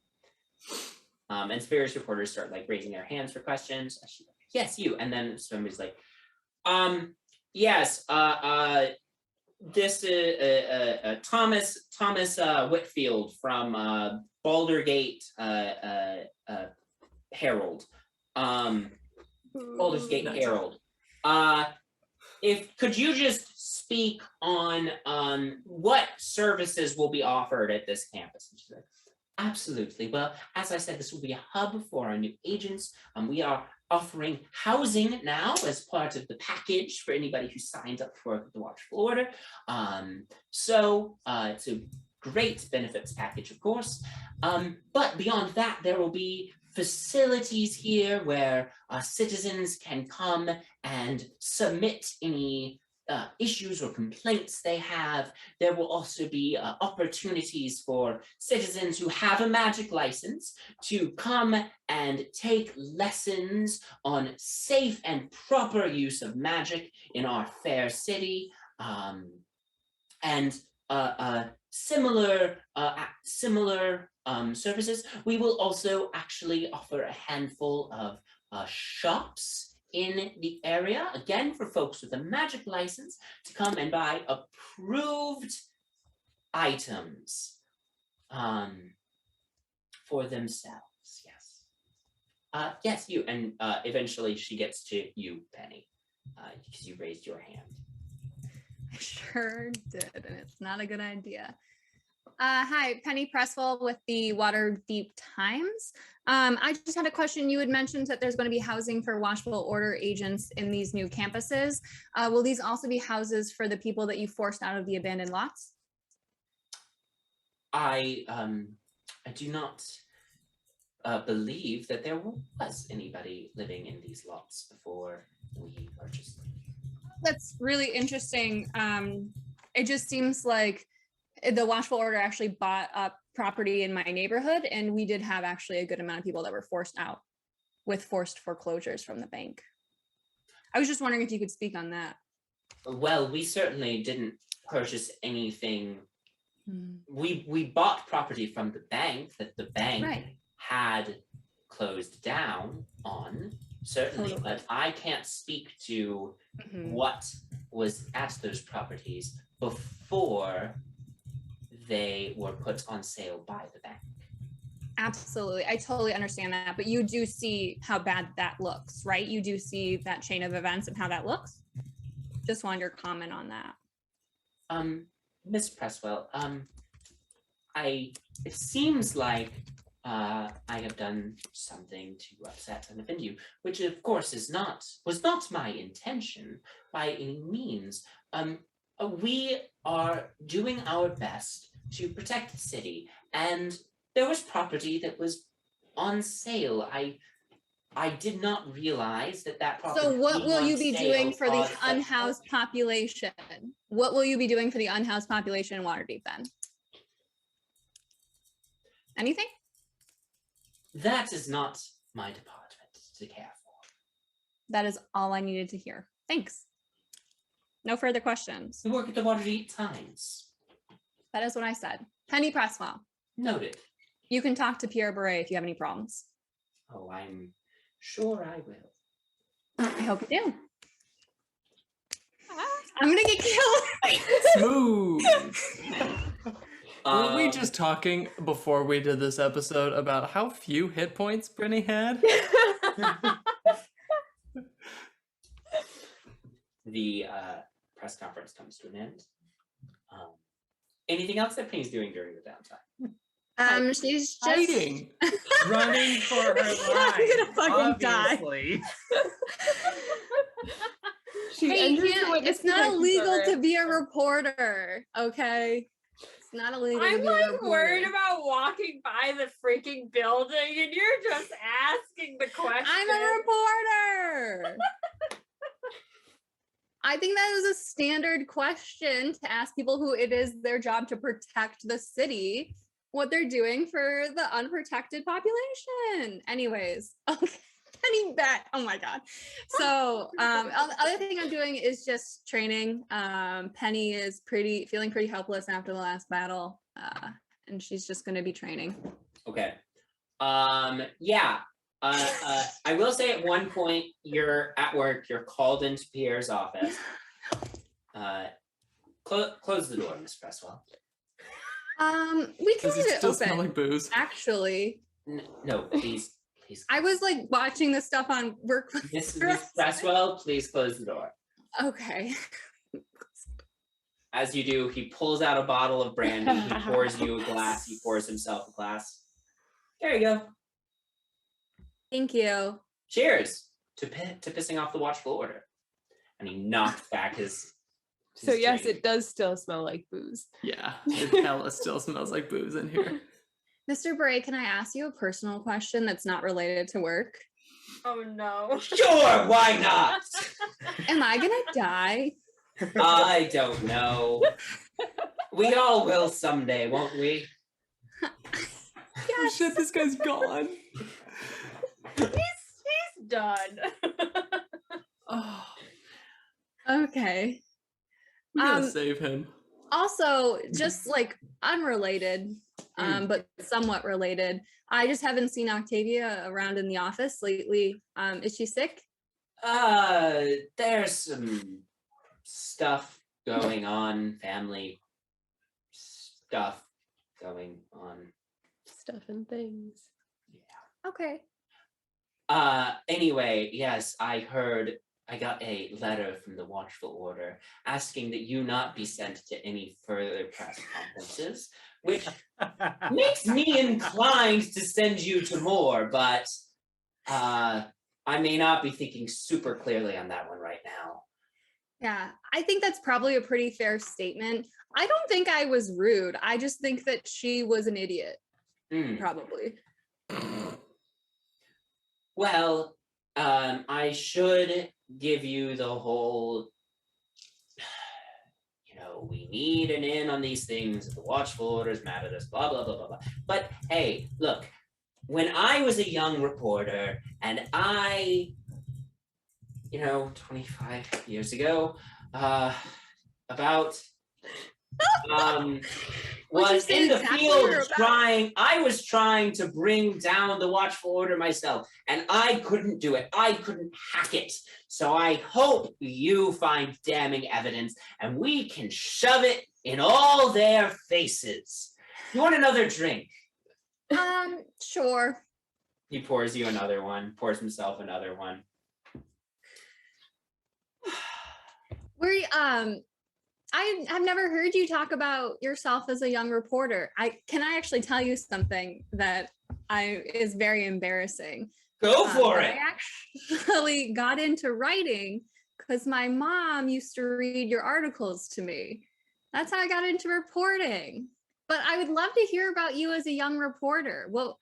And various reporters start like raising their hands for questions. She's like, yes, you. And then somebody's like, yes, this is Thomas Whitfield from Baldergate Herald. Baldur's Gate
Nice.
Herald. Could you just speak on what services will be offered at this campus? And she's like, absolutely. Well, as I said, this will be a hub for our new agents. We are offering housing now as part of the package for anybody who signed up for the Watchful Order. So it's a great benefits package, of course. But beyond that, there will be facilities here where citizens can come and submit any issues or complaints they have. There will also be opportunities for citizens who have a magic license to come and take lessons on safe and proper use of magic in our fair city. And similar services. We will also actually offer a handful of shops in the area, again for folks with a magic license to come and buy approved items for themselves. Yes. Yes, you. And eventually she gets to you, Penny, because you raised your hand.
I sure did, and it's not a good idea. Hi, Penny Presswell with the Waterdeep Times. I just had a question. You had mentioned that there's going to be housing for Watchful Order agents in these new campuses. Will these also be houses for the people that you forced out of the abandoned lots?
I do not believe that there was anybody living in these lots before we purchased them.
That's really interesting. It just seems like the Watchful Order actually bought up property in my neighborhood, and we did have actually a good amount of people that were forced out with forced foreclosures from the bank. I was just wondering if you could speak on that.
Well, we certainly didn't purchase anything. We bought property from the bank that the bank had closed down on, certainly, but I can't speak to what was at those properties before they were put on sale by the bank.
Absolutely. I totally understand that, but you do see how bad that looks, right? You do see that chain of events and how that looks. Just wanted your comment on that.
Miss Presswell, it seems like I have done something to upset and offend you, which of course was not my intention by any means. We are doing our best to protect the city, and there was property that was on sale. I did not realize that property.
So what will you be doing for the unhoused population? What will you be doing for the unhoused population in Waterdeep then? Anything?
That is not my department to care for.
That is all I needed to hear. Thanks. No further questions.
We work at the Waterdeep Times.
That is what I said. Penny Presswell.
Noted.
You can talk to Pierre Beret if you have any problems.
Oh, I'm sure I will.
I hope you do. I'm gonna get killed.
Smooth. Were we just talking before we did this episode about how few hit points Brittany had?
The press conference comes to an end. Anything else that Penny's doing during the downtime?
She's just
hiding,
running for her life.
I'm gonna fucking
obviously.
Hey, it's not illegal to be a reporter, okay? It's not illegal to be a reporter.
I'm worried about walking by the freaking building and you're just asking the question.
I'm a reporter. I think that is a standard question to ask people who it is their job to protect the city, what they're doing for the unprotected population. Anyways, okay. Penny bet. Oh my God. So the other thing I'm doing is just training. Penny is feeling pretty helpless after the last battle. And she's just going to be training.
Okay. Yeah. I will say at one point you're at work, you're called into Pierre's office. Close the door, Miss Presswell.
We can
Does
leave
it
it
still
open.
smell like booze?
Actually.
No, please.
I was like watching the stuff on work.
Miss Presswell, please close the door.
Okay.
As you do, he pulls out a bottle of brandy. He pours you a glass. He pours himself a glass. There you go.
Thank you.
Cheers to pissing off the Watchful Order. And he knocks back his
So yes,
drink.
it does still smell like booze.
Yeah, it hella still smells like booze in here.
Mr. Bray, can I ask you a personal question that's not related to work?
Oh no.
Sure, why not?
Am I gonna die?
I don't know. We all will someday, won't we?
Oh shit, this guy's gone.
He's done.
Oh,
Okay.
we gotta save him.
Also, just like unrelated, but somewhat related. I just haven't seen Octavia around in the office lately. Is she sick?
There's some stuff going on, family stuff going on.
Stuff and things.
Yeah.
Okay.
Anyway, yes, I got a letter from the Watchful Order asking that you not be sent to any further press conferences, which makes me inclined to send you to more, but I may not be thinking super clearly on that one right now.
Yeah, I think that's probably a pretty fair statement. I don't think I was rude. I just think that she was an idiot. Probably.
Well, I should give you the whole, we need an in on these things. The Watchful Orders mad at us, blah, blah, blah, blah, blah. But hey, look, when I was a young reporter and I, 25 years ago, was in the field I was trying to bring down the Watchful Order myself, and I couldn't do it. I couldn't hack it. So I hope you find damning evidence and we can shove it in all their faces. You want another drink?
Sure.
He pours you another one, pours himself another one.
I have never heard you talk about yourself as a young reporter. Can I actually tell you something that is very embarrassing?
Go for it.
I actually got into writing because my mom used to read your articles to me. That's how I got into reporting. But I would love to hear about you as a young reporter. What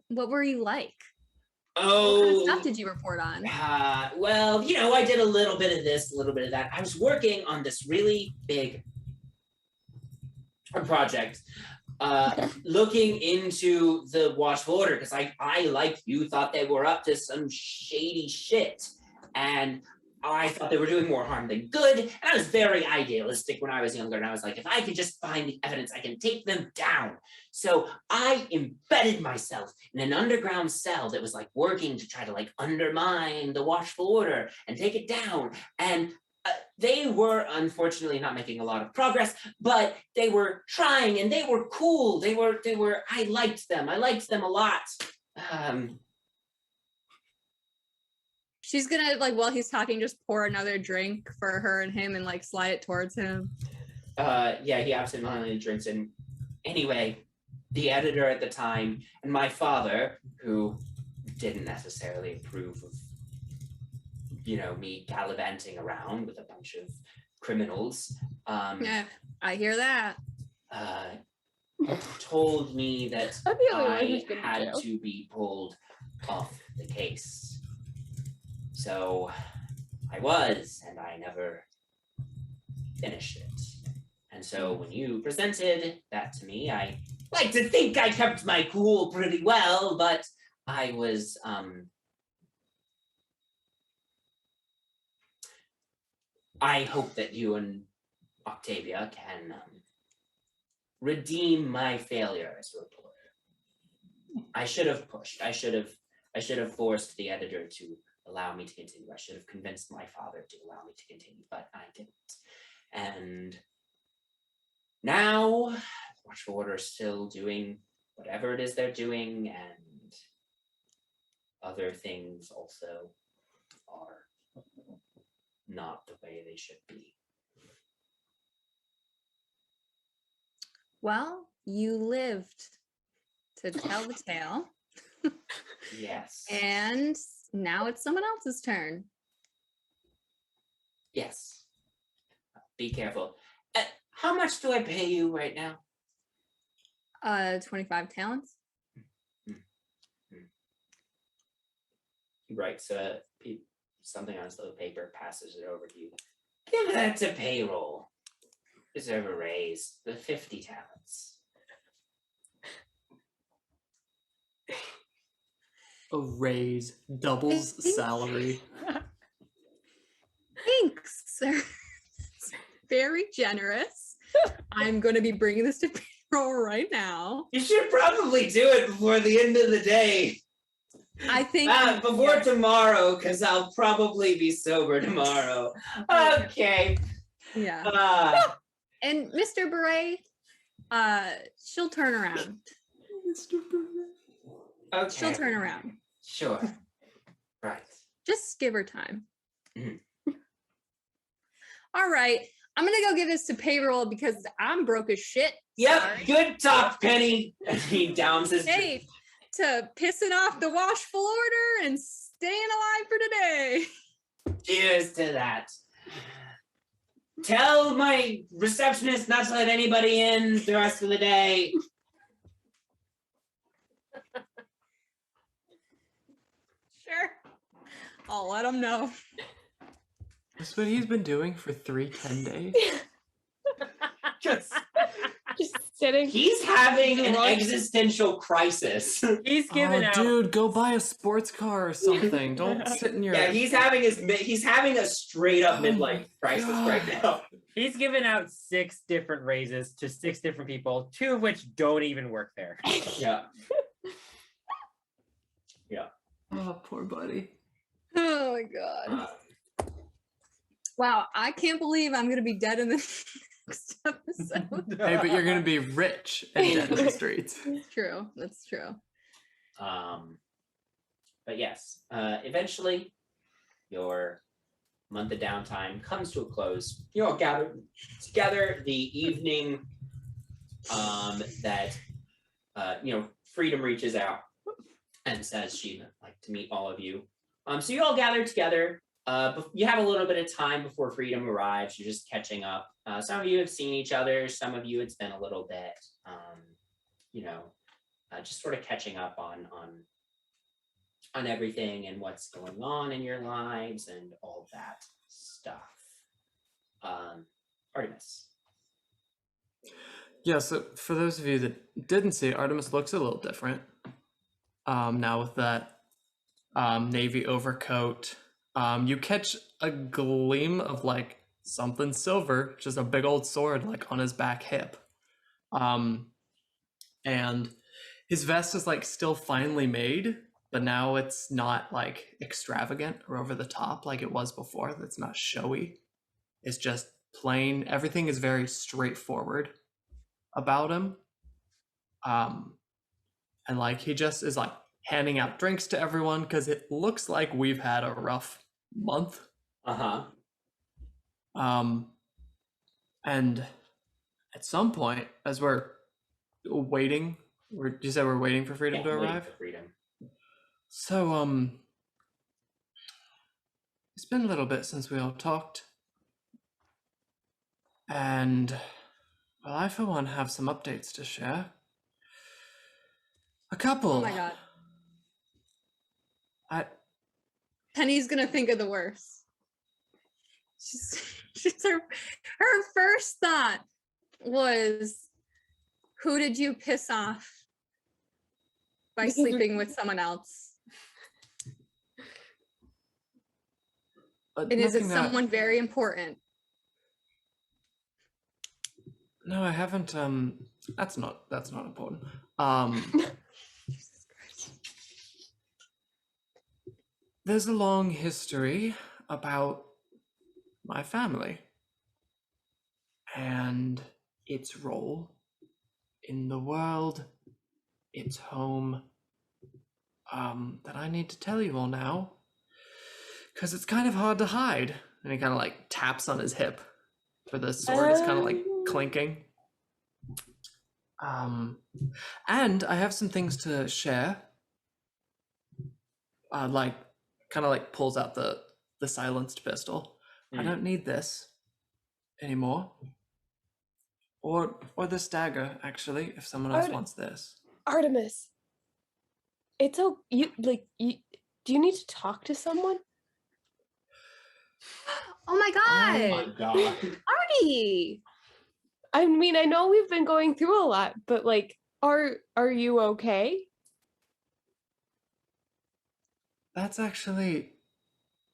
were you like?
Oh,
what kind of stuff did you report on?
Well, I did a little bit of this, a little bit of that. I was working on this really big project, looking into the Watchful Order, because I, like you, thought they were up to some shady shit. And I thought they were doing more harm than good. And I was very idealistic when I was younger. And I was like, if I could just find the evidence, I can take them down. So I embedded myself in an underground cell that was working to try to undermine the Watchful Order and take it down. And they were unfortunately not making a lot of progress, but they were trying and they were cool. They were, I liked them. I liked them a lot.
She's gonna while he's talking, just pour another drink for her and him and slide it towards him.
Yeah, he absentmindedly drinks it. Anyway, the editor at the time and my father, who didn't necessarily approve of, me gallivanting around with a bunch of criminals.
Yeah, I hear that.
Told me that I had to be pulled off the case. So I was, and I never finished it. And so when you presented that to me, I like to think I kept my cool pretty well, but I was, I hope that you and Octavia can redeem my failure as a reporter. I should have pushed. I should have forced the editor to allow me to continue. I should have convinced my father to allow me to continue, but I didn't. And now, Watchful Order is still doing whatever it is they're doing, and other things also are not the way they should be.
Well, you lived to tell the tale.
Yes.
And now it's someone else's turn.
Yes. Be careful. How much do I pay you right now?
25 talents.
He writes something on his little paper, passes it over to you. Give that to payroll. Deserve a raise. The 50 talents.
A raise, doubles salary.
Thanks, sir. Very generous. I'm going to be bringing this to payroll right now.
You should probably do it before the end of the day.
I think
before tomorrow, because I'll probably be sober tomorrow. Okay.
Yeah. And Mr. Beret, she'll turn around.
Mr.
Okay.
She'll turn around.
Sure. Right.
Just give her time.
Mhm.
All right. I'm going to go give this to payroll because I'm broke as shit.
Yep.
Sorry.
Good talk, Penny. And he downs his.
Hey, to pissing off the Watchful Order and staying alive for today.
Cheers to that. Tell my receptionist not to let anybody in the rest of the day.
Sure. I'll let them know.
That's what he's been doing for 10 days.
Just
sitting.
He's having an existential crisis.
he's giving out.
Dude, go buy a sports car or something. Don't sit in your.
Yeah, he's having a straight up midlife crisis right now.
He's given out 6 different raises to 6 different people, 2 of which don't even work there.
Yeah. Yeah.
Oh, poor buddy.
Oh my god. Wow, I can't believe I'm gonna be dead in the next episode.
Hey, but you're gonna be rich and dead in the streets.
True, that's true.
But yes, eventually your month of downtime comes to a close. You all gather together the evening that Freedom reaches out and says she'd like to meet all of you. So you all gather together. You have a little bit of time before Freedom arrives. You're just catching up. Some of you have seen each other. Some of you it's been a little bit. Just sort of catching up on everything and what's going on in your lives and all that stuff. Artemis.
Yeah, so for those of you that didn't see, Artemis looks a little different. Now with that navy overcoat, you catch a gleam of like something silver, just a big old sword like on his back hip. And his vest is like still finely made, but now it's not like extravagant or over the top like it was before. It's not showy. It's just plain. Everything is very straightforward about him. And like he just is like handing out drinks to everyone because it looks like we've had a rough month. And at some point, as we're waiting, you said we're waiting for Freedom to arrive?
Freedom.
So, it's been a little bit since we all talked. And, well, I for one have some updates to share. A couple.
Oh my god. Penny's gonna think of the worst. Her first thought was, who did you piss off by sleeping with someone else? And is it someone very important?
No, I haven't. That's not important. There's a long history about my family and its role in the world, its home, that I need to tell you all now, because it's kind of hard to hide. And he kind of like taps on his hip, where the sword is kind of like clinking. And I have some things to share. Like, kind of like pulls out the silenced pistol. I don't need this anymore. Or this dagger, actually, if someone else wants this.
Artemis, it's do you need to talk to someone?
Oh my god!
Oh my god!
Artie!
I mean, I know we've been going through a lot, but like, are you okay?
That's actually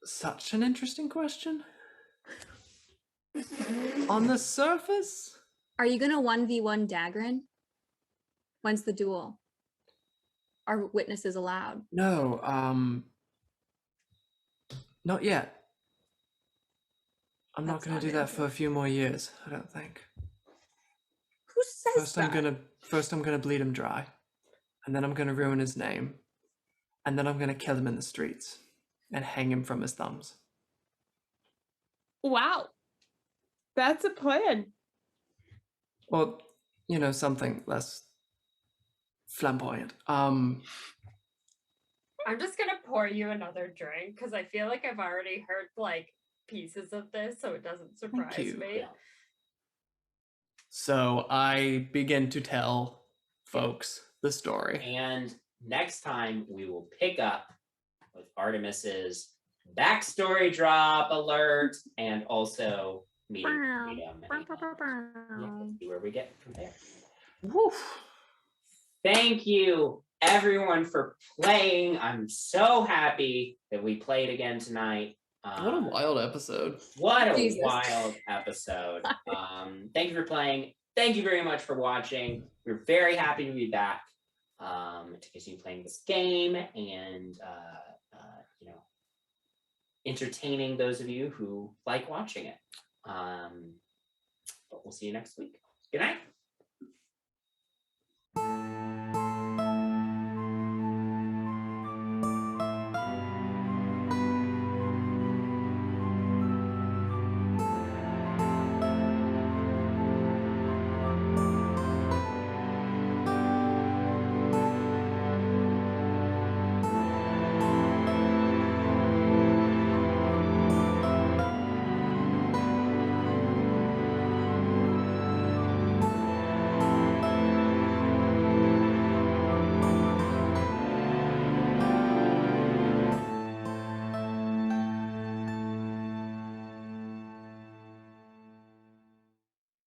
such an interesting question. On the surface,
Are you gonna 1v1 Daggerin? When's the duel? Are witnesses allowed?
No, not yet. I'm not
That's
gonna
not
do that for a
interesting.
few more years, I don't think.
Who says
First I'm gonna bleed him dry. And then I'm gonna ruin his name. And then I'm gonna kill him in the streets and hang him from his thumbs.
Wow. That's a plan.
Well, you know, something less flamboyant.
I'm just gonna pour you another drink because I feel like I've already heard like pieces of this, so it doesn't surprise
you.
me.
So I begin to tell folks the story.
And next time we will pick up with Artemis's backstory drop alert and also meeting Freedom. Let's see where we get from there.
Woof.
Thank you, everyone, for playing. I'm so happy that we played again tonight.
What a wild episode.
What a
Jesus.
wild episode. Thank you for playing. Thank you very much for watching. We're very happy to be back to continue playing this game and entertaining those of you who like watching it. But we'll see you next week. Good night.